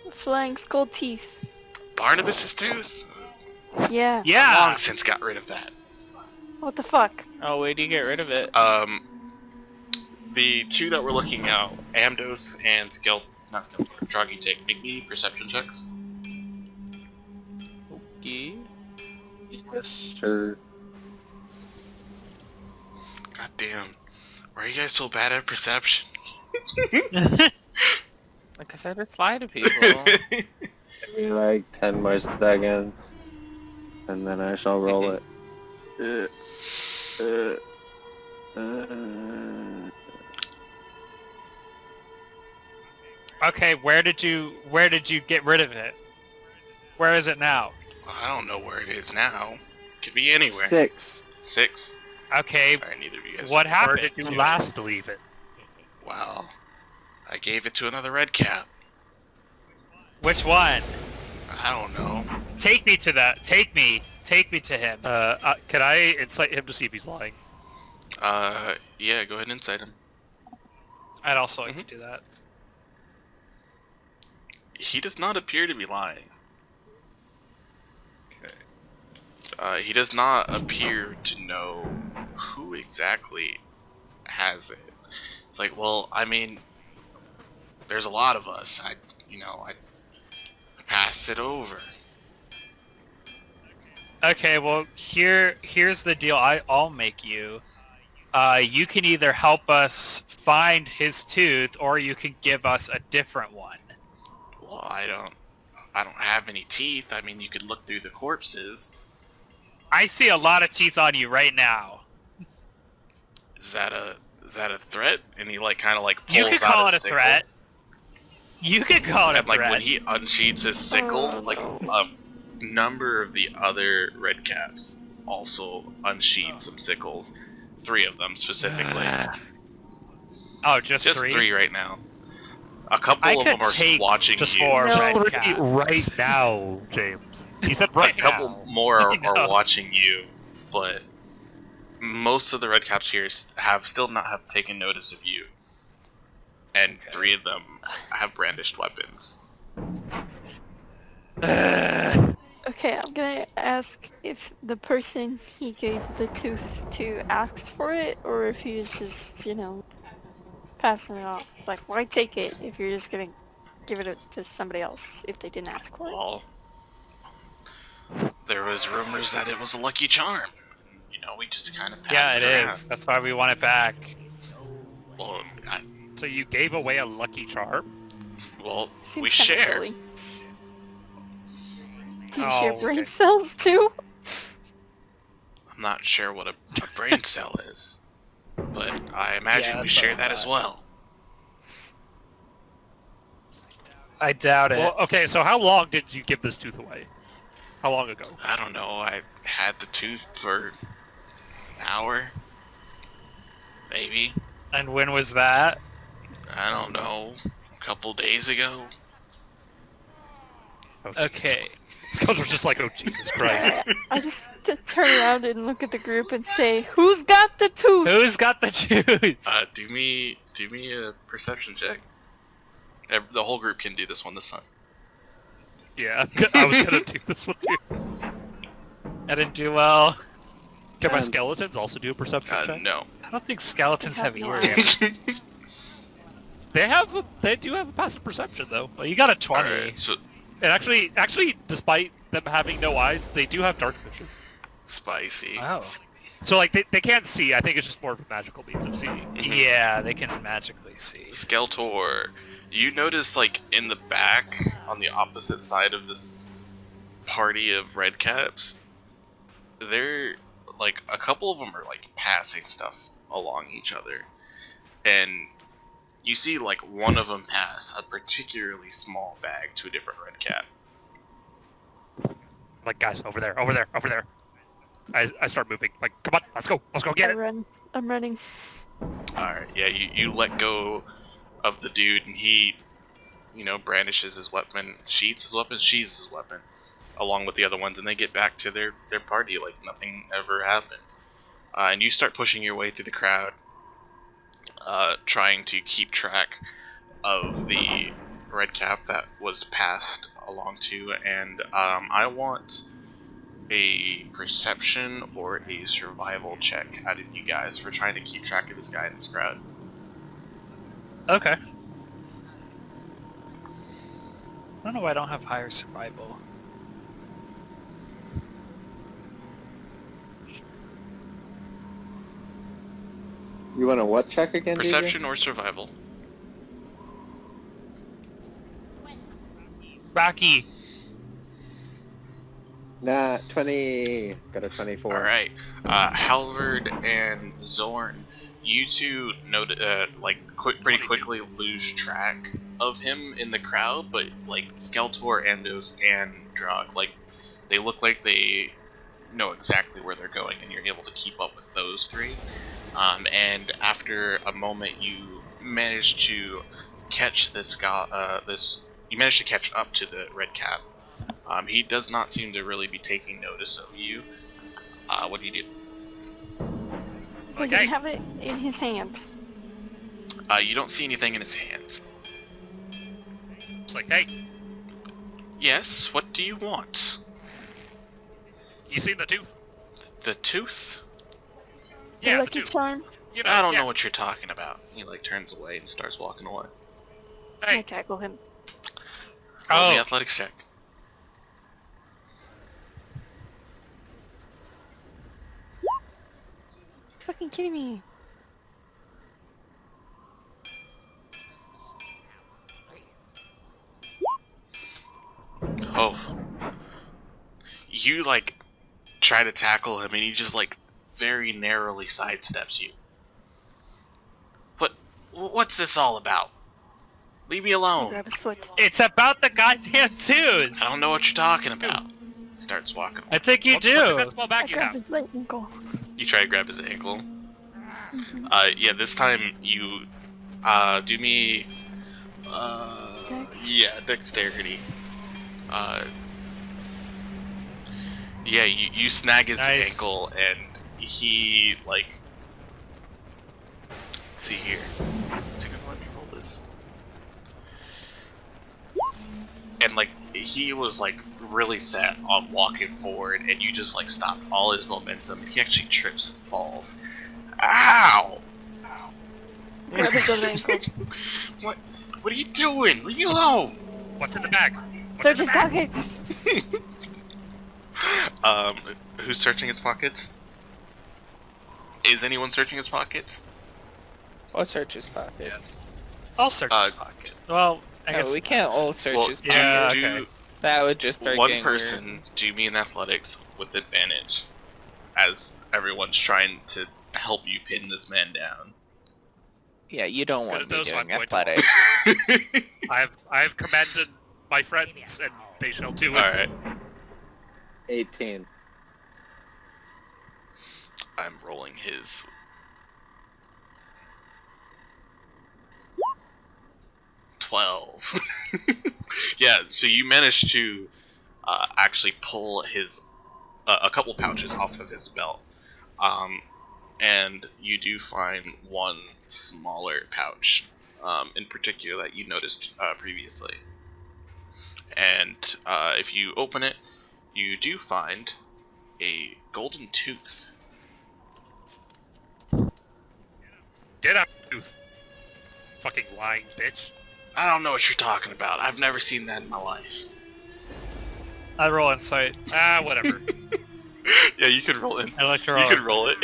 The flying skull teeth. Barnabas's tooth? Yeah. I Yeah. long since got rid of that. What the fuck? Oh, way to get rid of it. The two that we're looking at, Amdos and not Skeletor, Droggy Tick, make me perception checks. Okay. Yes, sir. God damn. Why are you guys so bad at perception? Like I said, it's lie to people. Maybe like 10 more seconds, and then I shall roll it. Okay, where did you get rid of it? Where is it now? Well, I don't know where it is now. Could be anywhere. 6. 6? Okay, Alright, neither of you guys. what Where happened? did you last leave it? Well, I gave it to another red cap. Which one? I don't know. Take me to that. Take me to him. Can I incite him to see if he's lying? Yeah, go ahead and incite him. I'd also like to do that. He does not appear to be lying. Okay. He does not appear to know who exactly has it. It's like, well, I mean, there's a lot of us. I pass it over. Okay, well here's the deal. I'll make you. You can either help us find his tooth, or you can give us a different one. Well, I don't have any teeth. I mean, you could look through the corpses. I see a lot of teeth on you right now. Is that a threat? And he kind of pulls You could out call his it a sickle. threat. You could call it a And when threat. he unsheathes his sickle, a number of the other red caps also unsheathe some sickles. 3 of them specifically. Oh, just Just three? 3 right now. A couple I of could them are take watching just you. four No. red Just caps. right now, James. He said A right couple now. more I know. are watching you, but most of the red caps here have taken notice of you, and 3 of them have brandished weapons. Okay, I'm gonna ask if the person he gave the tooth to asked for it, or if he was just, passing it off. Like, why take it if you're just gonna give it to somebody else if they didn't ask for it? Well, there was rumors that it was a lucky charm. We just kind of passed Yeah, it around. is. That's why we want it back. Well, So you gave away a lucky charm? we Seems kinda share. silly. Do you Oh, share brain okay. cells too? I'm not sure what a brain cell is, but I imagine Yeah, we that's what share I that as thought. well. I doubt it. Well, okay, so how long did you give this tooth away? How long ago? I don't know. I had the tooth for an hour, maybe. And when was that? I don't know. A couple days ago. Oh, jeez. Okay. Scott was just like, oh, Jesus Christ. I just turn around and look at the group and say, "Who's got the tooth?" Who's got the tooth? Do me a perception check. The whole group can do this one this time. Yeah, I was gonna do this one too. I didn't do well. Can my skeletons also do a perception check? No. I don't think skeletons They have have no ears. They do have a passive perception though. Well, you got a 20. Alright, so And actually, despite them having no eyes, they do have dark vision. spicy. Oh. So like they can't see. I think it's just more of a magical means of seeing. Yeah, they can magically see. Skeletor, you notice in the back, on the opposite side of this party of red caps, they're a couple of them are passing stuff along each other, and you see one of them pass a particularly small bag to a different red cap. Like, guys, over there. I start moving. Like, come on, let's go get it. I'm running. Alright, yeah, you let go of the dude, and he, brandishes his weapon, sheathes his weapon. along with the other ones, and they get back to their party like nothing ever happened. And you start pushing your way through the crowd, trying to keep track of the red cap that was passed along to, and I want a perception or a survival check out of you guys for trying to keep track of this guy in this crowd. Okay. I don't know why I don't have higher survival. You want a what check again, Perception or survival. Rocky. Nah, 20. Got a 24. Alright. Halvard and Zorn, you two pretty quickly lose track of him in the crowd, but like Skeletor, Andos, and Drog, like they look like they know exactly where they're going, and you're able to keep up with those three. And after a moment, you manage to catch this guy. You manage to catch up to the red cap. He does not seem to really be taking notice of you. What do you do? Does he have it in his hand? You don't see anything in his hands. It's like, hey, Yes, what do you want? you seen the tooth? The tooth? Yeah, the Lucky tooth. charm? You know, I don't yeah. know what you're talking about. He like turns away and starts walking away. I Hey, tackle him. Roll the Oh. athletics check. Fucking kidding me. Oh. You like try to tackle him and he just like very narrowly sidesteps you. What's this all about? Leave me I alone. grab his foot. It's about the goddamn tooth. I don't know what you're talking about. Starts walking. I think you what's in do. that small I bag you grab have? his right ankle. You try to grab his ankle. Yeah, this time you do me Dex? yeah, dexterity. Yeah, you snag his Nice. ankle and he like let's see here. Is he gonna let me roll this? And like he was like really set on walking forward and you just like stopped all his momentum and he actually trips and falls. Ow! Grab his other ankle. What are you doing? Leave me alone! What's in the bag? Search his pocket. Who's searching his pockets? Is anyone searching his pockets? I'll search his pockets. Yes. I'll search his pocket. Well, I guess No, we can't all search Well, his Yeah, pockets. do okay. That would just start one getting person weird. do me an athletics with advantage as everyone's trying to help you pin this man down. Yeah, you don't Good want at me those, doing I'm going to athletics. I have commanded my friends, and they shall do it. Alright, 18. I'm rolling his. $12. Yeah, so you managed to actually pull his a couple pouches off of his belt, and you do find one smaller pouch, in particular that you noticed previously. And if you open it, you do find a golden tooth. Get out, tooth. Fucking lying bitch. I don't know what you're talking about. I've never seen that in my life. I roll insight. Ah, whatever. Yeah, you can roll in. I like to You roll. can roll it.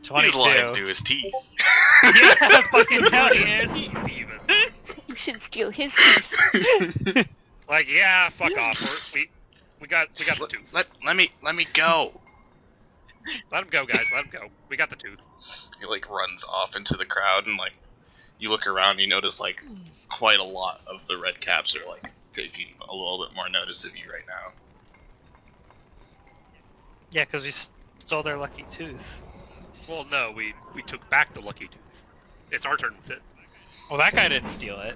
22. He's lying to his teeth. Yeah, fucking hell, yeah. Even. You should steal his teeth. Like, yeah, fuck off. We got the tooth. Let me go. Let him go, guys. Let him go. We got the tooth. He like runs off into the crowd and like you look around, you notice like quite a lot of the red caps are like taking a little bit more notice of you right now. Yeah, because we stole their lucky tooth. Well, no, we took back the lucky tooth. It's our turn with it. Well, that guy didn't steal it.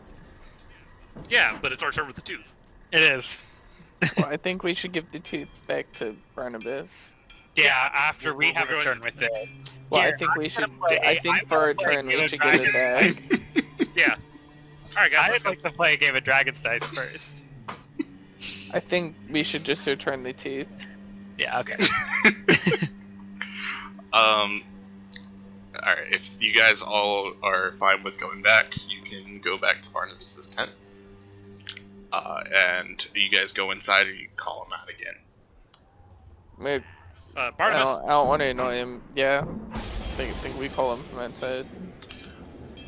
Yeah, but it's our turn with the tooth. It is. Well, I think we should give the tooth back to Barnabas. Yeah, after we we're have a going- turn with it. Well, I Here, think I'm we gonna should. play- I think I'm for our gonna play turn we Game of should give it Dragons. back. Yeah. All right, guys, I'd let's go. like to play a game of Dragon's Dice first. I think we should just return the tooth. Yeah, okay. Alright, if you guys all are fine with going back, you can go back to Barnabas' tent. And you guys go inside and you call him out again. Maybe, I Barnabas, don't want to annoy him. Yeah. Think we call him from outside.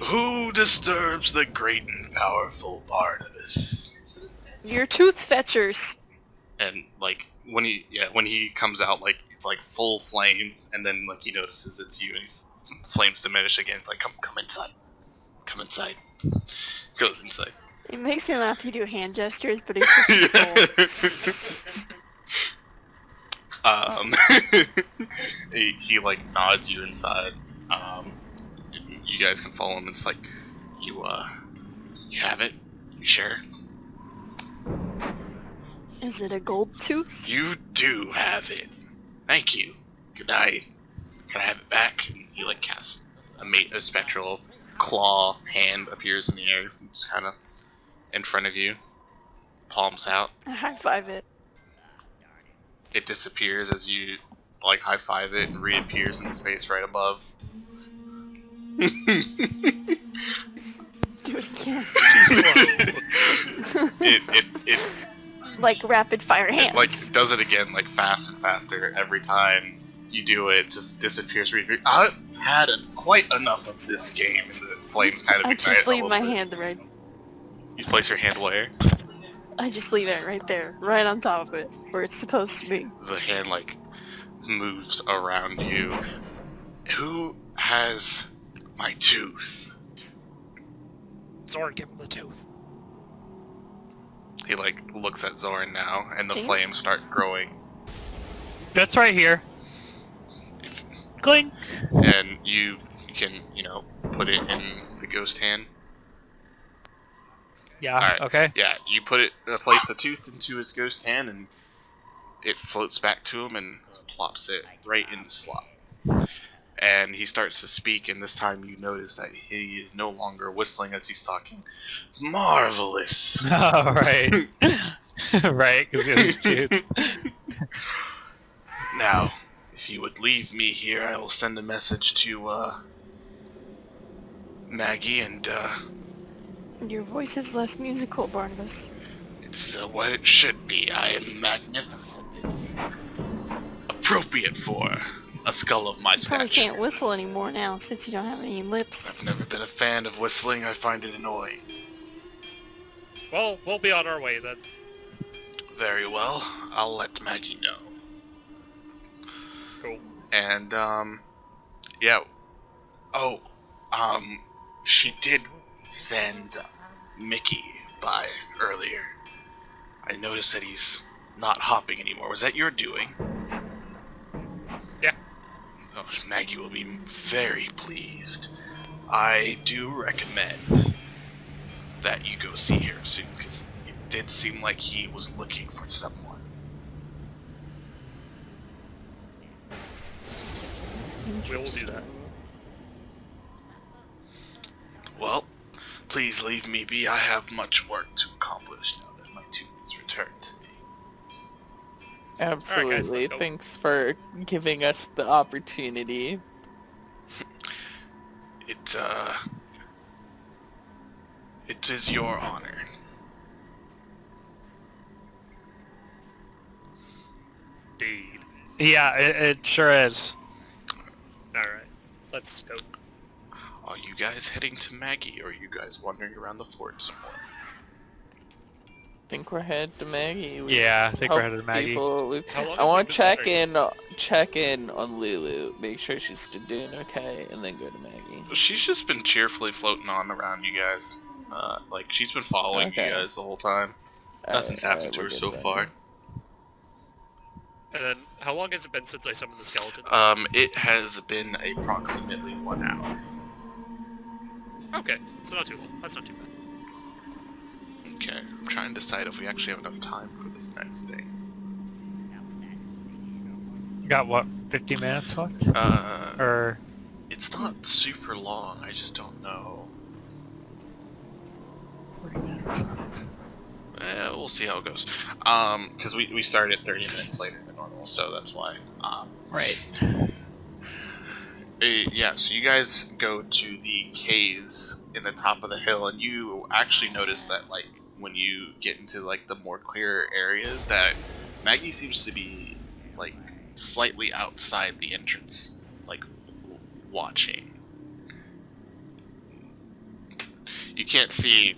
Who disturbs the great and powerful Barnabas? Your tooth fetchers. And like when he comes out, like it's like full flames, and then like he notices it's you, and he's flames diminish again. It's like come inside, come inside. Goes inside. It makes me laugh. You do hand gestures, but it's just a skull. he like nods you inside. You guys can follow him. It's like you have it. You sure? Is it a gold tooth? You do have it. Thank you. Good night. Can I have it back? And he like casts a spectral claw hand appears in the air, just kind of in front of you, palms out. I high five it. It disappears as you like high five it and reappears in the space right above. Do it again. it Like rapid fire hands. like does it again, like fast and faster every time you do it. Just disappears. I've had quite enough of this game. And the flames kind of I ignite just a leave little my bit. hand right. You place your hand where? I just leave it right there, right on top of it, where it's supposed to be. The hand like moves around you. Who has my tooth? Zoran, give him the tooth. He like looks at Zoran now, and the Jeez. flames start growing. That's right here. Clink. And you can, put it in the ghost hand. Yeah, Alright. okay. Yeah, you place the tooth into his ghost hand, and it floats back to him and plops it right in the slot. And he starts to speak, and this time you notice that he is no longer whistling as he's talking. Marvelous. Oh, right. Right, because it was cute. Now, if you would leave me here, I will send a message to Maggie, and Your voice is less musical, Barnabas. it's what it should be. I am magnificent. It's appropriate for a skull of my You probably stature. can't whistle anymore now, since you don't have any lips. I've never been a fan of whistling. I find it annoying. Well, we'll be on our way then. Very well. I'll let Maggie know. Cool. And, yeah. Oh, she did send Mickey by earlier. I noticed that he's not hopping anymore. Was that your doing? Yeah. Oh, Maggie will be very pleased. I do recommend that you go see her soon, because it did seem like he was looking for someone. We will do that. Well, please leave me be. I have much work to accomplish now that my tooth is returned to me. Absolutely. let's go. Thanks for giving us the opportunity. It is your honor. Indeed. Yeah, it sure is. Alright. Let's go. Are you guys heading to Maggie, or are you guys wandering around the fort some more? Think we're headed to Maggie. We Yeah, I think we're help headed to Maggie. people. How long I have want we to been check in on Lulu, make sure she's still doing okay, and then go to Maggie. She's just been cheerfully floating on around you guys. Like, she's been following Okay. you guys the whole time. Nothing's happened to her so far. And then, how long has it been since I summoned the skeleton? It has been approximately 1 hour. Okay, so not too long. That's not too bad. Okay, I'm trying to decide if we actually have enough time for this next day. You got what, 50 minutes left? Or It's not super long, I just don't know. 40 minutes? We'll see how it goes. Because we started 30 minutes later than normal, so that's why. Right. Yeah, so you guys go to the caves in the top of the hill, and you actually notice that, like, when you get into, like, the more clear areas, that Maggie seems to be, like, slightly outside the entrance, like, watching. You can't see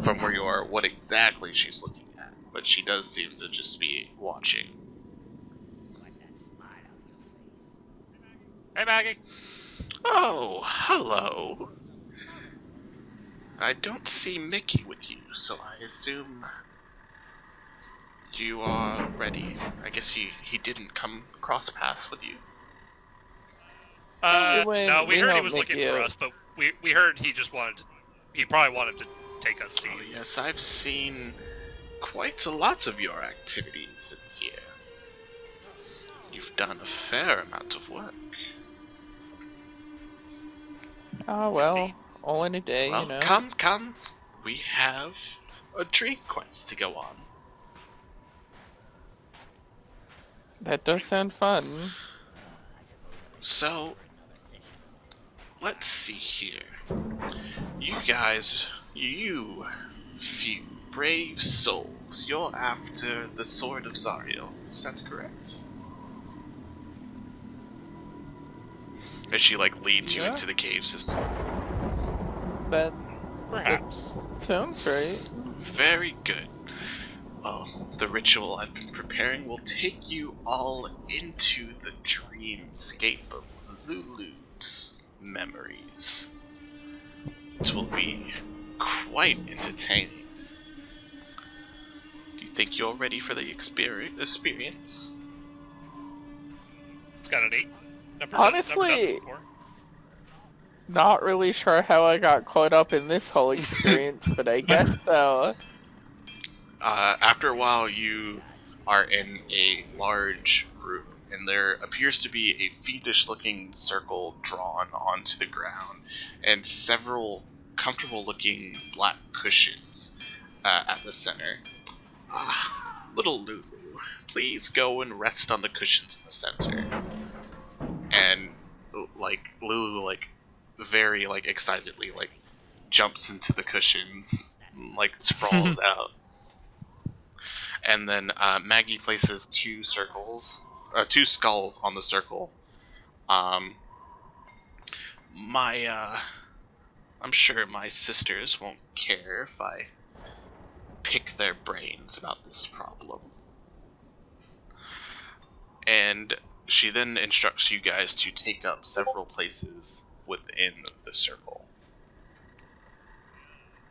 from where you are what exactly she's looking at, but she does seem to just be watching. Hey, Maggie. Oh, hello. I don't see Mickey with you, so I assume you are ready. I guess he didn't come cross paths with you. No, No, we heard he helped was Mickey looking for out. us, but we heard he just wanted to, he probably wanted to take us to Oh you. yes, I've seen quite a lot of your activities in here. You've done a fair amount of work. Oh, well, all in a day, Well, you know. come. We have a dream quest to go on. That does sound fun. So, let's see here. You guys, you few brave souls, you're after the Sword of Zariel. Is that correct? As she, like, leads you Yeah. into the cave system. That Perhaps. sounds right. Very good. Well, the ritual I've been preparing will take you all into the dreamscape of Lulu's memories. It will be quite entertaining. Do you think you're ready for the experience? It's kind of neat. Never Honestly- done this before. Not really sure how I got caught up in this whole experience, but I guess so. After a while, you are in a large room, and there appears to be a fiendish-looking circle drawn onto the ground, and several comfortable-looking black cushions at the center. Little Lulu, please go and rest on the cushions in the center. And like Lulu, like very like excitedly, like jumps into the cushions, like sprawls out. And then Maggie places two skulls on the circle. I'm sure my sisters won't care if I pick their brains about this problem. And she then instructs you guys to take up several places within the circle.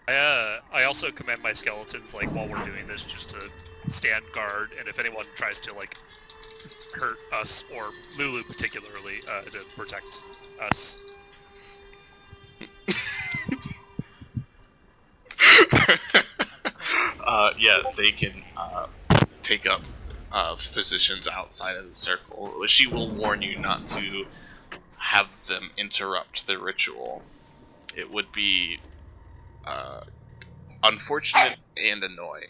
I also command my skeletons, like, while we're doing this, just to stand guard, and if anyone tries to, like, hurt us, or Lulu particularly, to protect us. Yes, they can take up positions outside of the circle. She will warn you not to have them interrupt the ritual. It would be unfortunate and annoying.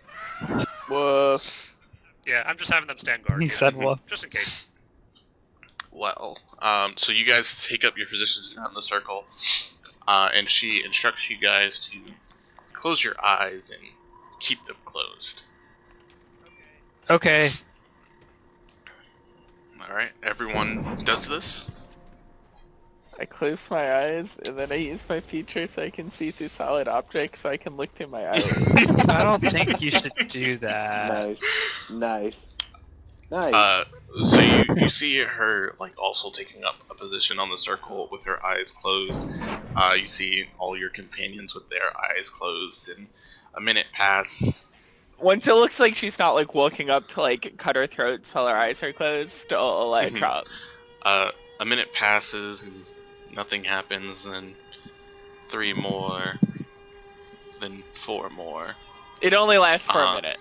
Woof. Yeah, I'm just having them stand guard. He you know, said woof. just in case. Well, so you guys take up your positions around the circle, and she instructs you guys to close your eyes and keep them closed. Okay. Alright, everyone does this? I close my eyes, and then I use my features so I can see through solid objects so I can look through my eyelids. I don't think you should do that. Nice. So you see her like also taking up a position on the circle with her eyes closed. You see all your companions with their eyes closed, and a minute passes. Once it looks like she's not like walking up to like cut her throats while her eyes are closed, I'll let it drop. A minute passes and nothing happens. Then 3 more. Then 4 more. It only lasts for a minute.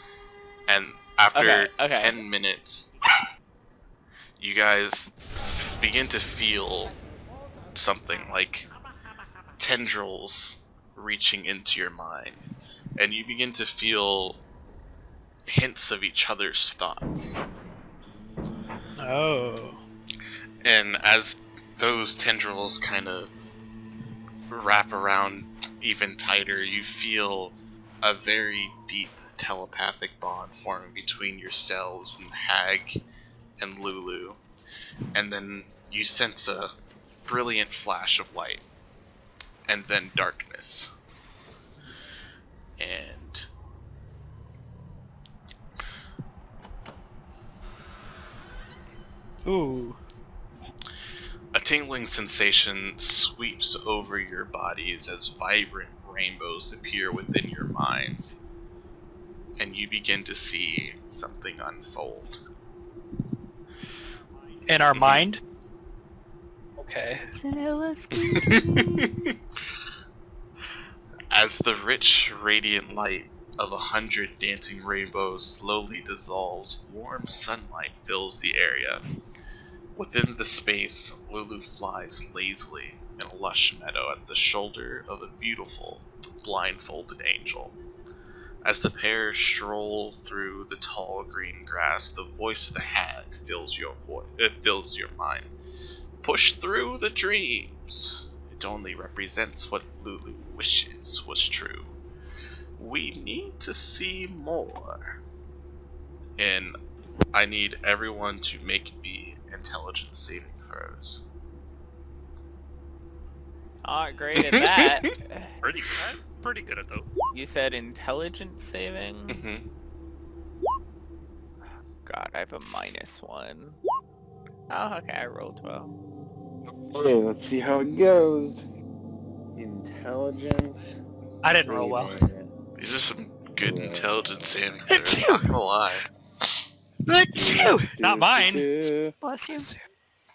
And after Okay. 10 minutes, you guys begin to feel something like tendrils reaching into your mind. And you begin to feel hints of each other's thoughts. Oh. And as those tendrils kind of wrap around even tighter, you feel a very deep telepathic bond forming between yourselves and Hag and Lulu. And then you sense a brilliant flash of light, and then darkness. And Ooh. a tingling sensation sweeps over your bodies as vibrant rainbows appear within your minds, and you begin to see something unfold. In our mind? Okay. It's an LSD. As the rich, radiant light of 100 dancing rainbows slowly dissolves, warm sunlight fills the area. Within the space, Lulu flies lazily in a lush meadow at the shoulder of a beautiful, blindfolded angel. As the pair stroll through the tall green grass, the voice of the hag fills your mind. Push through the dreams. It only represents what Lulu wishes was true. We need to see more. And I need everyone to make me intelligence saving throws. Not great at that. I'm pretty good at those. You said intelligence saving? Mm-hmm. God, I have a -1. Oh, okay, I rolled well. Okay, let's see how it goes. Intelligence. I didn't roll well. saving. These are some good Yeah. intelligence saving throws, not gonna lie. Not mine. Bless you.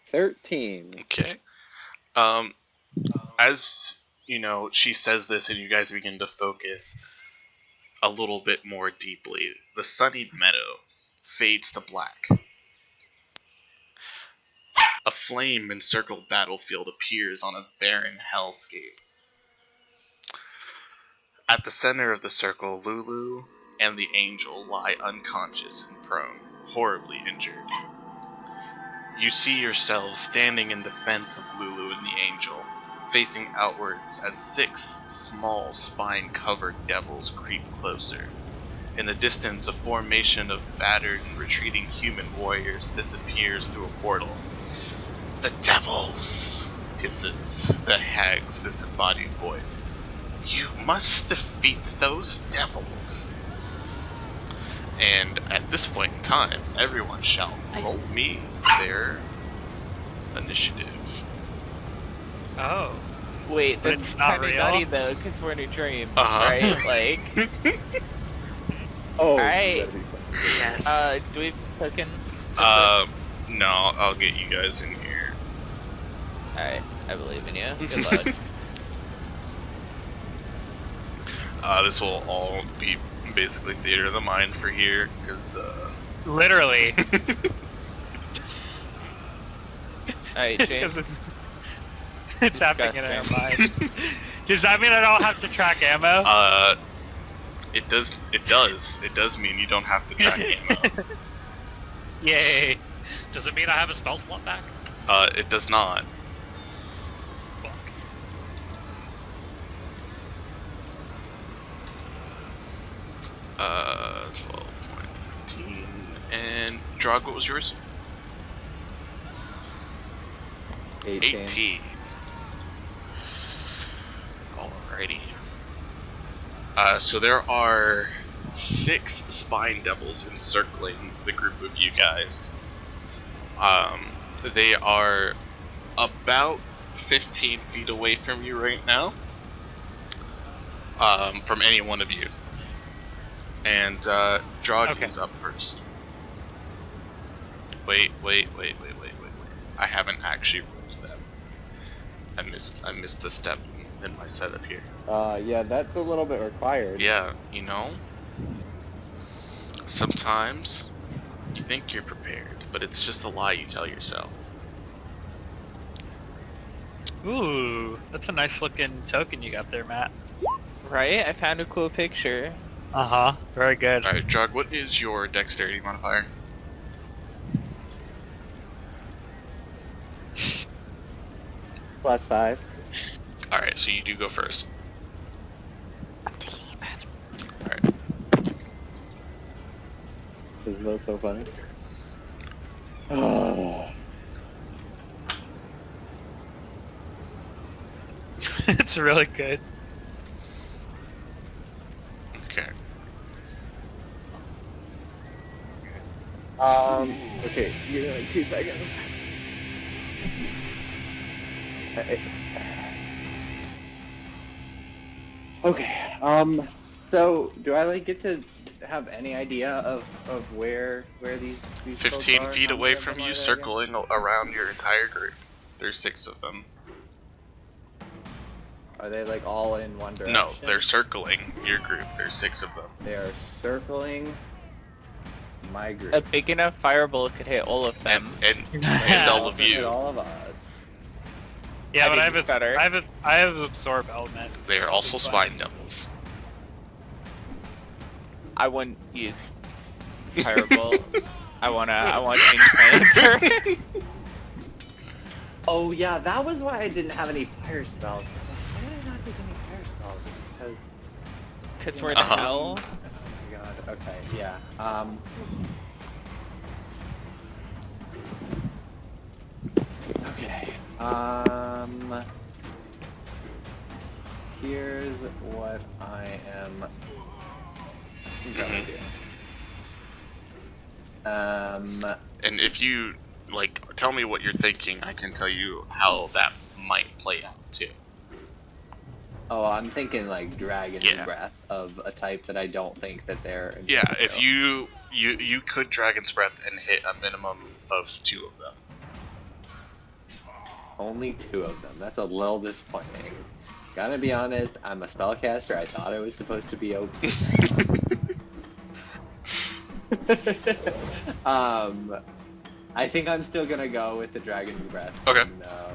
13. Okay. As you know, she says this and you guys begin to focus a little bit more deeply. The sunny meadow fades to black. A flame-encircled battlefield appears on a barren hellscape. At the center of the circle, Lulu and the angel lie unconscious and prone, horribly injured. You see yourselves standing in defense of Lulu and the angel, facing outwards as 6 small spine-covered devils creep closer. In the distance, a formation of battered and retreating human warriors disappears through a portal. "The devils!" hisses the hag's disembodied voice. "You must defeat those devils." And at this point in time, everyone shall roll me their initiative. Oh. Wait, But that's it's not kind of real? nutty though, because we're in a dream, Uh-huh. right? Like, Oh, Alright. that'd be fun. Yes. do we have tokens? to No, I'll get you guys in here. put- Alright, I believe in you. Good luck. This will all be basically theater of the mind for here, because, Literally. Alright, Because James. it's happening in our mind. Does that mean I don't have to track ammo? it does mean you don't have to track ammo. Yay. Does it mean I have a spell slot back? It does not. Fuck. Uh, 12.15, and Drog, what was yours? 18. Alrighty. So there are 6 spine devils encircling the group of you guys. They are about 15 feet away from you right now. From any one of you. And Drog Okay. is up first. Wait. I haven't actually rolled them. I missed a step in my setup here. Yeah, that's a little bit required. Yeah, you know? Sometimes you think you're prepared, but it's just a lie you tell yourself. Ooh, that's a nice looking token you got there, Matt. Right? I found a cool picture. Uh-huh. Very good. Alright, Jog, what is your dexterity modifier? +5. Alright, so you do go first. I'm taking a bathroom. Alright. This is both so funny. Oh. It's really good. Okay. Okay, give me like 2 seconds. Okay, so do I like get to have any idea of where these 15 folks are? feet How away many of from them you, are there circling around your entire group. There's 6 of them. again? Are they like all in one direction? No, they're circling your group. There's 6 of them. They are circling my group. A big enough fireball could hit all of them. And all of Hit you. all of us. Yeah, I but think I have it's better. I have absorb element. They are so also it's fine. spine devils. I wouldn't use fireball. I wanna change my answer. Oh yeah, that was why I didn't have any fire spells. Why did I not take any fire spells? Because Cause we're in Uh-huh. hell. oh my god. Okay, yeah. Okay. Here's what I am gonna do. And if you, like, tell me what you're thinking, I can tell you how that might play out, too. Oh, I'm thinking like dragon Yeah. breath of a type that I don't think that they're. immune Yeah, to. if you could Dragon's Breath and hit a minimum of 2 of them. Only 2 of them. That's a little disappointing. Gotta be honest, I'm a spellcaster. I thought I was supposed to be OP. I think I'm still gonna go with the Dragon's Breath. Okay. No.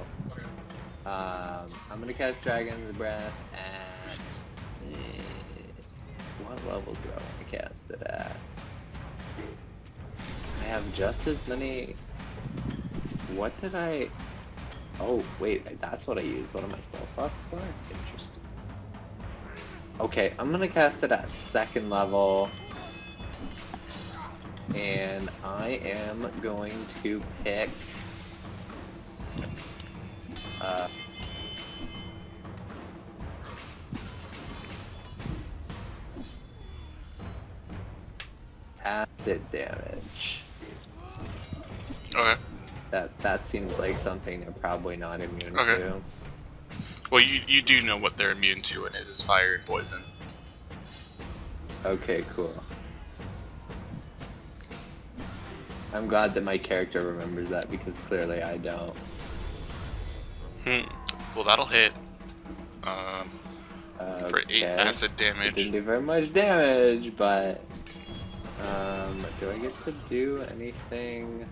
I'm gonna cast Dragon's Breath at... what level do I want to cast it at? I have just as many... What did I... Oh, wait, that's what I used one of my spell slots for? Interesting. Okay, I'm gonna cast it at 2nd level. And I am going to pick... acid damage. Okay. That seems like something they're probably not immune Okay. to. Well, you do know what they're immune to, and it is fire and poison. Okay, cool. I'm glad that my character remembers that because clearly I don't. Well, that'll hit. For 8 Okay. acid It damage. didn't do very much damage, but do I get to do anything?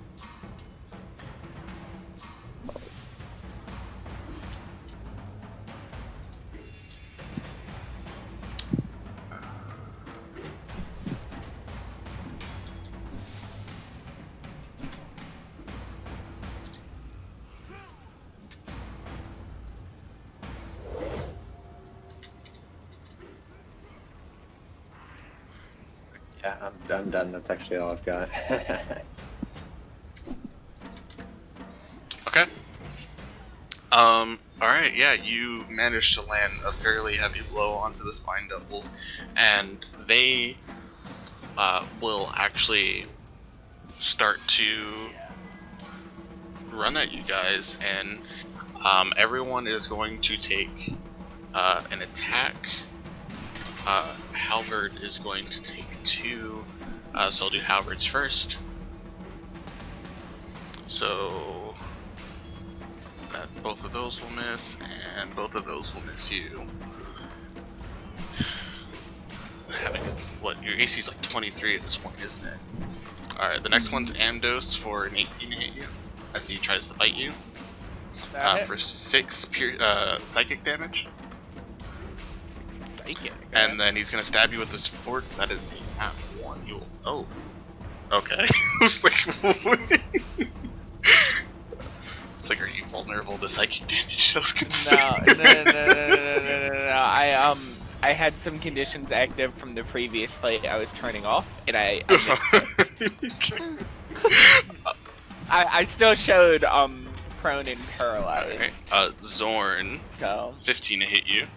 Yeah, I'm done. That's actually all I've got. Okay. Alright, yeah, you managed to land a fairly heavy blow onto the spine devils, and they will actually start to run at you guys, and everyone is going to take an attack. Halvard is going to take 2, so I'll do Halvard's first. So both of those will miss, and both of those will miss you. Having a what, your AC's like 23 at this point, isn't it? Alright, the next one's Amdos for an 18 to hit you as he tries to bite you. For 6 pure, psychic damage. Psychic. And then he's gonna stab you with his fork. That is a nat 1. You'll. Oh. Okay. I was like, what? It's like, are you vulnerable to psychic damage? I was considering. No. I had some conditions active from the previous fight I was turning off, and I missed it. I still showed prone and paralyzed. Alright, Zorn. So 15 to hit you.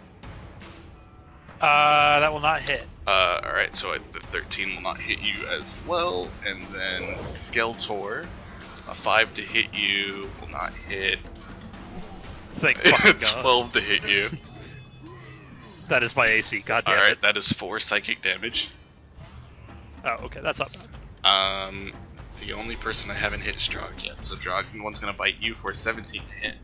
That will not hit. Alright, so the 13 will not hit you as well. And then Skeletor, a 5 to hit you, will not hit. Thank fucking God. 12 to hit you. That is my AC. God damn Alright, it. that is 4 psychic damage. Oh, okay, that's not bad. The only person I haven't hit is Drog yet. So Dragon one's gonna bite you for 17 to hit.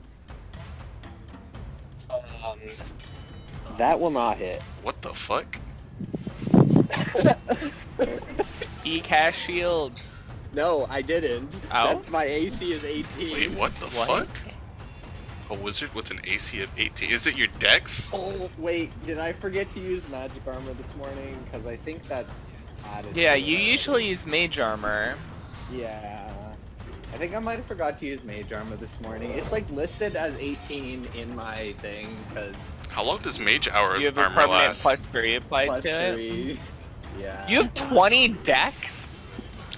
That will not hit. What the fuck? E-cast shield. No, I didn't. Oh? My AC is 18. Wait, what the What? fuck? A wizard with an AC of 18? Is it your dex? Oh, wait, did I forget to use magic armor this morning? Because I think that's added. Yeah, to you it. usually use mage armor. Yeah. I think I might have forgot to use mage armor this morning. It's like listed as 18 in my thing, because How long does mage hour You have a armor permanent last? +3 applied plus to it. 3. Yeah. You have 20 dex?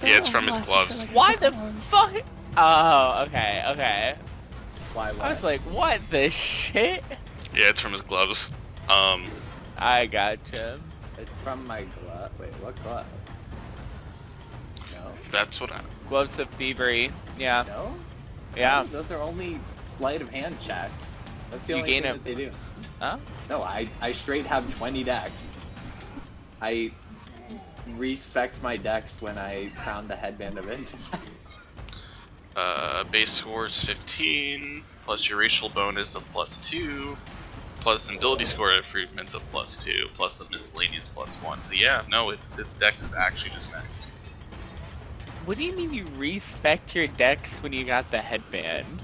Yeah, it's from his gloves. Why the fuck? Oh, okay. Why? I was like, what the shit? Yeah, it's from his gloves. I gotcha. It's from my glove. Wait, what glove? No. That's what I... Gloves of thievery. Yeah. No? Yeah. Those are only sleight of hand checks. That's the You only gain thing a- that they do. Huh? No, I straight have 20 decks. I respect my decks when I found the headband of Intel. Base score is 15, plus your racial bonus of +2, plus an ability score improvements of +2, plus a miscellaneous +1. So yeah, no, its dex is actually just maxed. What do you mean you respect your dex when you got the headband?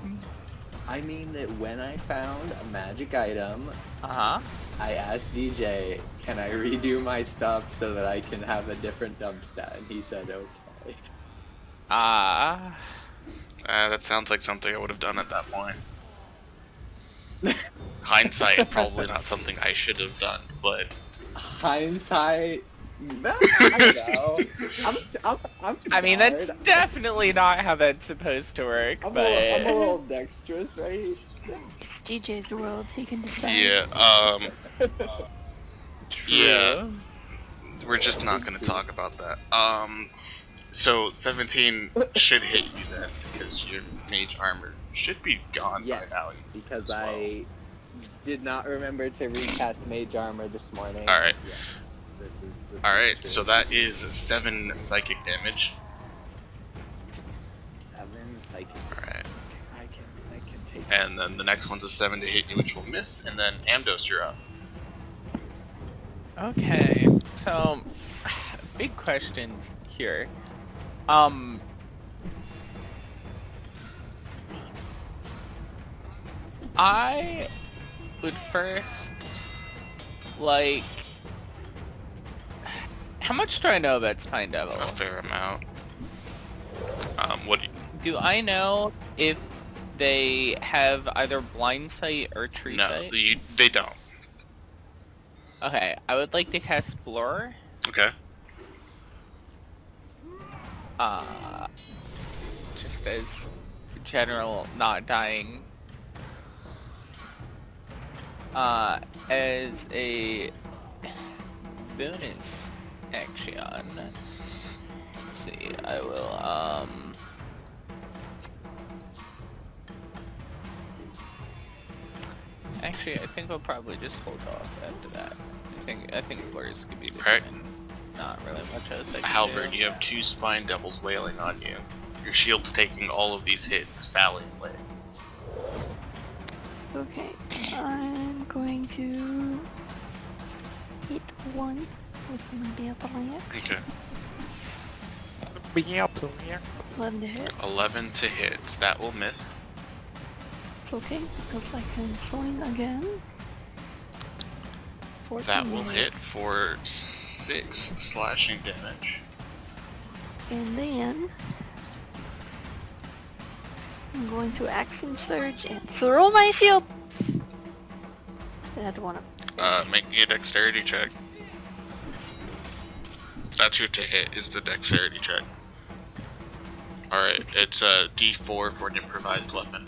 I mean that when I found a magic item, Uh-huh. I asked DJ, can I redo my stuff so that I can have a different dump stat? And he said, okay. That sounds like something I would have done at that point. Hindsight, probably not something I should have done, but... Hindsight, I don't know. I'm I mean, that's smart. definitely not how that's supposed to work, I'm but... a little dexterous, right? It's DJ's world. He can decide. Yeah, True. Yeah. We're just not gonna talk about that. So 17 should hit you then, because your mage armor should be gone Yes, by now. because as well. I did not remember to recast mage armor this morning. Alright. Yes, this is Alright, true. so that is 7 psychic damage. 7 psychic. Alright. I can take. And then the next one's a 7 to hit you, which will miss, and then Amdos, you're up. Okay, so... Big questions here. I would first like. How much do I know about Spine Devil? A fair amount. What do you... Do I know if they have either blind sight or tree No, sight? they don't. Okay, I would like to cast Blur. Okay. Just as general not dying. As a bonus action. Let's see, I will, Actually, I think I'll probably just hold off after that. I think Blurs could be the Alright. Not really much else I can Halberd, do. you have 2 Spine Devils wailing on you. Your shield's taking all of these hits valiantly. Okay, I'm going to hit one with my battle axe. Okay. 11 to hit. 11 to hit. That will miss. It's okay because I can swing again. 14 That will to hit for 6 slashing damage. And then I'm going to action surge and throw my shield. That one. Make me a dexterity check. That's your to hit, is the dexterity check. Alright, it's a d4 for an improvised weapon.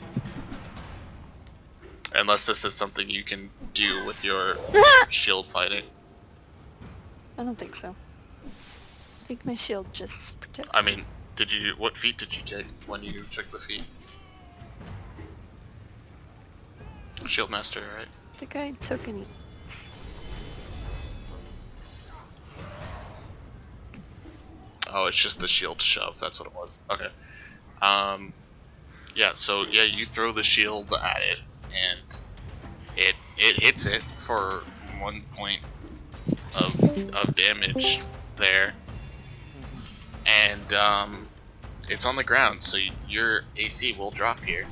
Unless this is something you can do with your shield fighting. I don't think so. I think my shield just protects. I mean, what feat did you take when you took the feat? Shield master, right? I think I took any. Oh, it's just the shield shove, that's what it was. Okay. Yeah, so yeah, you throw the shield at it, and it hits it for 1 point of damage there. And it's on the ground, so your AC will drop here.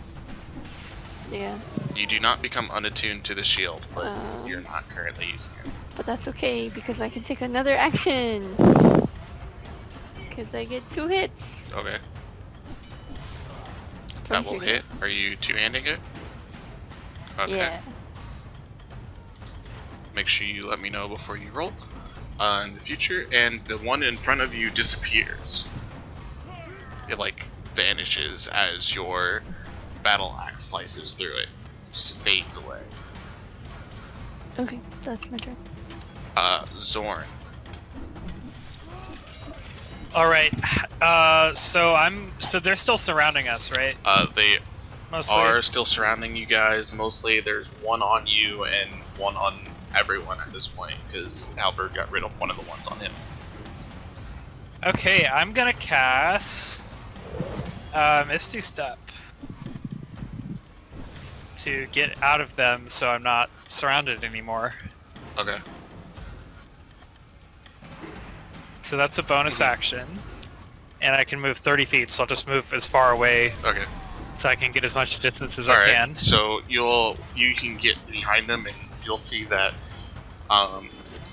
Yeah. You do not become unattuned to the shield, but you're not currently using it. But that's okay because I can take another action. Because I get 2 hits. Okay. That will 23 hit. Are you two-handing it? Okay. Yeah. Make sure you let me know before you roll in the future. And the one in front of you disappears. It like vanishes as your battle axe slices through it. Just fades away. Okay, that's my turn. Zorn. All right. So they're still surrounding us, right? They Mostly. are still surrounding you guys. Mostly there's one on you and one on everyone at this point, because Albert got rid of one of the ones on him. Okay, I'm gonna cast Misty Step to get out of them, so I'm not surrounded anymore. Okay. So that's a bonus action, and I can move 30 feet. So I'll just move as far away Okay. so I can get as much distance as I Alright, can. so you can get behind them, and you'll see that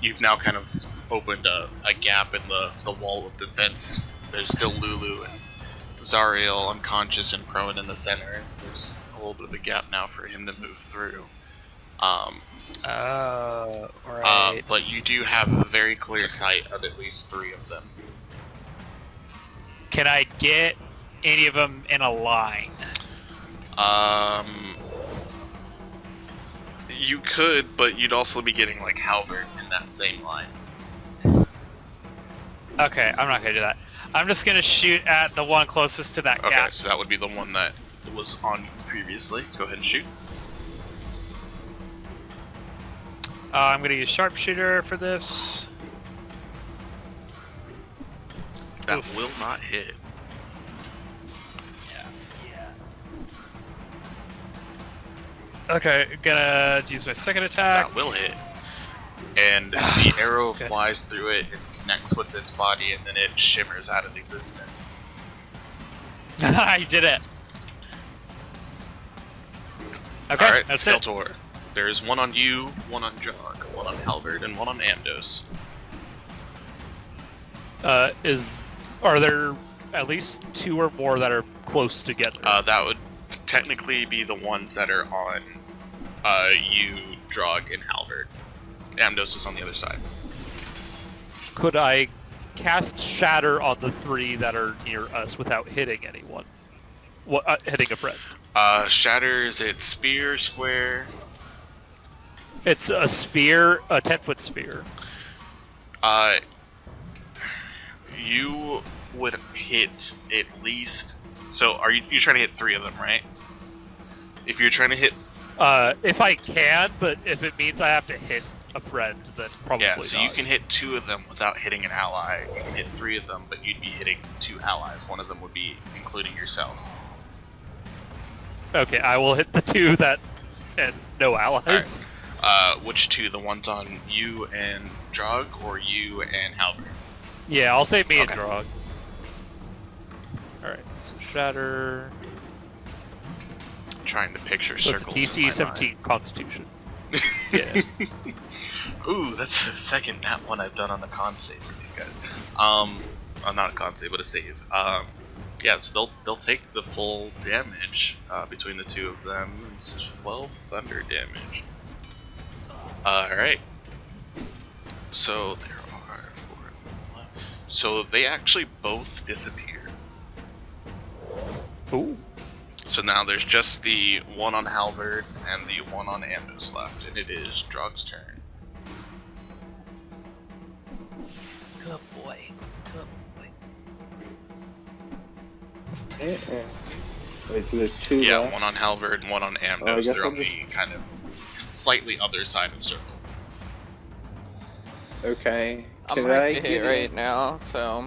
you've now kind of opened a gap in the wall of defense. There's still Lulu and Zariel unconscious and prone in the center. There's a little bit of a gap now for him to move through. Alright. But you do have a very clear sight of at least 3 of them. Can I get any of them in a line? You could, but you'd also be getting like Halbert in that same line. Okay, I'm not gonna do that. I'm just gonna shoot at the one closest to that Okay, gap. so that would be the one that was on previously. Go ahead and shoot. I'm gonna use sharpshooter for this. That Oof. will not hit. Okay, gonna use my second attack. That will hit. And the arrow Okay. flies through it and connects with its body, and then it shimmers out of existence. I did it. Okay, Alright, that's it. Skeletor. There's one on you, one on Jog, one on Halbert, and one on Amdos. Are there at least 2 or more that are close together? That would technically be the ones that are on you, Drog, and Halbert. Amdos is on the other side. Could I cast Shatter on the 3 that are near us without hitting anyone? Hitting a friend? Shatter, is it spear, square? It's a sphere, a 10-foot sphere. You would hit at least. So, are you're trying to hit 3 of them, right? If you're trying to hit, If I can, but if it means I have to hit a friend, then probably yeah. So not. you can hit 2 of them without hitting an ally. You can hit 3 of them, but you'd be hitting 2 allies. One of them would be including yourself. Okay, I will hit the 2 that and no allies. Which 2? The ones on you and Drog, or you and Halberd? Yeah, I'll say me and Okay. Drog. Alright, so Shatter. Trying to picture So it's circles. DC in my 17 Constitution. mind. Yeah. Ooh, that's the second nat one I've done on the con save for these guys. Not a con save, but a save. Yeah, so they'll take the full damage between the two of them. It's 12 thunder damage. Alright. So there are 4 left. So they actually both disappear. Ooh. So now there's just the one on Halberd and the one on Andos left, and it is Drog's turn. Good boy. Good boy. Wait, so there's two Yeah, left? one on Halberd and one on I Andos. guess They're I'll on the kind of slightly other side of the circle. Okay. I'm Can ready I to get hit in- right now, so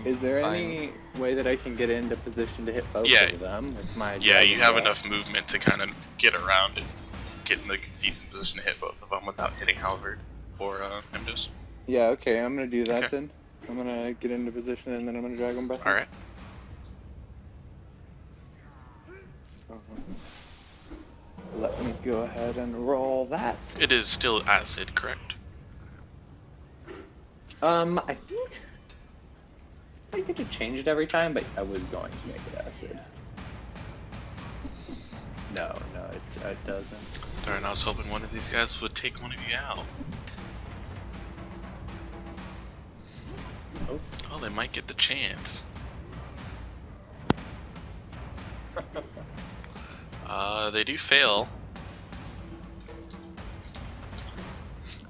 Is there fine. any way that I can get into position to hit both Yeah. of them with my Yeah, you dragon have breath? enough movement to kind of get around and get in a decent position to hit both of them without hitting Halberd or Andos. Yeah, okay, I'm gonna do that Okay. then. I'm gonna get into position and then I'm gonna dragon breath. Alright. Let me go ahead and roll that. It is still acid, correct? I think I get to change it every time, but I was going to make it acid. No, it doesn't. Darn, I was hoping one of these guys would take one of you out. Oh, they might get the chance. They do fail.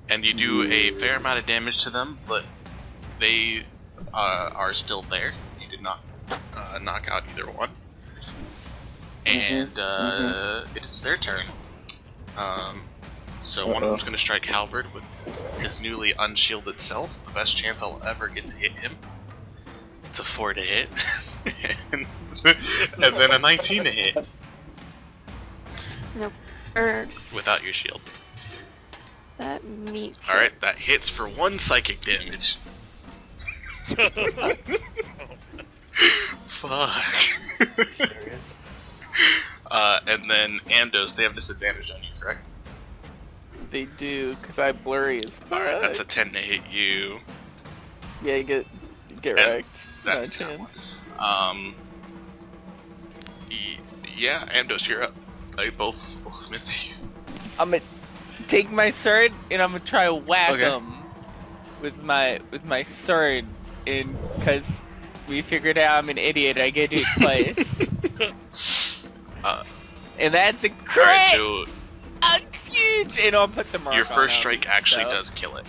And you do a fair amount of damage to them, but they are still there. You did not knock out either one. And it is their turn. So one of them's going to strike Halberd with his newly unshielded self. The best chance I'll ever get to hit him. It's a 4 to hit. and then a 19 to hit. Nope. Without your shield. That meets it. Alright, that hits for 1 psychic damage. Fuck. And then Andos, they have disadvantage on you, correct? they do, because I blurry as fuck. Alright, that's a 10 to hit you. Yeah, you get And wrecked. that's No that chance. one. Yeah, Andos, you're up. They both miss you. I'm gonna take my sword and I'm gonna try to whack Okay. him with my sword, and because we figured out I'm an idiot, I get to do it twice. And that's a crit. Alright, so That's huge. And I'll put the mark your on first him, strike actually so- does kill it.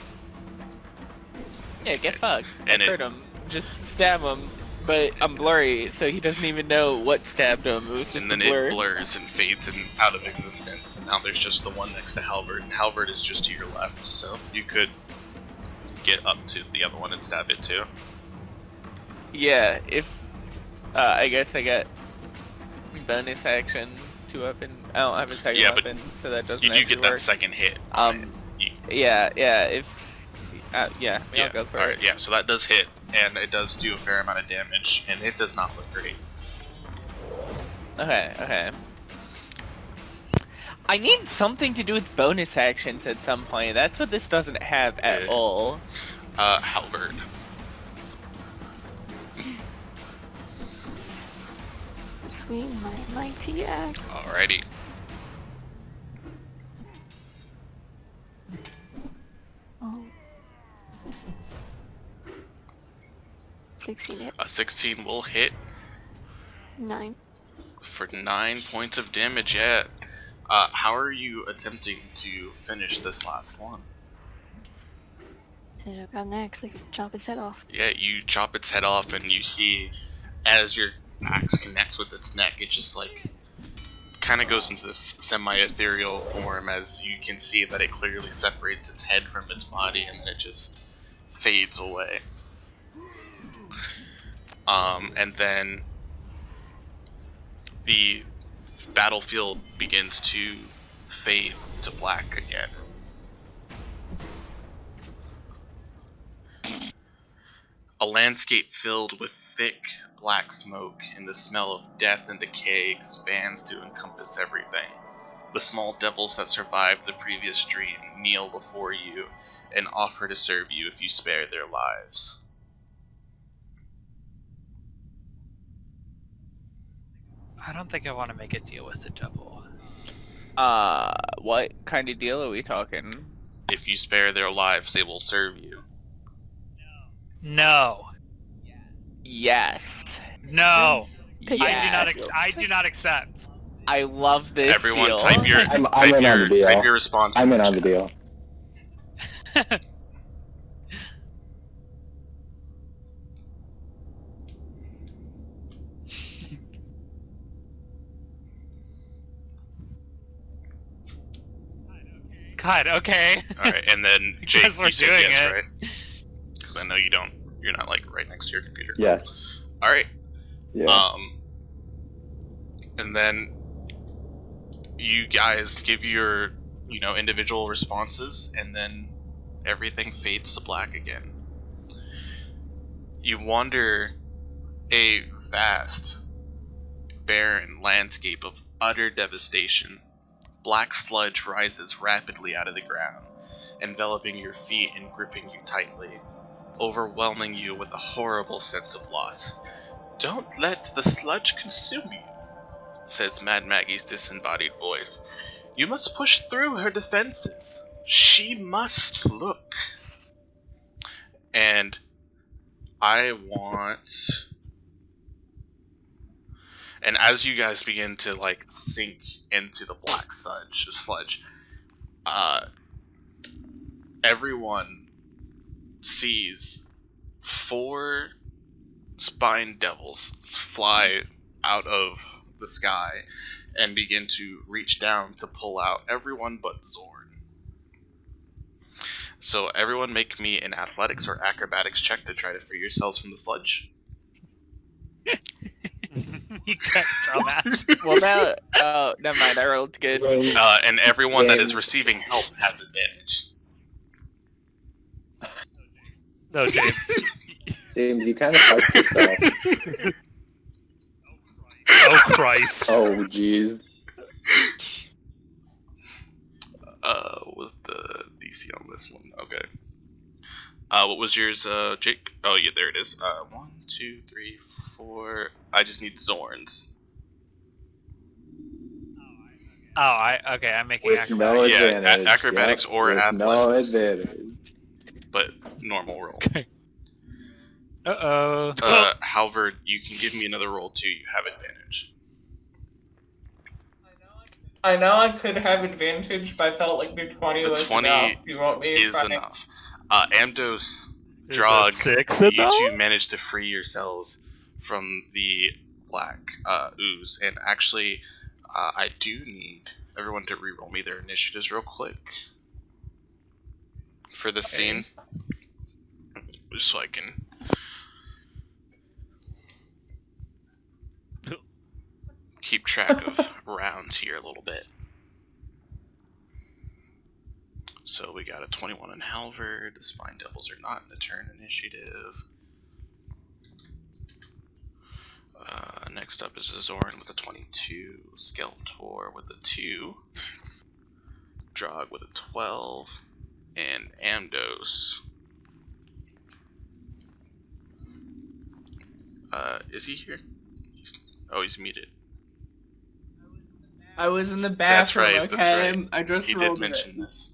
Yeah, get fucked. And Hurt him. Just stab him. But I'm blurry, so he doesn't even know what stabbed him. It was just And then a blur. it blurs and fades and out of existence. And now there's just the one next to Halberd, and Halberd is just to your left, so you could get up to the other one and stab it too. Yeah, if I guess I got bonus action 2-weapon. I don't have a second Yeah, but weapon, so that doesn't You do actually get that work. second hit. You- Yeah, if yeah, yeah, I'll go for alright, it. yeah, so that does hit, and it does do a fair amount of damage, and it does not look great. Okay. I need something to do with bonus actions at some point. That's what this doesn't have at Yeah. all. Halberd. Swing my mighty axe. Alrighty. Oh. 16 hit. A 16 will hit 9. for 9 points of damage, yeah. How are you attempting to finish this last one? Hit up got an axe, I could chop his head off. Yeah, you chop its head off, and you see as your axe connects with its neck, it just like kind of goes into this semi-ethereal form, as you can see that it clearly separates its head from its body, and then it just fades away. And then the battlefield begins to fade to black again. landscape filled with thick black smoke, and the smell of death and decay expands to encompass everything. The small devils that survived the previous dream kneel before you and offer to serve you if you spare their lives. I don't think I want to make a deal with the devil. What kind of deal are we talking? If you spare their lives, they will serve you. No. Yes. No. Yes. I do not accept. I love this Everyone, deal. type your I'm type in on your the deal. type your response. I'm in in on the chat. deal. God, okay. All right, and then Jake, Guess we're you said doing yes, it. right? Because I know you don't. You're not like right next to your computer. Yeah. All right. Yeah. And then you guys give your, individual responses, and then everything fades to black again. You wander a vast, barren landscape of utter devastation. Black sludge rises rapidly out of the ground, enveloping your feet and gripping you tightly, overwhelming you with a horrible sense of loss. "Don't let the sludge consume you," says Mad Maggie's disembodied voice. "You must push through her defenses. She must look." And I want... And as you guys begin to, sink into the black sludge, everyone sees 4 spine devils fly out of the sky and begin to reach down to pull out everyone but Zorn. So everyone make me an athletics or acrobatics check to try to free yourselves from the sludge. You got dumbass. Well, now, never mind. I rolled good. And everyone that is James. receiving help has advantage. No, James. James, you kind of fucked yourself. Oh Christ. Oh, jeez. What was the DC on this one? Okay. What was yours, Jake? Oh, yeah, there it is. 1, 2, 3, 4. I just need Zorn's. Okay, I'm making With acrobatics. no Yeah, advantage. acrobatics or with athletics. no advantage. But normal roll. Uh-oh. Halvard, you can give me another roll too. You have advantage. I know I could have advantage, but I felt like the 20 The was 20 enough. You want me to Is try? enough. Amdos, Is Drog, that 6 you enough? two managed to free yourselves from the black ooze. And actually, I do need everyone to reroll me their initiatives real quick for this scene, just so I can keep track of rounds here a little bit. So we got a 21 on Halvard. The Spine Devils are not in the turn initiative. Next up is Zorn with a 22, Skeletor with a 2, Drog with a 12, and Amdos. Is he here? He's muted. I was in the That's bathroom, right, okay? that's right. I just He rolled did mention it. this.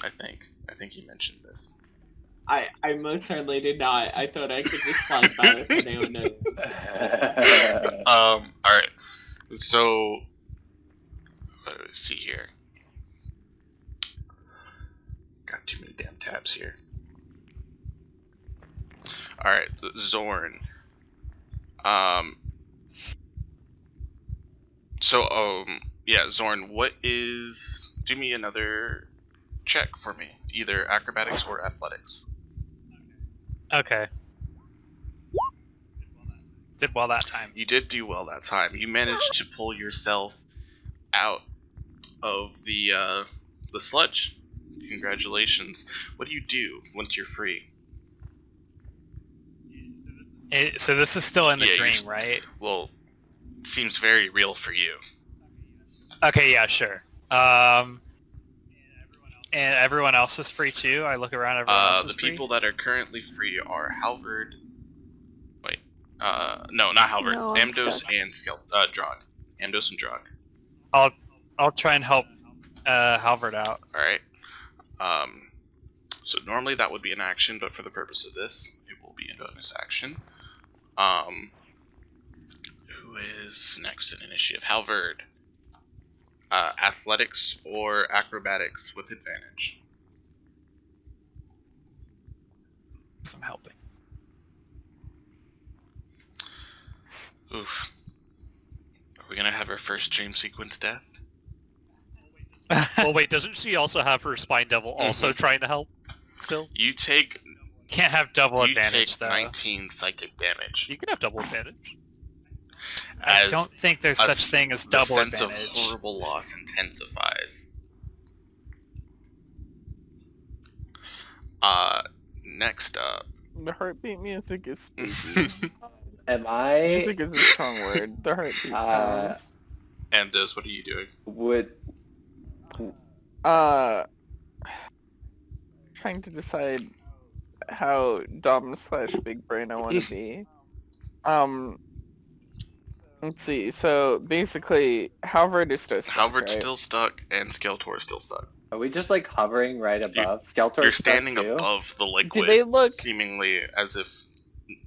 I think he mentioned this. I most certainly did not. I thought I could just slide by with my own note. Alright. So, let's see here. Got too many damn tabs here. Alright, Zorn. Yeah, Zorn, do me another check for me. Either acrobatics or athletics. Okay. Did well that time. You did do well that time. You managed to pull yourself out of the sludge. Congratulations. What do you do once you're free? So this is still in the Yeah, dream, right? Well, it seems very real for you. Okay, yeah, sure. And everyone else is free too? I look around, everyone else is The free? people that are currently free are Halvard. Wait, no, not Halvard. No, I'm Amdos stuck. and Drog. Amdos and Drog. I'll try and help Halvard out. All right. So normally that would be an action, but for the purpose of this, it will be a bonus action. Who is next in initiative? Halvard. Athletics or acrobatics with advantage. I'm helping. Oof. Are we gonna have our first dream sequence death? Well, wait, doesn't she also have her Spine Devil also trying to help? Still? You take Can't have double you advantage take though. 19 psychic damage. You can have double advantage. I As don't think there's a such thing as the double sense advantage. of horrible loss intensifies. Next up. The heartbeat music is spooky. Am I Music is a strong word. The heartbeat sounds. Amdos, what are you doing? would Trying to decide how dumb / big brain I want to be. Let's see. So basically, Halvard is still stuck, Halvard's right? still stuck and Skeletor still stuck. are we just like hovering right above? Skeletor You're standing too? above the liquid, they look- seemingly as if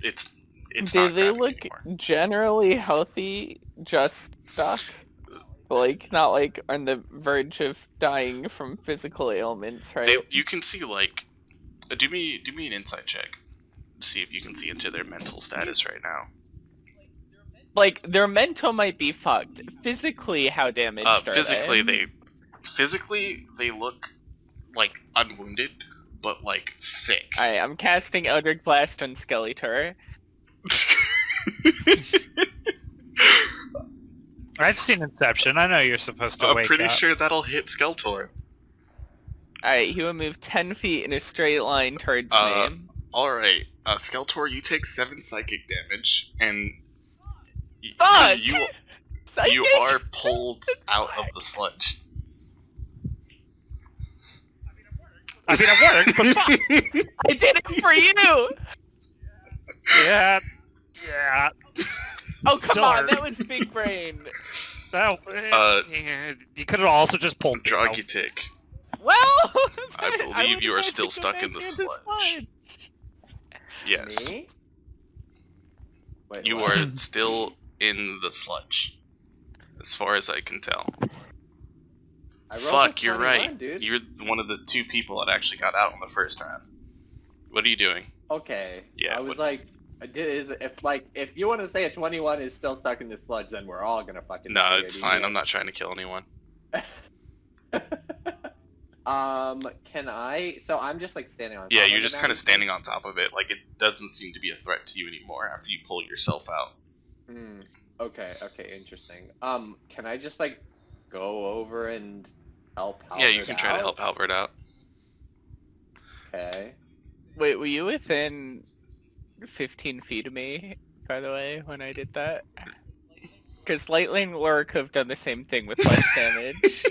it's Do not they gravity look anymore. generally healthy, just stuck? Like, not like on the verge of dying from physical ailments, right? You can see like, do me an insight check. See if you can see into their mental status right now. Like, their mental might be fucked. Physically, how damaged are they? Physically they look like unwounded, but like sick. Alright, I'm casting Eldritch Blast on Skeletor. I've seen Inception. I know you're supposed to I'm wake pretty up. sure that'll hit Skeletor. Alright, he will move 10 feet in a straight line towards me. Alright, Skeletor, you take 7 psychic damage, and Fuck! you Psychic? are pulled out of the sludge. I mean, it worked, but fuck! I did it for you! Yeah. Oh, come Still on, hurt. that was big brain. Well, you could have also just pulled me out. Dragitic, Well, I believe would've you are had to still go stuck back in the into sludge. Yes, Me? Wait, you what? are still in the sludge, as far as I can tell. I rolled a Fuck, you're 21, right. dude. You're one of the 2 people that actually got out in the first round. What are you doing? Okay. Yeah, I was what- like, if you want to say a 21 is still stuck in the sludge, then we're all gonna fucking. No, die, it's dude. fine. I'm not trying to kill anyone. Can I? So I'm just like standing on. Yeah, top you're of just it kind now, of standing on top of it. Like, it doesn't seem to be a threat to you anymore after you pull yourself out. Hmm. Okay. Interesting. Can I just like go over and help? Yeah, you Halvard can try to out? help Halvard out. Okay. Wait, were you within 15 feet of me, by the way, when I did that? Because Lightning Lure could have done the same thing with less damage.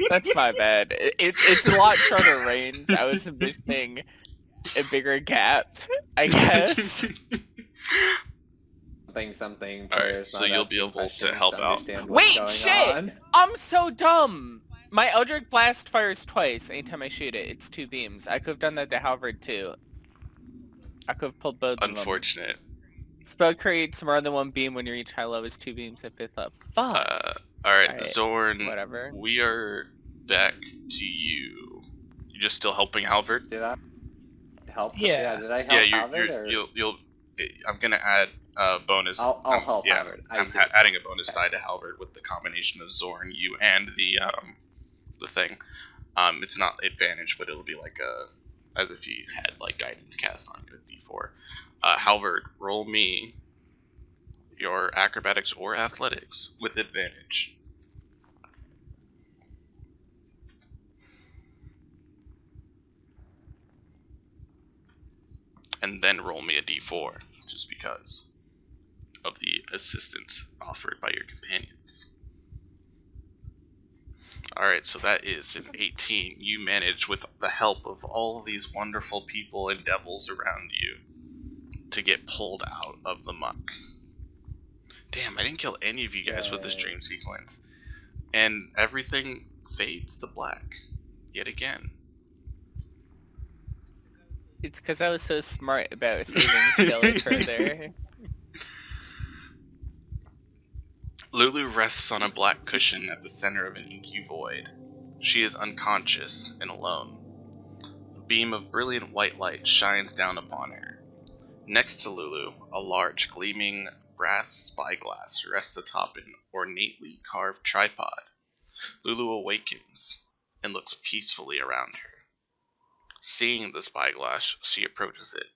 That's my bad. It's a lot shorter range. I was envisioning a bigger gap, I guess. Something. Alright, players so not you'll be asking able to questions help out. understand what's Wait, going shit! on. I'm so dumb! My Eldritch Blast fires twice anytime I shoot it. It's 2 beams. I could have done that to Halvard too. I could have pulled both of them. Unfortunate. Spell creates more than 1 beam when you reach high levels, 2 beams at 5th level. Fuck! Alright, Alright, Zorn, whatever. we are back to you. You just still helping Halvard? Did I help? Yeah. Did I help Yeah, Halvard, or? you'll. I'm gonna add bonus. I'll help yeah, Halvard. I I'm see. adding a bonus die to Halvard with the combination of Zorn, you, and the thing. It's not advantage, but it'll be like as if you had like guidance cast on you at D4. Halvard, roll me your acrobatics or athletics with advantage. And then roll me a D4. just because of the assistance offered by your companions. Alright, so that is an 18. You manage, with the help of all these wonderful people and devils around you, to get pulled out of the muck. Damn, I didn't kill any of you guys with this dream sequence. And everything fades to black. Yet again. It's because I was so smart about saving Skeletor there. Lulu rests on a black cushion at the center of an inky void. She is unconscious and alone. A beam of brilliant white light shines down upon her. Next to Lulu, a large, gleaming brass spyglass rests atop an ornately carved tripod. Lulu awakens and looks peacefully around her. Seeing the spyglass, she approaches it,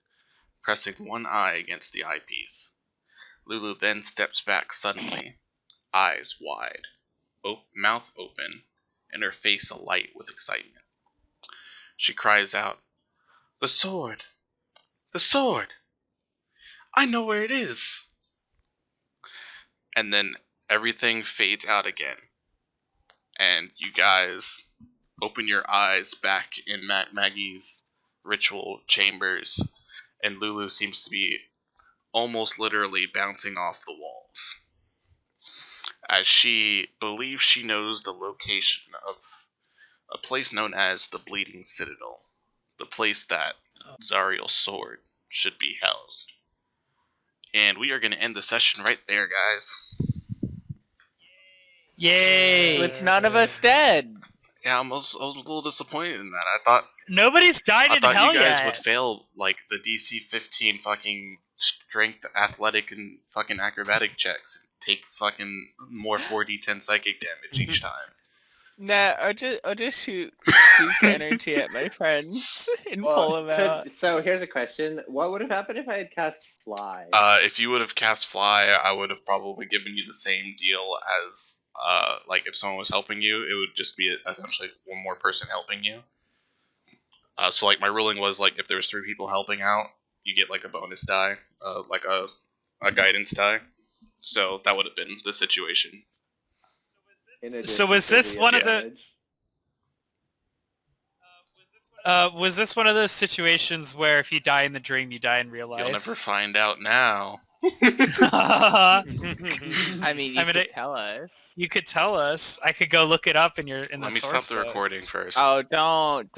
pressing one eye against the eyepiece. Lulu then steps back suddenly, eyes wide, mouth open, and her face alight with excitement. She cries out, "The sword! The sword! I know where it is!" And then everything fades out again. And you guys open your eyes back in Maggie's ritual chambers, and Lulu seems to be almost literally bouncing off the walls, as she believes she knows the location of a place known as the Bleeding Citadel, the place that Zariel's sword should be housed. And we are going to end the session right there, guys. Yay! With none of us dead. Yeah, I was a little disappointed in that. I thought Nobody's died in hell you guys yet. would fail like the DC 15 fucking strength, athletic, and fucking acrobatic checks and take fucking more 4d10 psychic damage each time. Nah, I'll just shoot spook energy at my friends and pull them out. So here's a question: what would have happened if I had cast Fly? If you would have cast Fly, I would have probably given you the same deal as like if someone was helping you, it would just be essentially one more person helping you. So like my ruling was like if there was 3 people helping out, you get like a bonus die, like a guidance die. So that would have been the situation. So was this one of the? Was this one of those situations where if you die in the dream, you die in real life? You'll never find out now. I mean, you could tell us. You could tell us. I could go look it up in the Let me source stop the book. recording first. Oh, don't